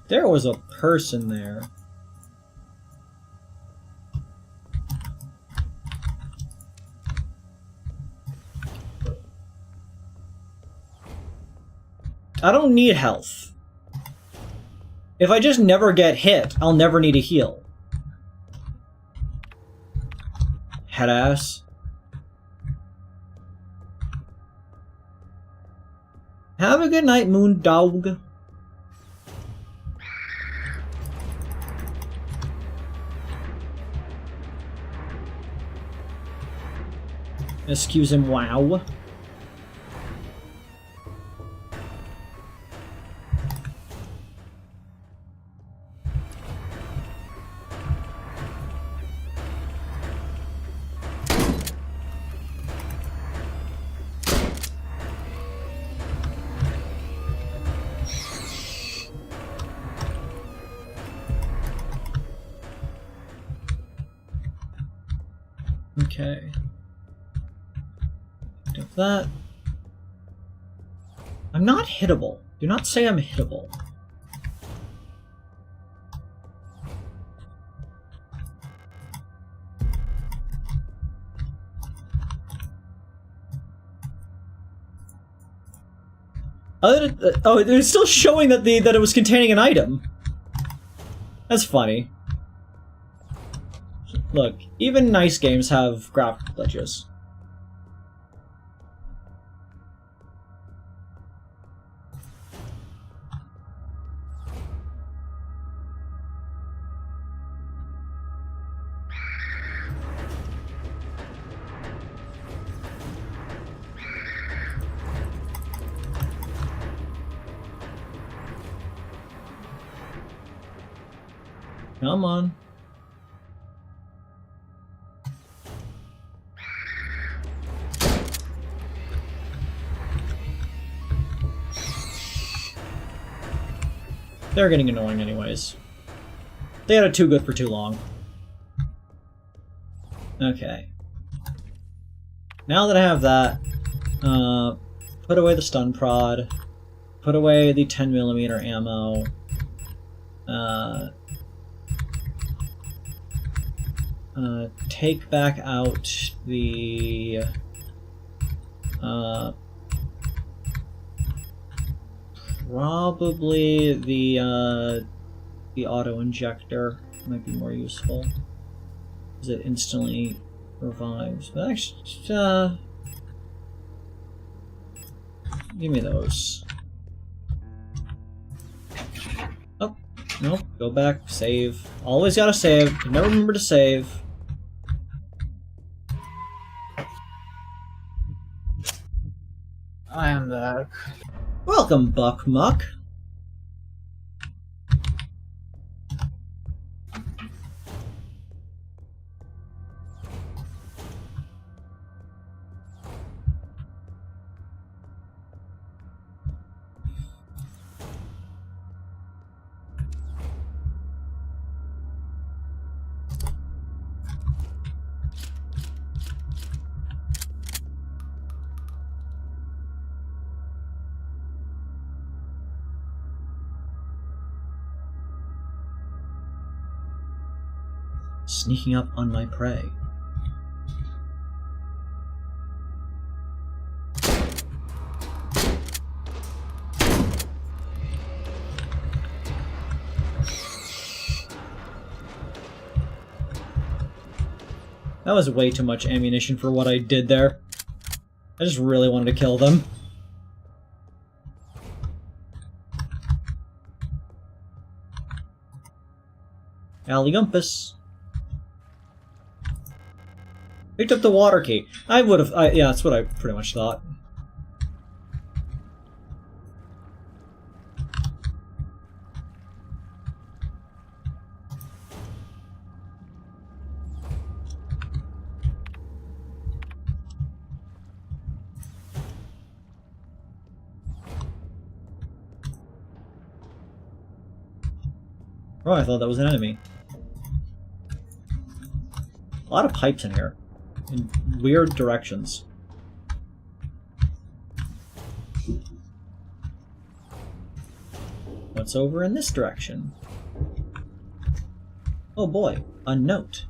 There was a person there. I don't need health. If I just never get hit, I'll never need a heal. Headass. Have a good night, moon dog. Excuse him, wow. Okay. Do that. I'm not hittable. Do not say I'm hittable. Oh, it was still showing that that it was containing an item. That's funny. Look, even nice games have graphic glitches. Come on. They're getting annoying anyways. They had it too good for too long. Okay. Now that I have that, put away the stun prod, put away the 10mm ammo, take back out the probably the auto injector might be more useful because it instantly revives. But actually, give me those. Oh, nope. Go back. Save. Always gotta save. Never remember to save. I am back. Welcome, Buck Muck. Sneaking up on my prey. That was way too much ammunition for what I did there. I just really wanted to kill them. Alliumpus. Picked up the water key. I would have... yeah, that's what I pretty much thought. Oh, I thought that was an enemy. A lot of pipes in here. In weird directions. What's over in this direction? Oh boy, a note.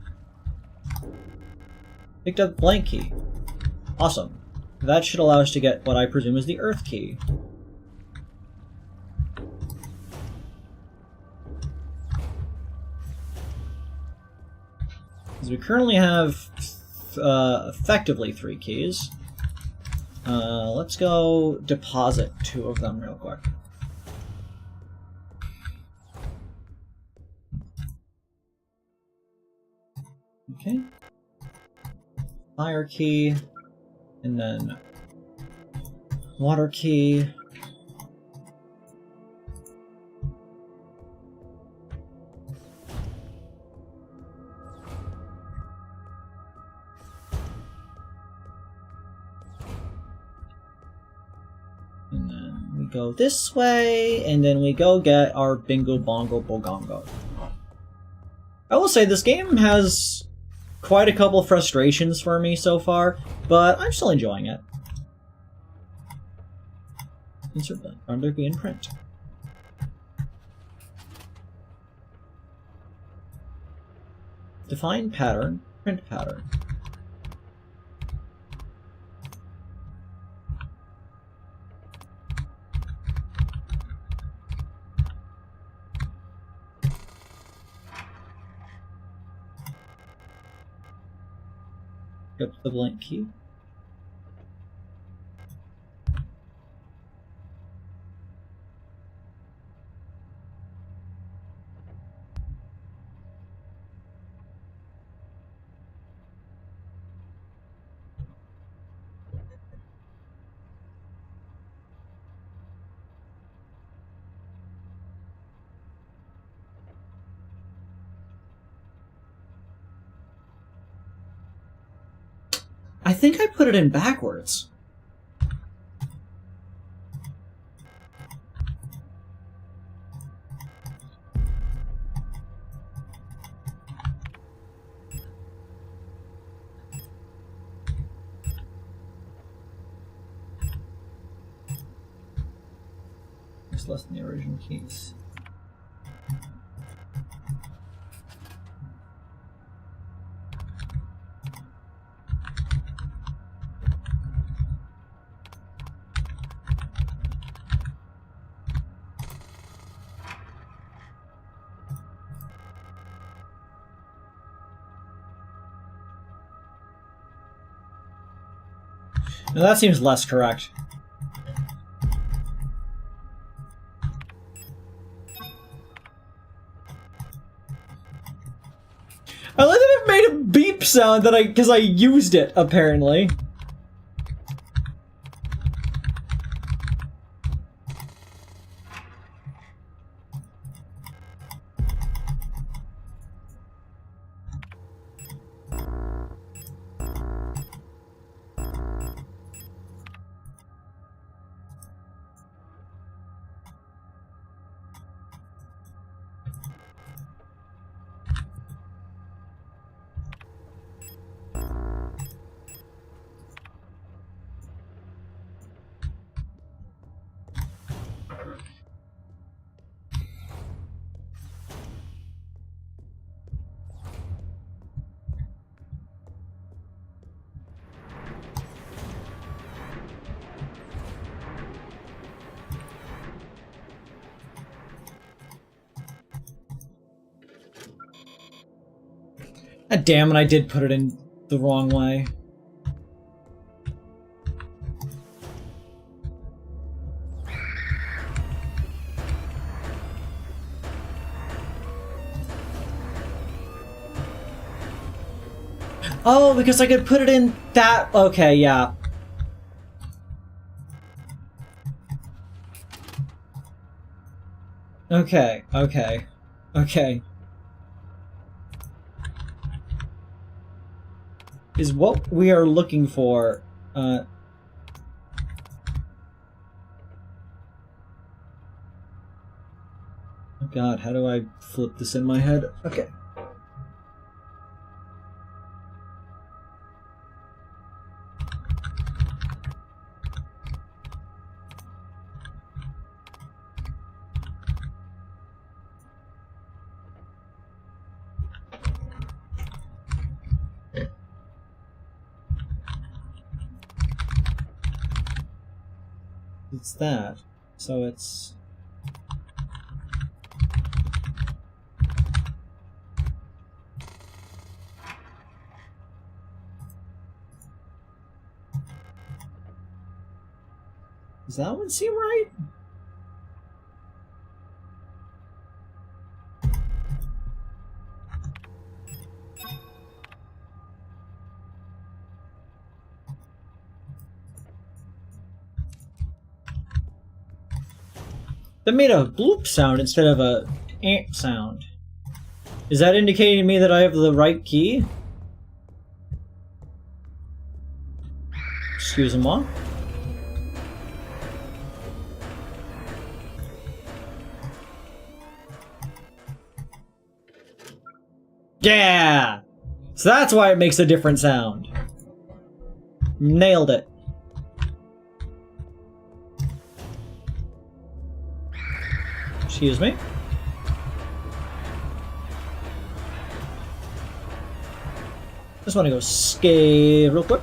Picked up blank key. Awesome. That should allow us to get what I presume is the Earth key. We currently have effectively 3 keys. Let's go deposit 2 of them real quick. Okay. Fire key, and then water key. Go this way, and then we go get our Bingo Bongo Bogongo. I will say this game has quite a couple frustrations for me so far, but I'm still enjoying it. Insert blank, under be in print. Define pattern, print pattern. Up the blank key. I think I put it in backwards. It's less than the original keys. Now that seems less correct. I like that it made a beep sound that because I used it, apparently. Ah, damn it, I did put it in the wrong way. Oh, because I could put it in that... Okay, yeah. Okay, okay, okay. Is what we are looking for, oh god, how do I flip this in my head? Okay. It's that. So it's... Does that one seem right? That made a bloop sound instead of a ant sound. Is that indicating to me that I have the right key? Excusez-moi. Yeah! So that's why it makes a different sound. Nailed it. Excuse me. Just want to go skate real quick.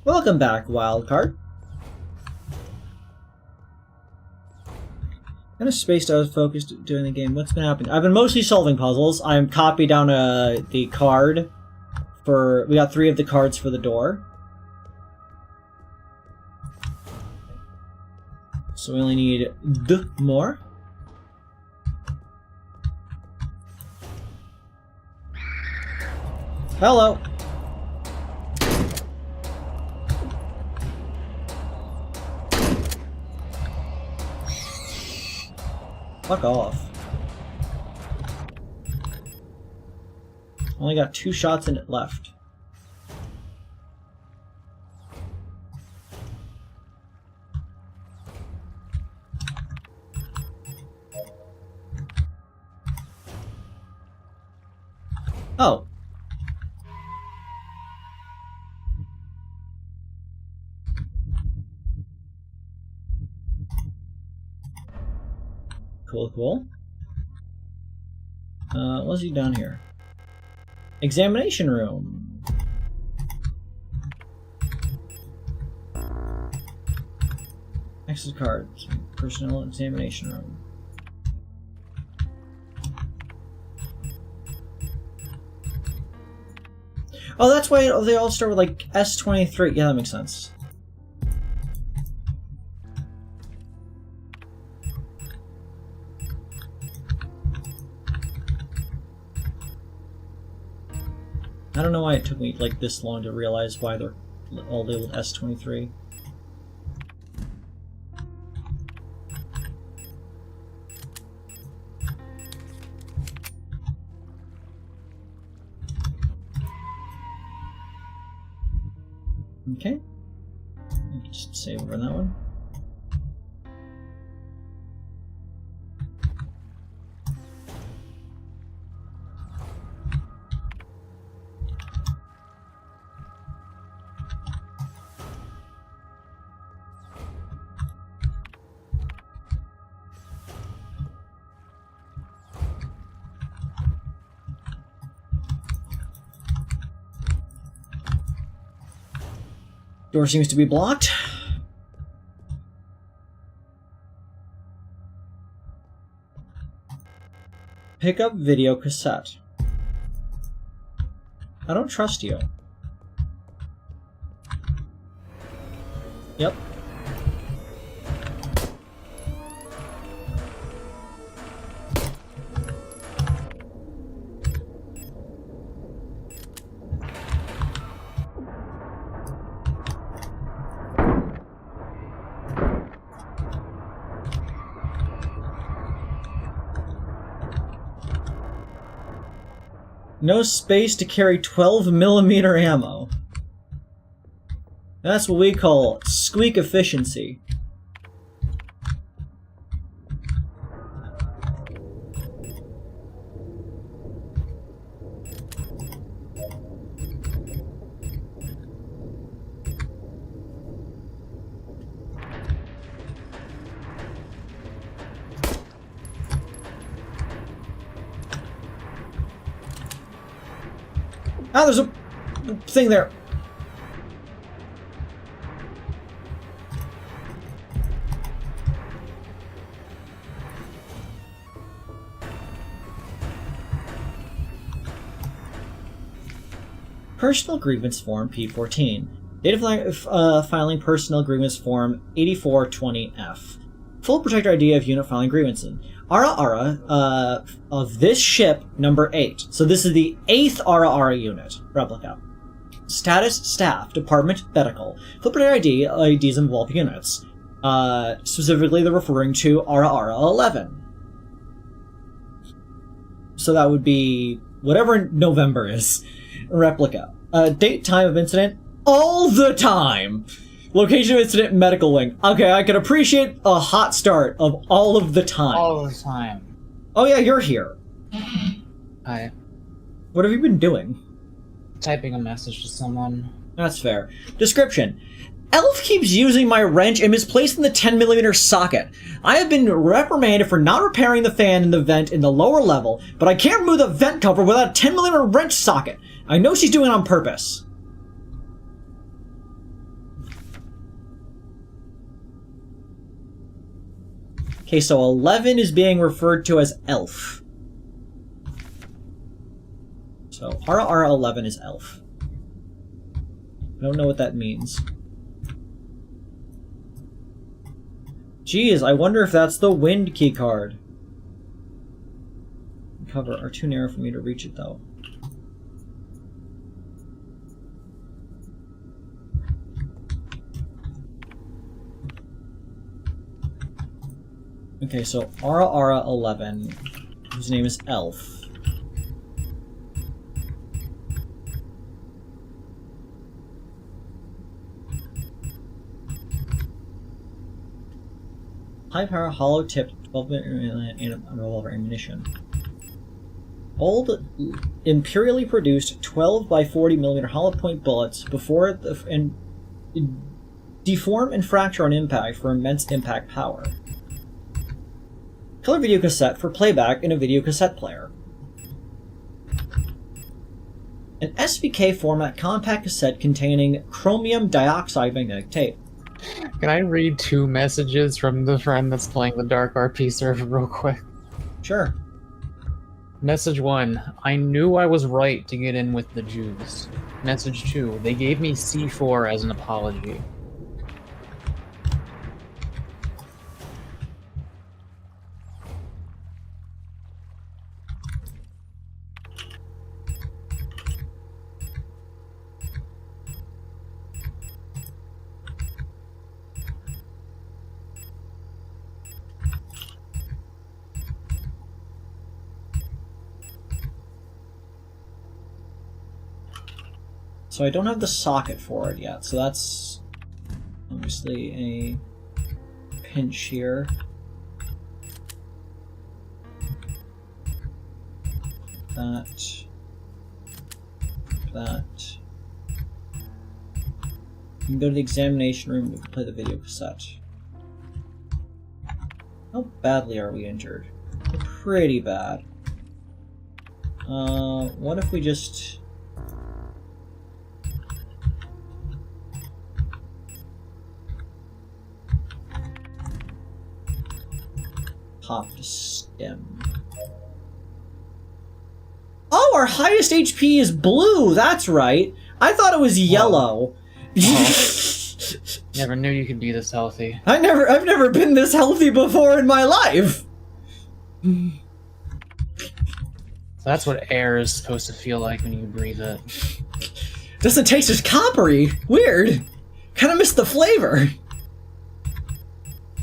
Welcome back, Wildcard. Kind of spaced out, focused during the game. What's been happening? I've been mostly solving puzzles. I'm copied down the card for... We got 3 of the cards for the door. So we only need more. Hello. Fuck off. Only got 2 shots in it left. Oh. Cool, cool. What's he down here? Examination room. Access cards. Personnel examination room. Oh, that's why they all start with like S23. Yeah, that makes sense. I don't know why it took me like this long to realize why they're all labeled S23. Okay. I can just save over that one. Door seems to be blocked. Pick up video cassette. I don't trust you. Yep. No space to carry 12mm ammo. That's what we call squeak efficiency. Ah, there's a thing there. Personal Grievance Form P14. Date of filing Personal Grievance Form 8420F. Full Protector ID of Unit Filing Grievances. Ara of this ship, number 8. So this is the 8th Ara unit. Replica. Status, Staff, Department, Medical. Full Protector ID, IDs involved units. Specifically, they're referring to Ara 11. So that would be whatever November is. Replica. Date, time of incident, all the time! Location of incident, medical wing. Okay, I can appreciate a hot start of all of the time. All the time. Oh yeah, you're here. Hi. What have you been doing? Typing a message to someone. That's fair. Description. Elf keeps using my wrench and misplacing the 10mm socket. I have been reprimanded for not repairing the fan in the vent in the lower level, but I can't remove the vent cover without a 10mm wrench socket. I know she's doing it on purpose. Okay, so 11 is being referred to as Elf. So RR11 is Elf. I don't know what that means. Geez, I wonder if that's the wind key card. Cover are too narrow for me to reach it though. Okay, so Ara11, whose name is Elf. High power, hollow tipped 12mm revolver ammunition. Old imperially produced 12 by 40mm hollow point bullets before and deform and fracture on impact for immense impact power. Color video cassette for playback in a video cassette player. An SVK format compact cassette containing chromium dioxide magnetic tape. Can I read 2 messages from the friend that's playing the Dark RP server real quick? Sure. Message 1. I knew I was right to get in with the Jews. Message 2. They gave me C4 as an apology. So I don't have the socket for it yet, so that's obviously a pinch here. That. You can go to the examination room and play the video cassette. How badly are we injured? We're pretty bad. What if we just... Popped stem. Oh, our highest HP is blue. That's right. I thought it was yellow. Never knew you could be this healthy. I've never been this healthy before in my life. So that's what air is supposed to feel like when you breathe it. Doesn't taste as coppery. Weird. Kind of missed the flavor.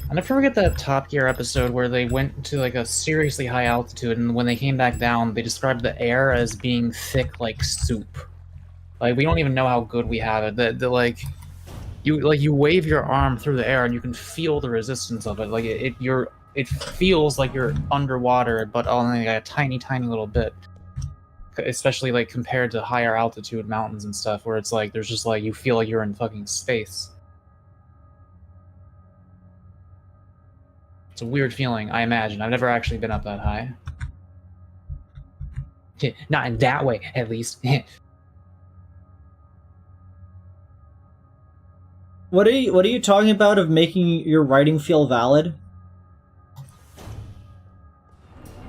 I'll never forget that Top Gear episode where they went to like a seriously high altitude, and when they came back down, they described the air as being thick like soup. Like, we don't even know how good we have it. You wave your arm through the air and you can feel the resistance of it. Like it feels like you're underwater, but only like a tiny little bit. Especially like compared to higher altitude mountains and stuff, where it's like there's just like you feel like you're in fucking space. It's a weird feeling, I imagine. I've never actually been up that high. Not in that way, at least. What are you talking about of making your writing feel valid?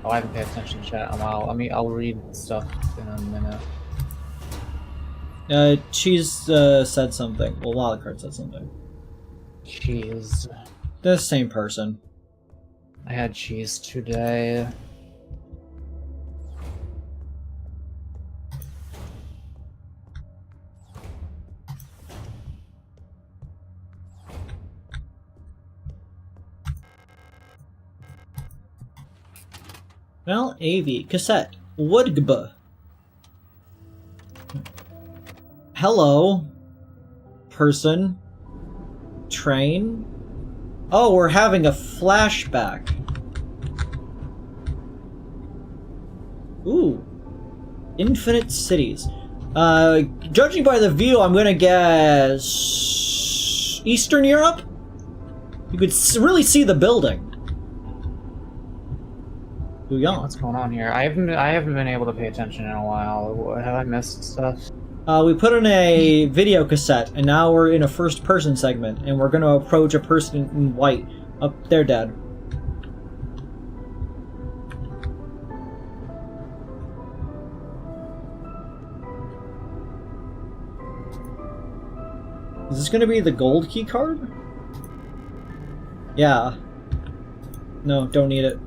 Oh, I haven't paid attention to chat in a while. I'll read stuff in a minute. Cheese said something. Well, Wildcard said something. Cheese. The same person. I had cheese today. Well, AV. Cassette. Woodgb. Hello. Person. Train. Oh, we're having a flashback. Ooh. Infinite cities. Judging by the view, I'm gonna guess... Eastern Europe? You could really see the building. Yeah, what's going on here? I haven't been able to pay attention in a while. Have I missed stuff? We put in a video cassette, and now we're in a first-person segment, and we're gonna approach a person in white. Up there, dead. Is this gonna be the gold key card? Yeah. No, don't need it.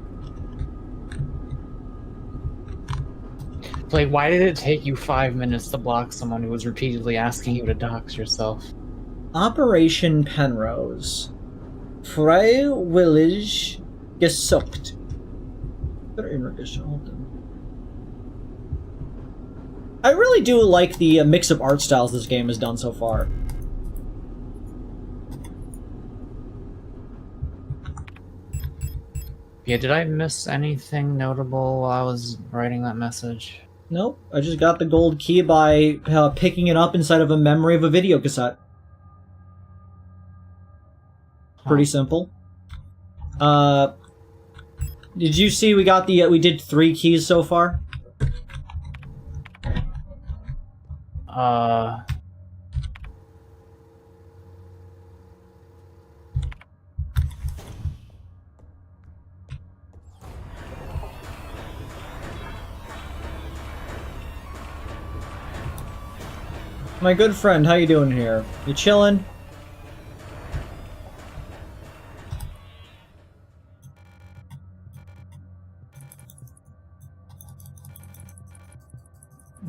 Like, why did it take you 5 minutes to block someone who was repeatedly asking you to dox yourself? Operation Penrose. Freiwillig gesucht. I really do like the mix of art styles this game has done so far. Yeah, did I miss anything notable while I was writing that message? Nope, I just got the gold key by picking it up inside of a memory of a video cassette. Pretty simple. Did you see we got the, we did 3 keys so far? My good friend, how you doing here? You chillin'?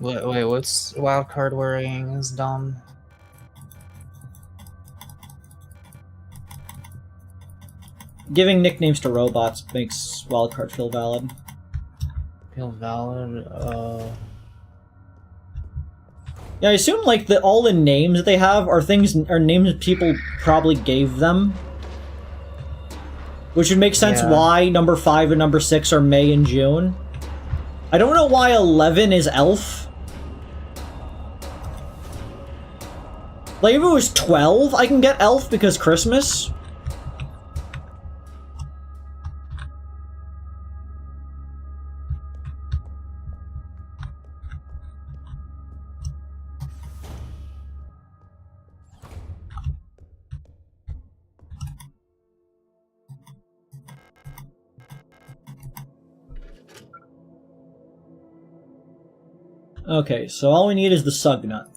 Wait, what's wildcard worrying is dumb? Giving nicknames to robots makes wildcard feel valid. Feel valid? Yeah, I assume like all the names that they have are names people probably gave them. Which would make sense why number 5 and number 6 are May and June. I don't know why 11 is Elf. Like if it was 12, I can get Elf because Christmas. Okay, so all we need is the sug nut.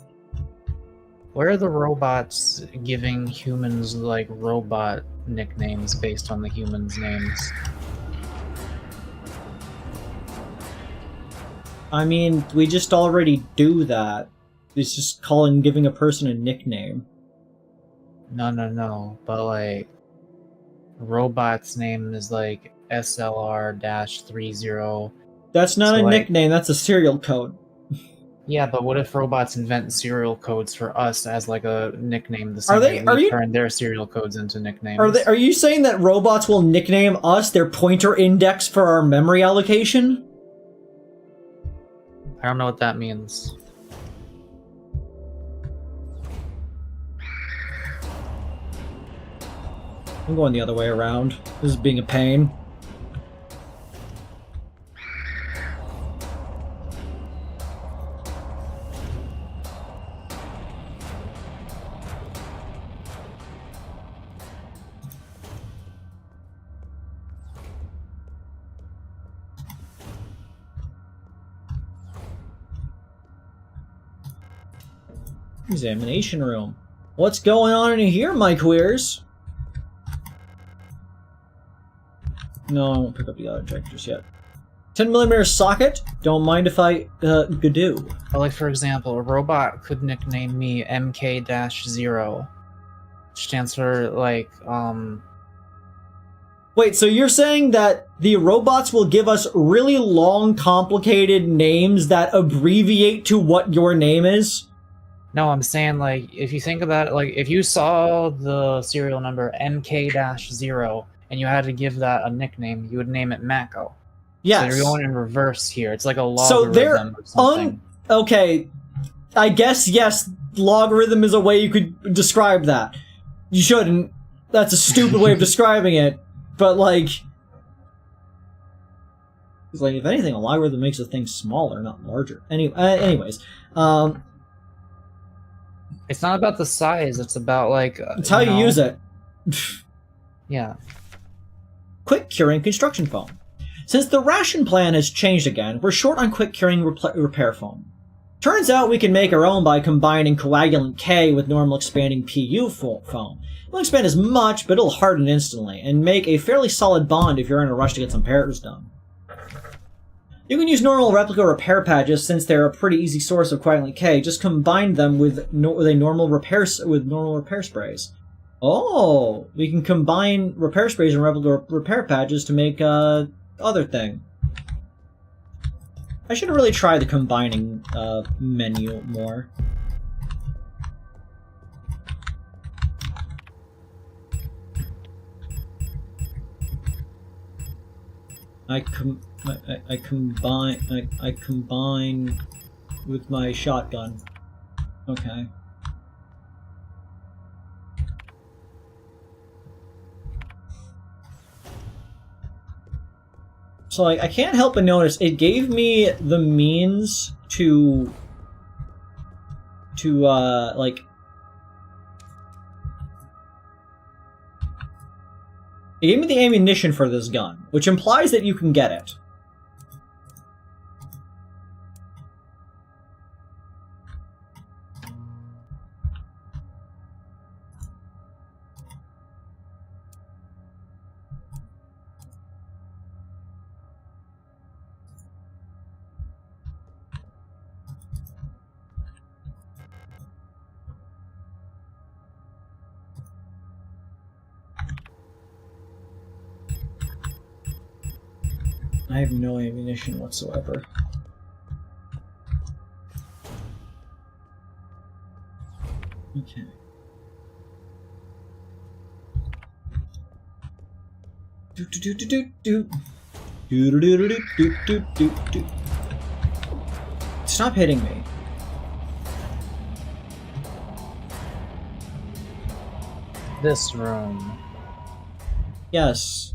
Where are the robots giving humans, like, robot nicknames based on the humans' names? I mean, we just already do that. It's just giving a person a nickname. No. But, like, robot's name is, like, SLR-30. That's not So, a like, nickname, that's a serial code. Yeah, but what if robots invent serial codes for us as, like, a nickname the same way we turn their serial codes into nicknames? Are you saying that robots will nickname us their pointer index for our memory allocation? I don't know what that means. I'm going the other way around. This is being a pain. Examination room. What's going on in here, my queers? No, I won't pick up the auto injectors yet. 10mm socket? Don't mind if I, do. But, like, for example, a robot could nickname me MK-0, which stands for, like, Wait, so you're saying that the robots will give us really long, complicated names that abbreviate to what your name is? No, I'm saying, like, if you think about it, like, if you saw the serial number MK-0 and you had to give that a nickname, you would name it Mako. Yes. So you're going in reverse here. It's like a So logarithm or something. Okay, I guess, yes, logarithm is a way you could describe that. You shouldn't. That's a stupid way of describing it. But, like... It's like, if anything, a logarithm makes a thing smaller, not larger. Anyways, It's not about the size, it's about, like... it's how you use it. Yeah. Quick curing construction foam. Since the ration plan has changed again, we're short on quick curing repair foam. Turns out we can make our own by combining coagulant K with normal expanding PU foam. It won't expand as much, but it'll harden instantly, and make a fairly solid bond if you're in a rush to get some repairs done. You can use normal replica repair patches since they're a pretty easy source of coagulant K. Just combine them with normal repair sprays. Oh, we can combine repair sprays and replica repair patches to make other thing. I should really try the combining menu more. I combine with my shotgun. Okay. So, like, I can't help but notice it gave me the means to like... It gave me the ammunition for this gun, which implies that you can get it. I have no ammunition whatsoever. Okay. Do do do do do do. Do do do do do do do do. Stop hitting me. This room. Yes.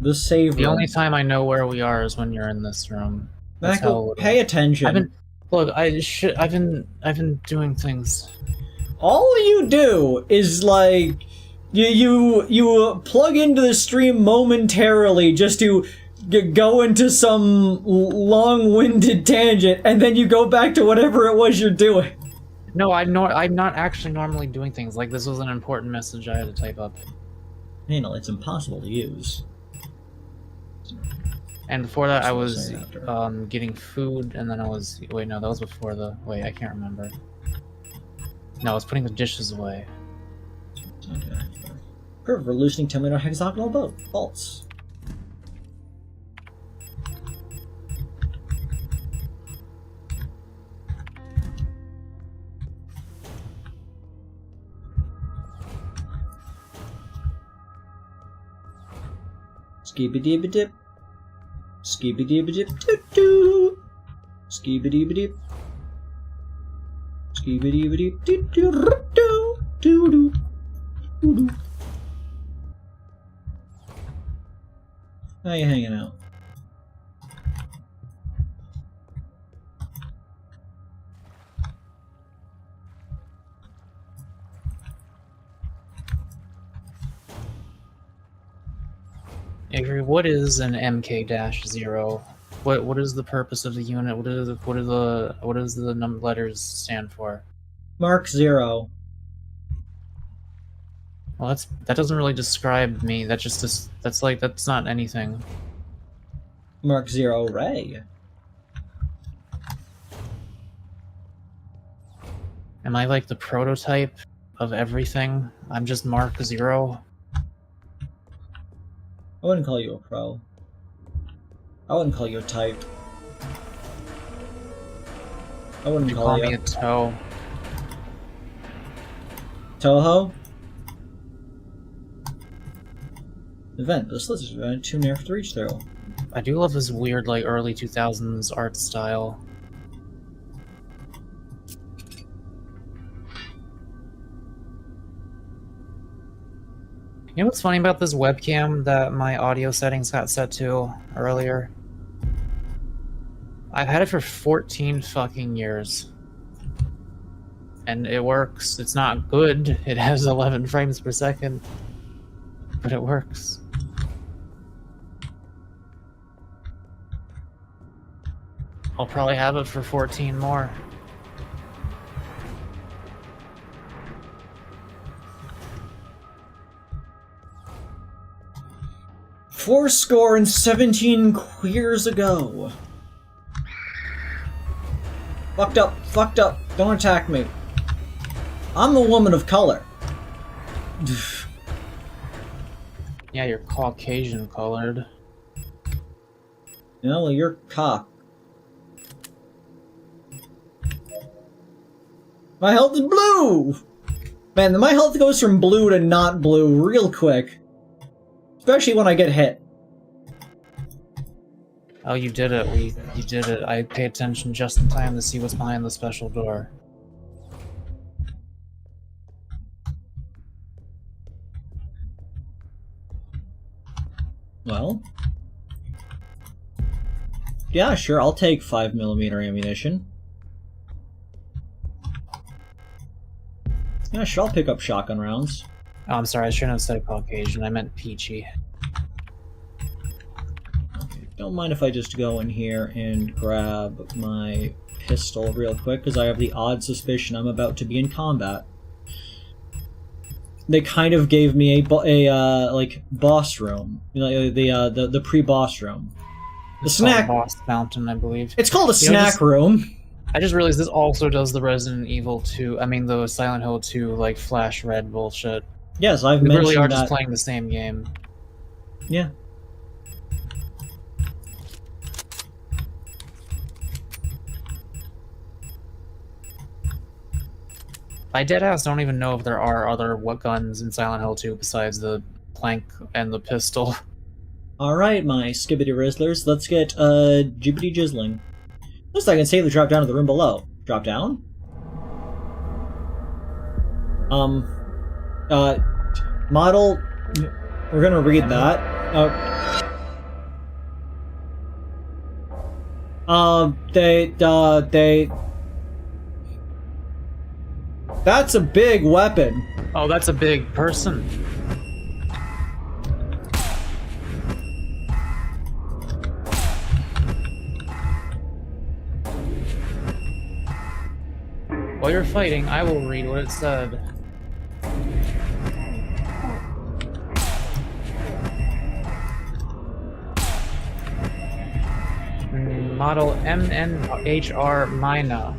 The save room. The only time I know where we are is when you're in this room. Mako, pay attention. I've been doing things. All you do is like you plug into the stream momentarily just to go into some long-winded tangent, and then you go back to whatever it was you're doing. No, I'm not actually normally doing things. Like, this was an important message I had to type up. Anal, it's impossible to use. And before that, I was getting food, and then I was... Wait, no, that was before the... Wait, I can't remember. No, I was putting the dishes away. Okay. Perfect for loosening 10-meter hexagonal bolts. Skibidi-bidip. Skibidi-bidip-doo-doo. Skibidi-bidip. Skibidi-bidip-doo-doo-doo-doo. Doo-doo. How you hanging out? Avery, what is an MK-0? What is the purpose of the unit? What does the number letters stand for? Mark 0. Well, that doesn't really describe me. That's not anything. Mark 0 Ray. Am I like the prototype of everything? I'm just Mark 0. I wouldn't call you a pro. I wouldn't call you a type. I wouldn't call me a toe. Toho? Event. This list is too near to reach through. I do love this weird, like, early 2000s art style. You know what's funny about this webcam that my audio settings got set to earlier? I've had it for 14 fucking years. And it works. It's not good. It has 11 frames per second. But it works. I'll probably have it for 14 more. Fourscore and 17 years ago. Fucked up, don't attack me. I'm a woman of color. Yeah, you're Caucasian colored. Yeah, well, you're cock. My health is blue! Man, my health goes from blue to not blue real quick. Especially when I get hit. Oh, you did it. You did it. I paid attention just in time to see what's behind the special door. Well. Yeah, sure, I'll take 5mm ammunition. Yeah, sure, I'll pick up shotgun rounds. Oh, I'm sorry, I shouldn't have said Caucasian. I meant peachy. Okay, don't mind if I just go in here and grab my pistol real quick, because I have the odd suspicion I'm about to be in combat. They kind of gave me a like boss room, you know, the pre-boss room. The snack boss fountain, I believe. It's called a snack room. I just realized this also does the Resident Evil 2. I mean, the Silent Hill 2 like flash red bullshit. Yes, I've we mentioned really are that. just playing the same game. Yeah. I deadass don't even know if there are other guns in Silent Hill 2 besides the plank and the pistol. Alright, my skibbity rizzlers, let's get jibbity jizzling. Looks like I can safely drop down to the room below. Drop down? Model... We're gonna read that. That's a big weapon. Oh, that's a big person. While you're fighting, I will read what it said. Model MNHR Mina.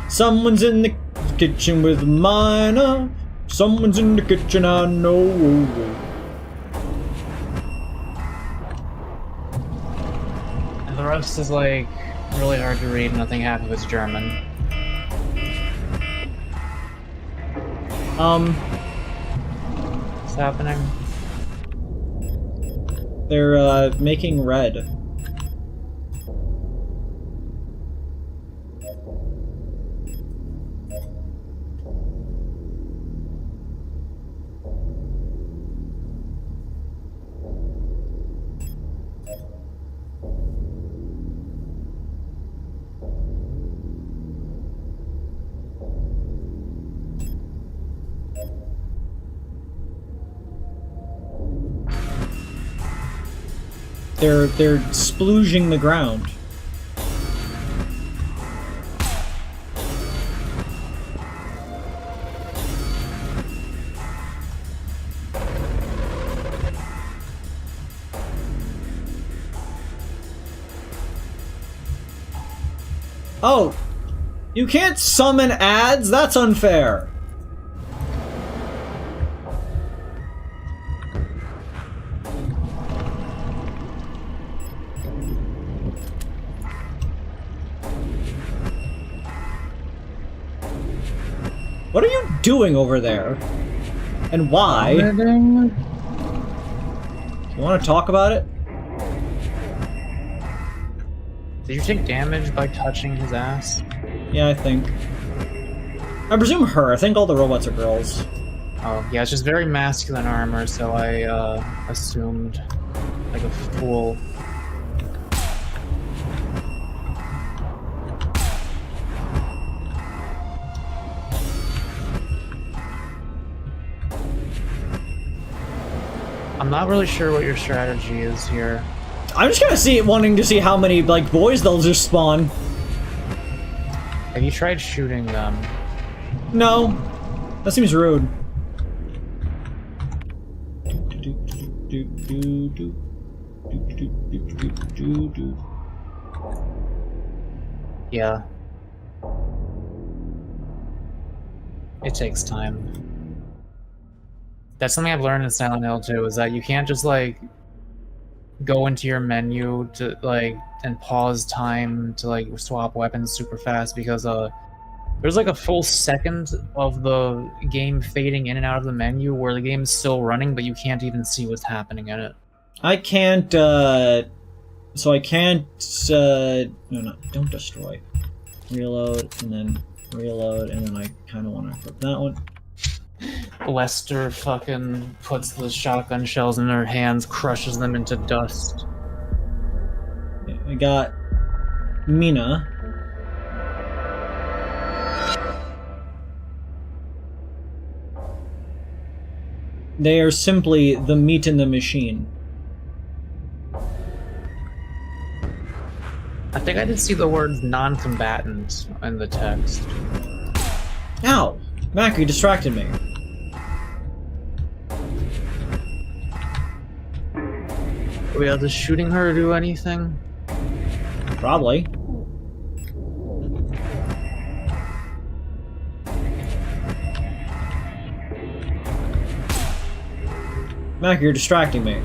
Someone's in the kitchen with Mina. Someone's in the kitchen, I know. And the rest is like really hard to read, nothing half of it's German. What's happening? They're making red. They're splooging the ground. Oh! You can't summon ads? That's unfair! What are you doing over there? And why? You want to talk about it? Did you take damage by touching his ass? Yeah, I think. I presume her. I think all the robots are girls. Oh, yeah, it's just very masculine armor, so I assumed like a fool. I'm not really sure what your strategy is here. I'm just wanting to see how many, like, boys they'll just spawn. Have you tried shooting them? No. That seems rude. Yeah. It takes time. That's something I've learned in Silent Hill too, is that you can't just like go into your menu to like and pause time to like swap weapons super fast, because there's like a full second of the game fading in and out of the menu where the game's still running, but you can't even see what's happening in it. I can't, so I can't, no, don't destroy. Reload, and then reload, and then I kind of want to equip that one. Lester fucking puts the shotgun shells in her hands, crushes them into dust. I got Mina. They are simply the meat in the machine. I think I did see the words non-combatant in the text. Ow! Mako, you distracted me. Are we able to shooting her do anything? Probably. Mako, you're distracting me.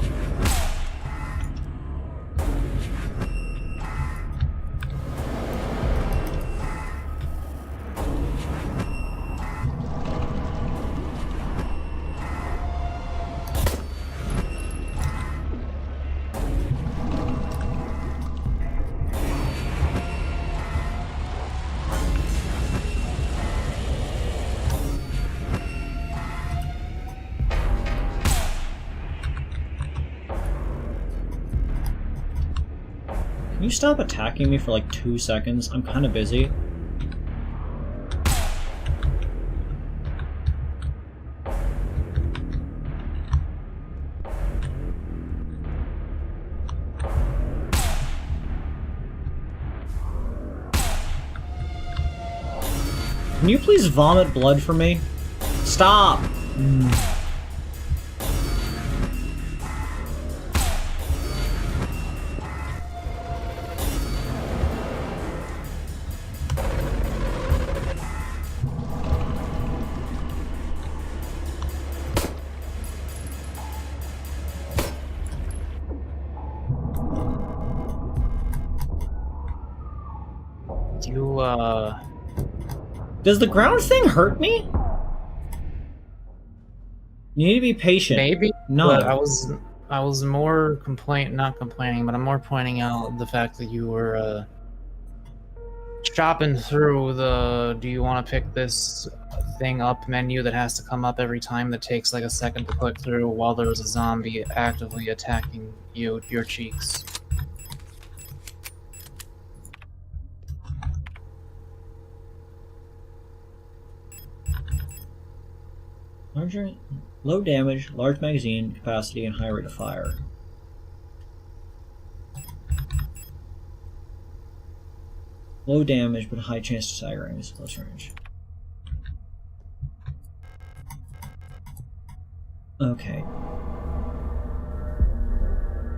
Can you stop attacking me for like 2 seconds? I'm kind of busy. Can you please vomit blood for me? Stop! Does the ground thing hurt me? You need to be patient. Maybe. No. But I was more not complaining, but I'm more pointing out the fact that you were chopping through the do you want to pick this thing up menu that has to come up every time that takes like a second to click through while there's a zombie actively attacking your cheeks. Low damage, large magazine capacity, and high rate of fire. Low damage, but high chance to stagger enemies at close range. Okay.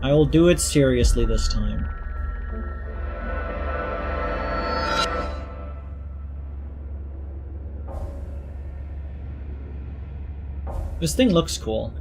I will do it seriously this time. This thing looks cool.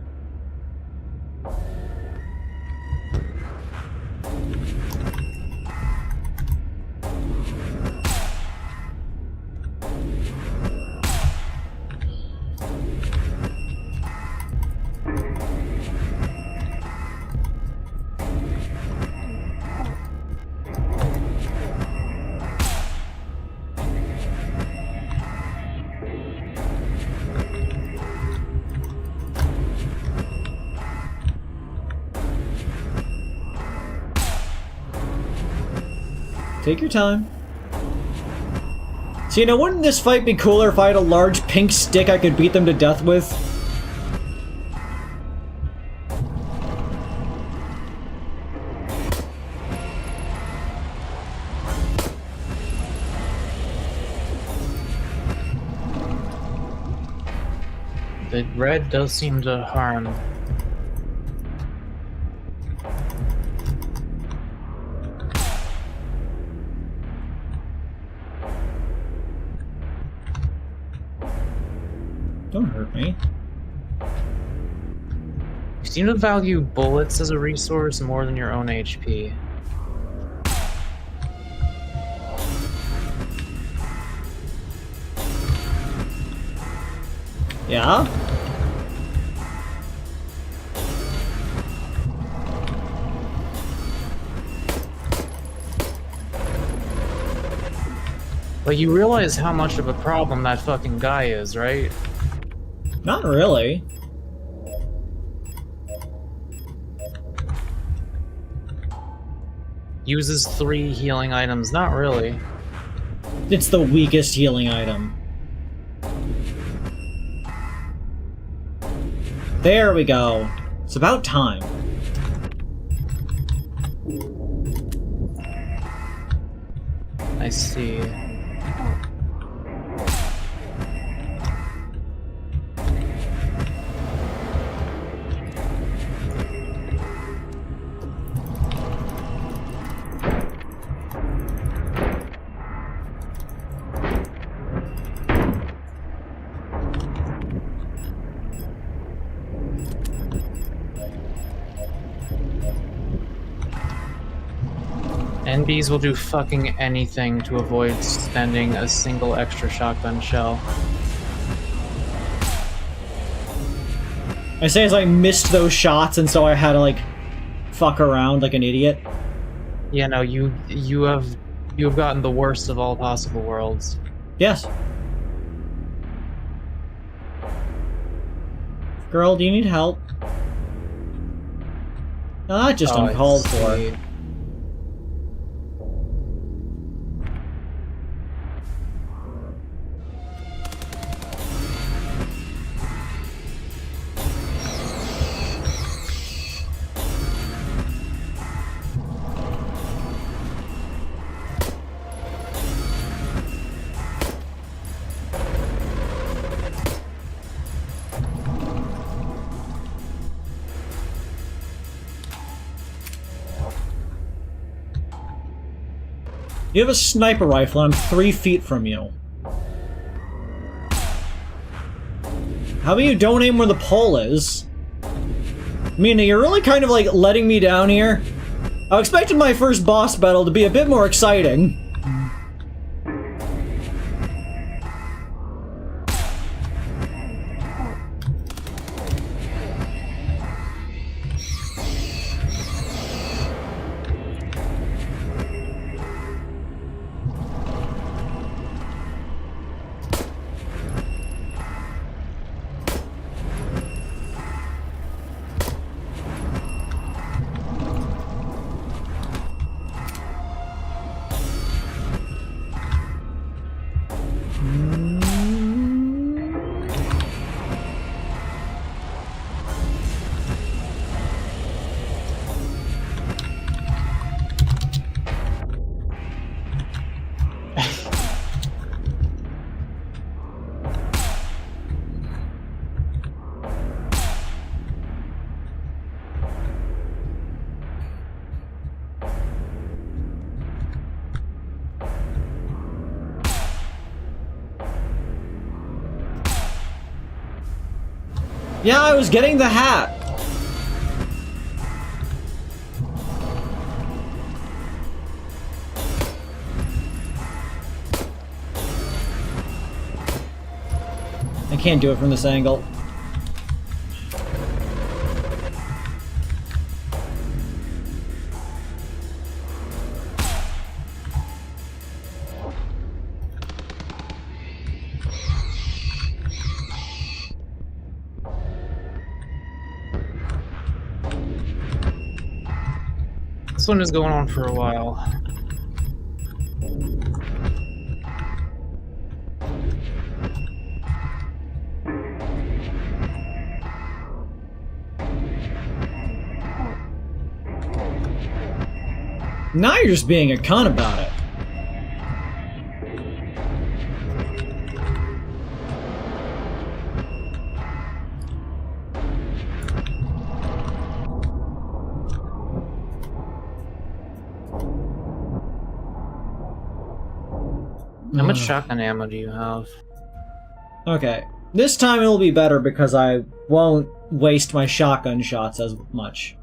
Take your time. See, now wouldn't this fight be cooler if I had a large pink stick I could beat them to death with? The red does seem to harm. Don't hurt me. You seem to value bullets as a resource more than your own HP. Yeah? But you realize how much of a problem that fucking guy is, right? Not really. Uses 3 healing items, not really. It's the weakest healing item. There we go. It's about time. I see. NBs will do fucking anything to avoid spending a single extra shotgun shell. I say as I missed those shots, and so I had to, like, fuck around like an idiot. Yeah, no, you have gotten the worst of all possible worlds. Yes. Girl, do you need help? No, not just uncalled for. You have a sniper rifle, I'm 3 feet from you. How about you don't aim where the pole is? Mina, you're really kind of like letting me down here. I expected my first boss battle to be a bit more exciting. Yeah, I was getting the hat. I can't do it from this angle. This one is going on for a while. Now you're just being a cunt about it. How much shotgun ammo do you have? Okay. This time it'll be better because I won't waste my shotgun shots as much.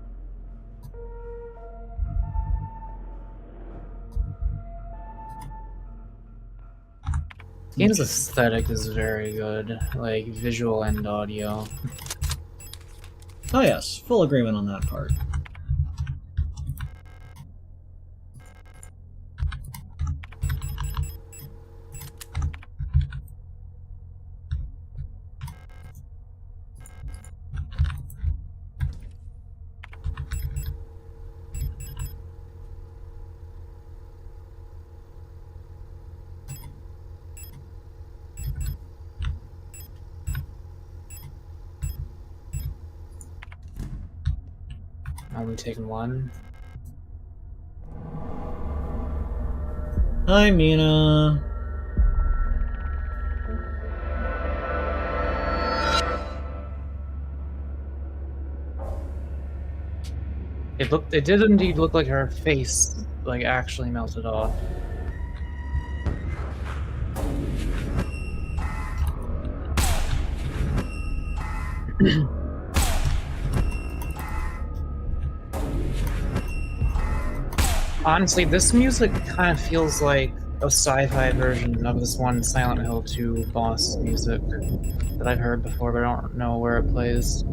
Game's aesthetic is very good, like visual and audio. Oh yes, full agreement on that part. Only taking one. Hi, Mina. It did indeed look like her face, like, actually melted off. Honestly, this music kind of feels like a sci-fi version of this one Silent Hill 2 boss music that I've heard before, but I don't know where it plays.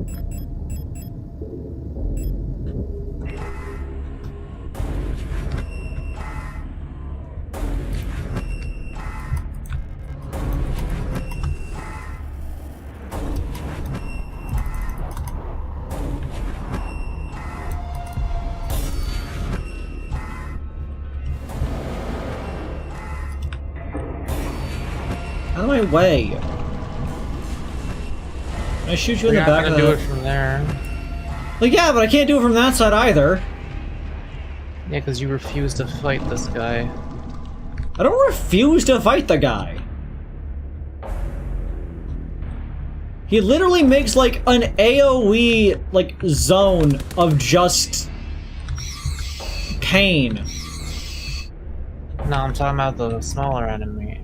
Out of my way. Can I shoot you in the back of the do it from there. Like, yeah, but I can't do it from that side either. Yeah, because you refuse to fight this guy. I don't refuse to fight the guy. He literally makes like an AoE like zone of just pain. No, I'm talking about the smaller enemy.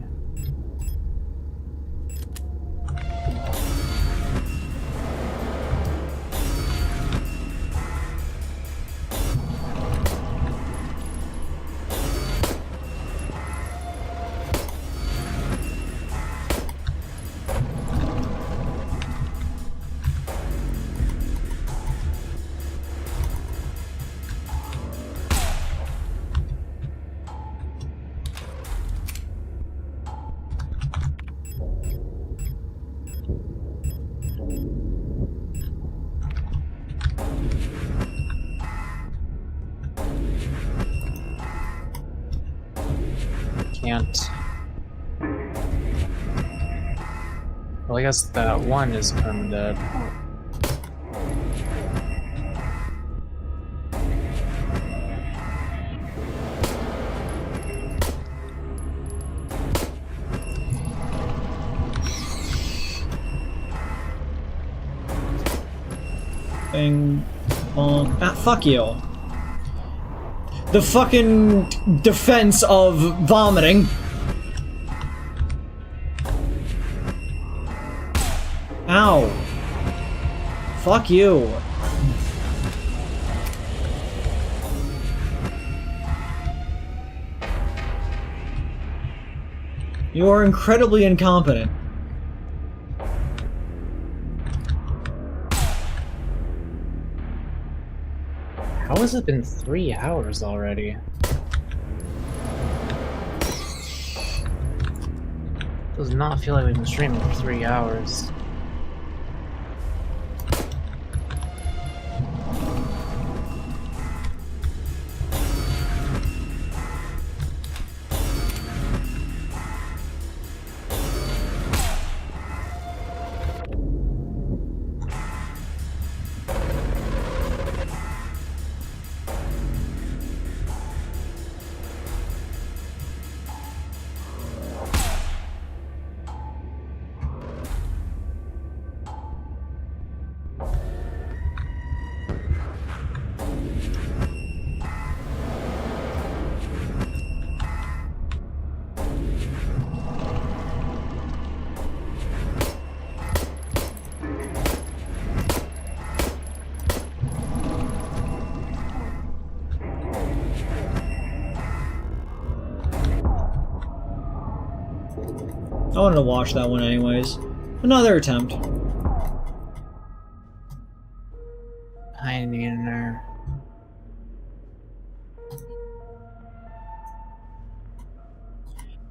Can't. Well, I guess that one is permadead. Bing, bong. Ah, fuck you. The fucking defense of vomiting. Ow. Fuck you. You are incredibly incompetent. How has it been 3 hours already? Does not feel like we've been streaming for 3 hours. I wanted to watch that one anyways. Another attempt. Pioneer.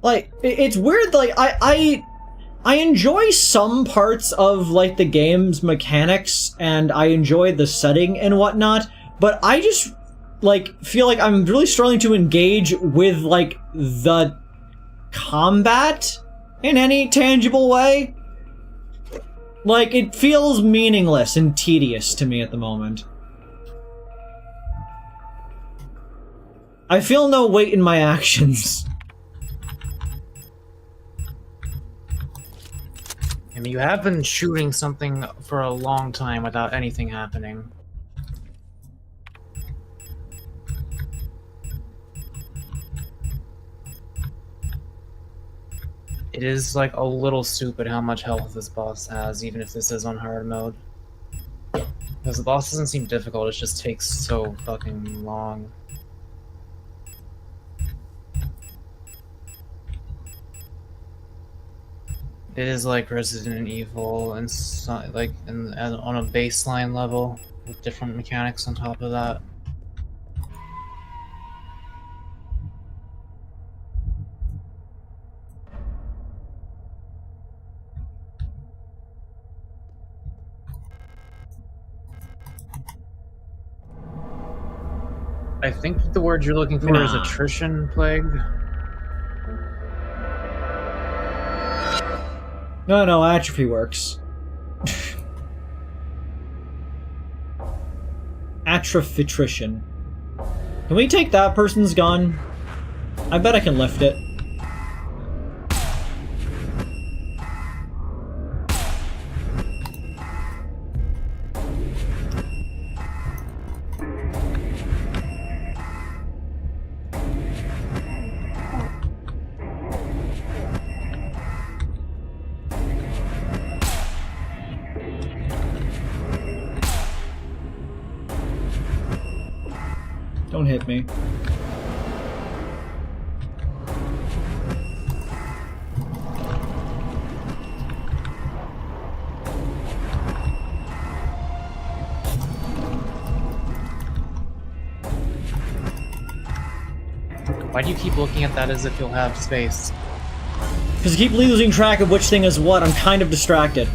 Like, it's weird, like, I enjoy some parts of, like, the game's mechanics, and I enjoy the setting and whatnot, but I just, like, feel like I'm really struggling to engage with, like, the combat in any tangible way. Like, it feels meaningless and tedious to me at the moment. I feel no weight in my actions. I mean, you have been shooting something for a long time without anything happening. It is, like, a little stupid how much health this boss has, even if this is on hard mode. Because the boss doesn't seem difficult, it just takes so fucking long. It is like Resident Evil, and so, like, on a baseline level, with different mechanics on top of that. I think the word you're looking for is attrition plague. No, atrophy works. Atrophitrition. Can we take that person's gun? I bet I can lift it. Don't hit me. Why do you keep looking at that as if you'll have space? Because I keep losing track of which thing is what. I'm kind of distracted.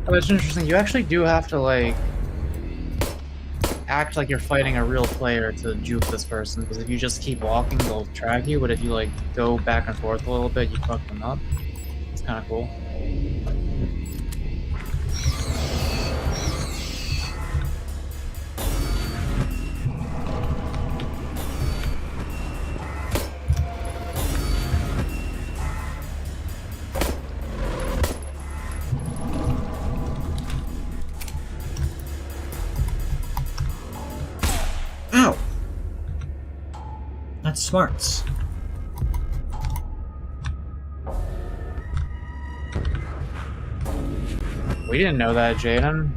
Oh, that's interesting. You actually do have to, like, act like you're fighting a real player to juke this person, because if you just keep walking, they'll track you, but if you, like, go back and forth a little bit, you fuck them up. It's kind of cool. Ow! That's smarts. We didn't know that, Jaden.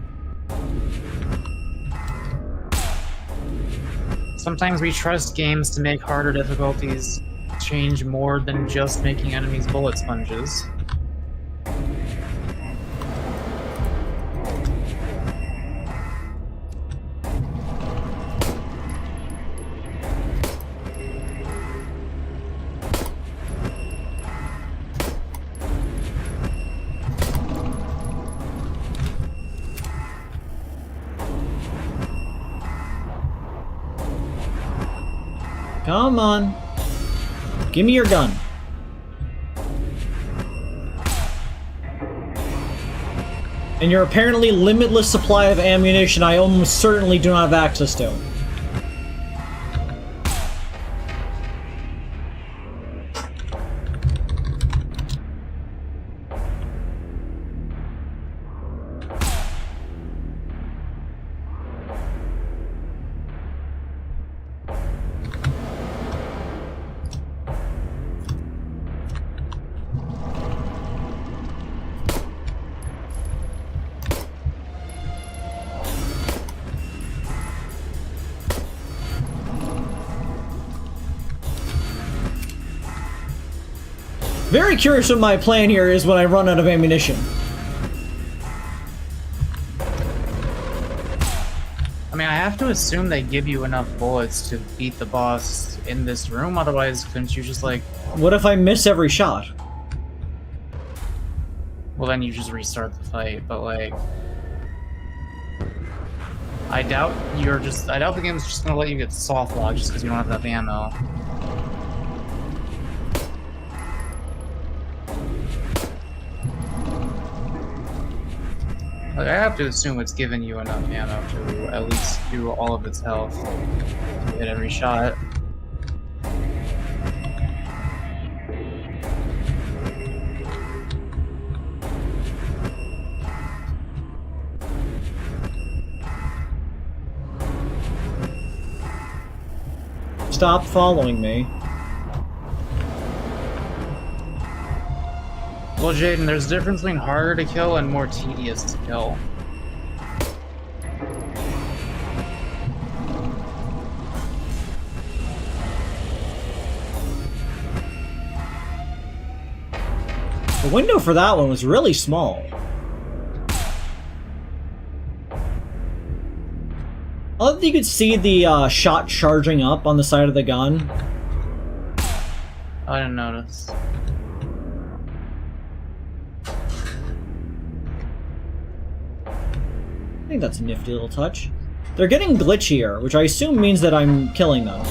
Sometimes we trust games to make harder difficulties change more than just making enemies bullet sponges. Come on. Give me your gun. And your apparently limitless supply of ammunition I almost certainly do not have access to. Very curious what my plan here is when I run out of ammunition. I mean, I have to assume they give you enough bullets to beat the boss in this room, otherwise couldn't you just, like... What if I miss every shot? Well, then you just restart the fight, but, like... I doubt the game's just gonna let you get soft lock just because you don't have enough ammo. Like, I have to assume it's giving you enough ammo to at least do all of its health to hit every shot. Stop following me. Well, Jaden, there's a difference between harder to kill and more tedious to kill. The window for that one was really small. I love that you could see the shot charging up on the side of the gun. I didn't notice. I think that's a nifty little touch. They're getting glitchier, which I assume means that I'm killing them.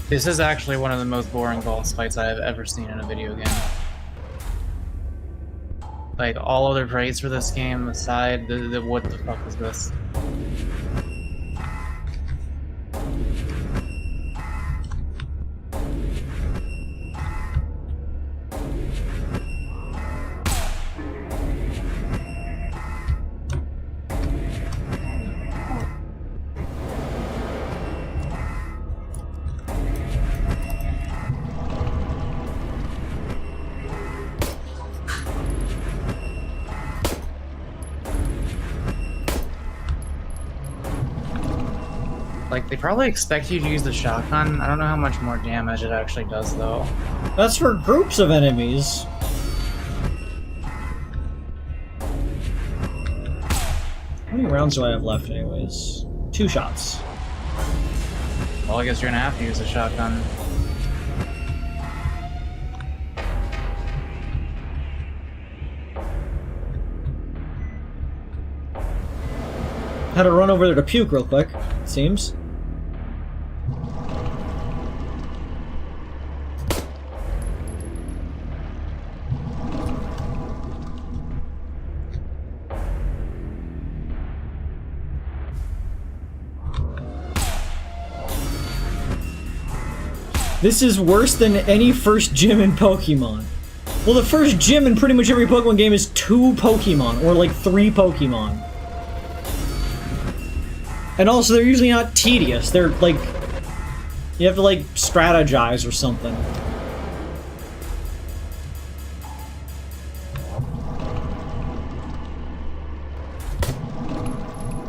This is actually one of the most boring boss fights I have ever seen in a video game. Like, all other praise for this game aside, what the fuck is this? Like, they probably expect you to use the shotgun. I don't know how much more damage it actually does, though. That's for groups of enemies. How many rounds do I have left anyways? 2 shots. Well, I guess you're gonna have to use a shotgun. Had to run over there to puke real quick, it seems. This is worse than any first gym in Pokemon. Well, the first gym in pretty much every Pokemon game is 2 Pokemon, or like 3 Pokemon. And also, they're usually not tedious. They're like... You have to like strategize or something.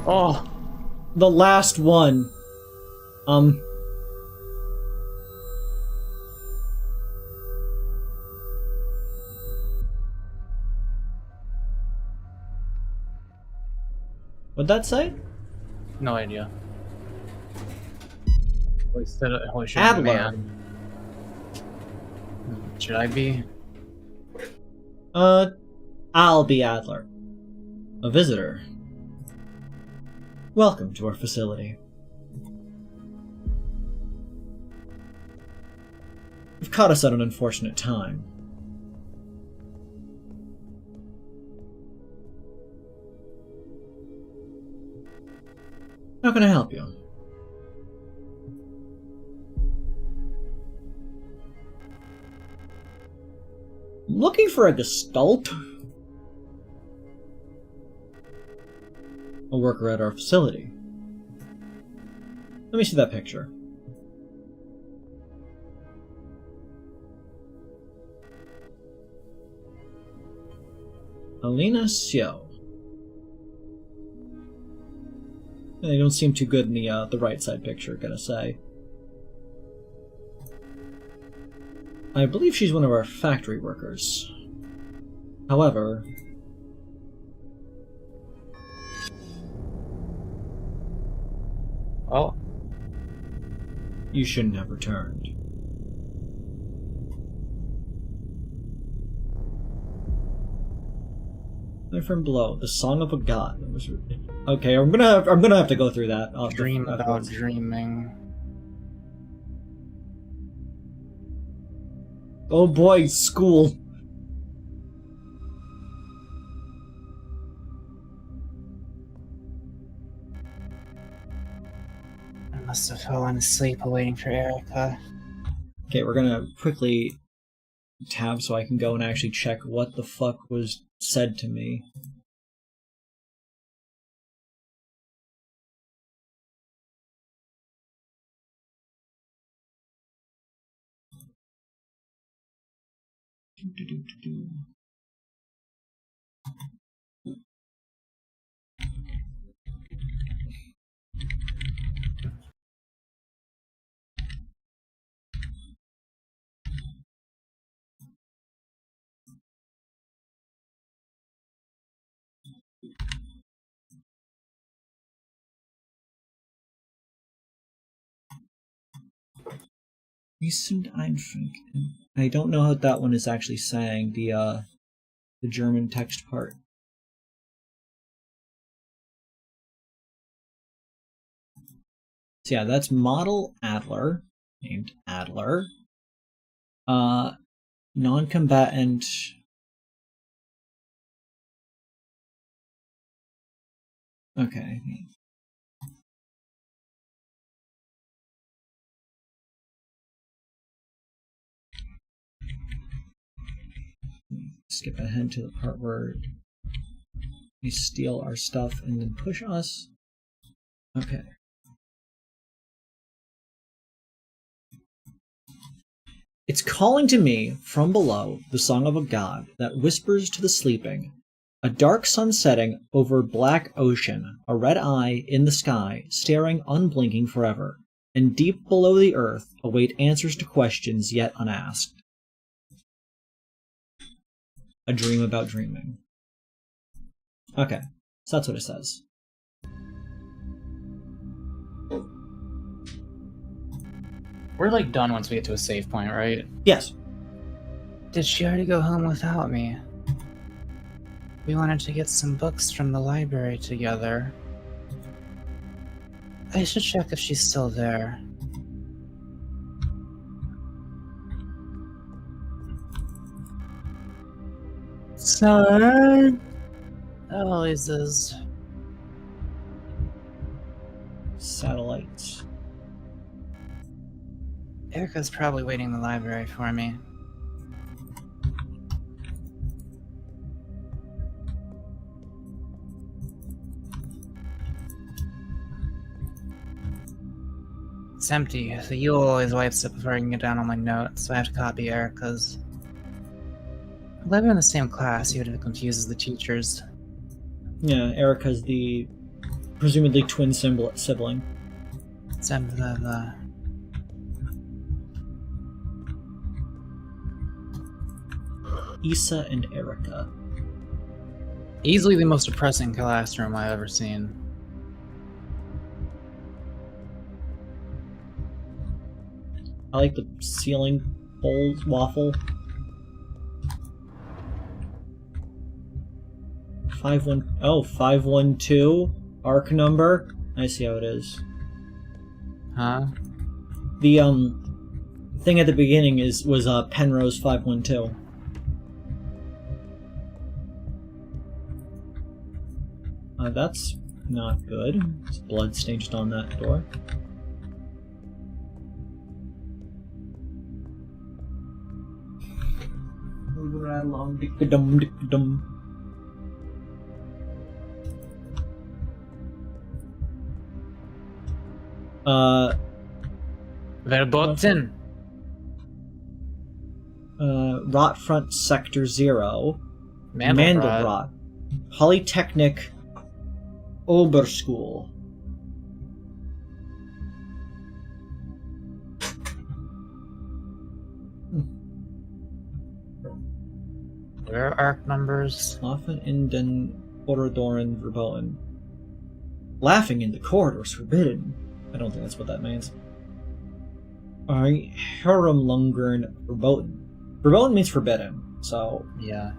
Oh, the last one. What'd that say? No idea. Holy shit, Adler. man. Should I be? I'll be Adler. A visitor. Welcome to our facility. You've caught us at an unfortunate time. How can I help you? I'm looking for a Gestalt. A worker at our facility. Let me see that picture. Alina Sio. They don't seem too good in the right side picture, gotta say. I believe she's one of our factory workers. However... Oh. You shouldn't have returned. They're from below. The Song of a God. Okay, I'm gonna have to go through that. Dream about dreaming. Oh boy, school. I must have fallen asleep waiting for Erica. Okay, we're gonna quickly tab so I can go and actually check what the fuck was said to me. Recent Einfink. I don't know what that one is actually saying, the German text part. So yeah, that's Model Adler, named Adler. Non-combatant Okay. Skip ahead to the part where we steal our stuff and then push us. Okay. It's calling to me from below the song of a god that whispers to the sleeping. A dark sun setting over black ocean, a red eye in the sky, staring unblinking forever, and deep below the earth await answers to questions yet unasked. A dream about dreaming. Okay, so that's what it says. We're like done once we get to a save point, right? Yes. Did she already go home without me? We wanted to get some books from the library together. I should check if she's still there. Son! Always is. Satellites. Erica's probably waiting in the library for me. It's empty. The Yule always wipes it before I can get down on my notes, so I have to copy Erica's. I'm glad we're in the same class, even if it confuses the teachers. Yeah, Erica's the presumably twin sibling. Issa and Erica. Easily the most depressing classroom I've ever seen. I like the ceiling holes waffle. 512 arc number. I see how it is. Huh? The thing at the beginning was Penrose 512. That's not good. There's blood stain just on that door. Moving right along. Dick-a-dum, dick-a-dum. Verboten! Rotfront Sector 0. Mandelbrot. Mandelbrot. Polytechnic Oberschule. Where are arc numbers? Laughing in den Corridoren verboten. Laughing in the corridors forbidden. I don't think that's what that means. Alright, Herumlungern verboten. Verboten means forbidden, so... Yeah.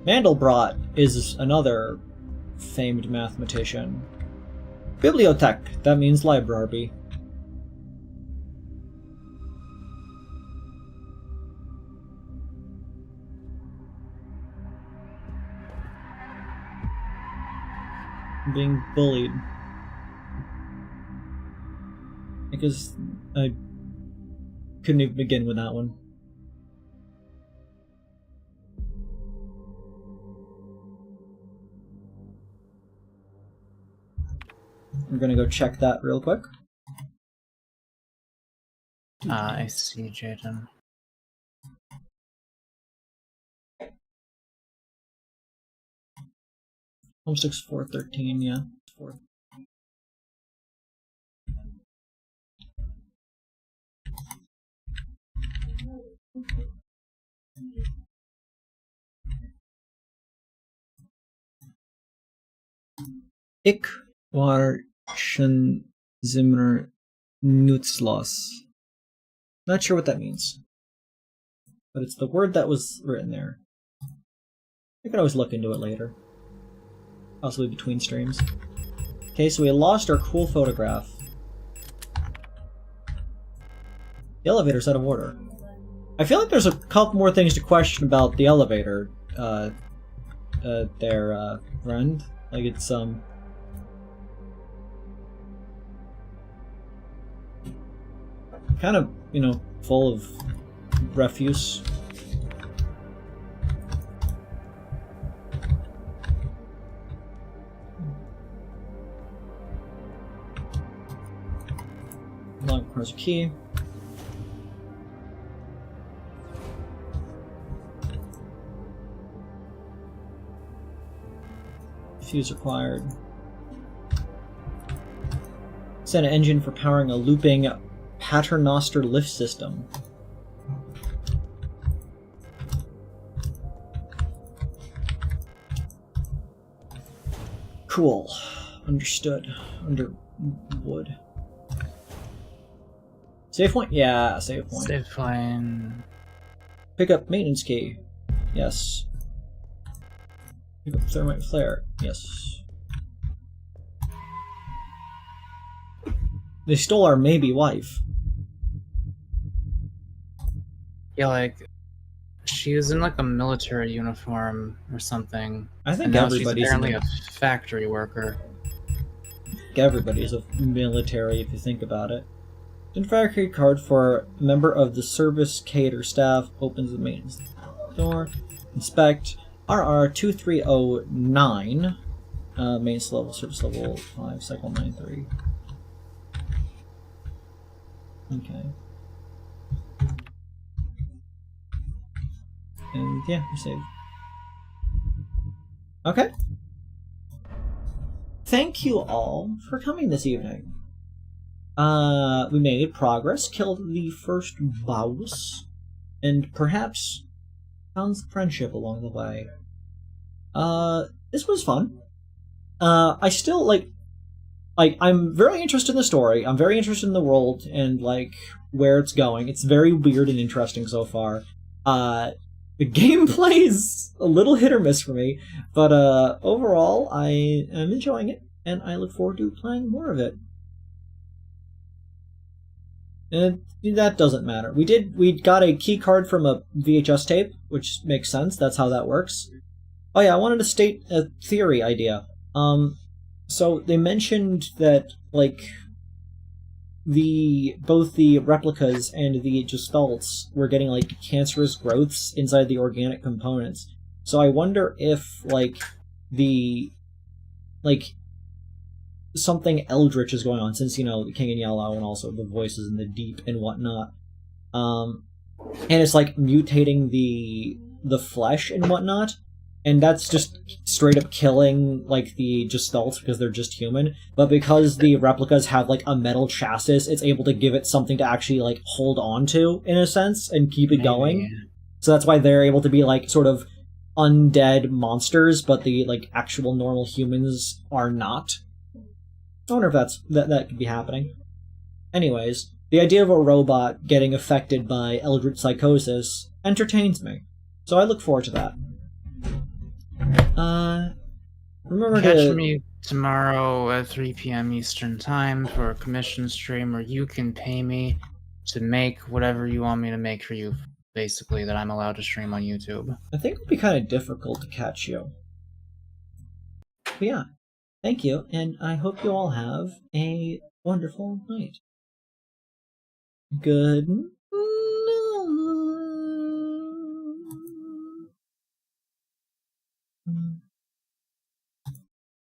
Mandelbrot is another famed mathematician. Bibliotech, that means library. I'm being bullied. Because I couldn't even begin with that one. We're gonna go check that real quick. I see, Jaden. Homestuck's 413, yeah. 4. Ich war schon Zimmer nutzlos. Not sure what that means. But it's the word that was written there. I could always look into it later. Possibly between streams. Okay, so we lost our cool photograph. The elevator's out of order. I feel like there's a couple more things to question about the elevator. their friend. Like it's kind of, you know, full of refuse. Lock requires a key. Fuse required. Set an engine for powering a looping paternoster lift system. Cool. Understood. Underwood. Save point? Yeah, save point. Save point. Pick up maintenance key. Yes. Pick up thermite flare. Yes. They stole our maybe wife. Yeah, like she was in like a military uniform or something. I think and now everybody's she's apparently in a factory worker. Everybody's a military if you think about it. Factory card for a member of the service cater staff opens the maintenance door. Inspect RR2309. Maintenance level, service level 5, cycle 93. Okay. And yeah, we saved. Okay. Thank you all for coming this evening. We made progress, killed the first boss, and perhaps found some friendship along the way. This was fun. I still, I'm very interested in the story, I'm very interested in the world, and, where it's going. It's very weird and interesting so far. The gameplay is a little hit or miss for me, but, overall, I am enjoying it, and I look forward to playing more of it. And that doesn't matter. We got a key card from a VHS tape, which makes sense. That's how that works. Oh yeah, I wanted to state a theory idea. So they mentioned that both the replicas and the gestalts were getting cancerous growths inside the organic components. So I wonder if something eldritch is going on, since, the King in Yellow and also the voices in the deep and whatnot. And it's mutating the flesh and whatnot, and that's just straight up killing the gestalts because they're just human. But because the replicas have a metal chassis, it's able to give it something to actually hold on to, in a sense, and keep it going. So that's why they're able to be sort of undead monsters, but the actual normal humans are not. I wonder if that could be happening. Anyways, the idea of a robot getting affected by eldritch psychosis entertains me, so I look forward to that. Remember Catch me tomorrow at 3 p.m. Eastern Time for a commission stream where you can pay me to make whatever you want me to make for you, basically, that I'm allowed to stream on YouTube. I think it would be kind of difficult to catch you. But yeah. Thank you, and I hope you all have a wonderful night. Good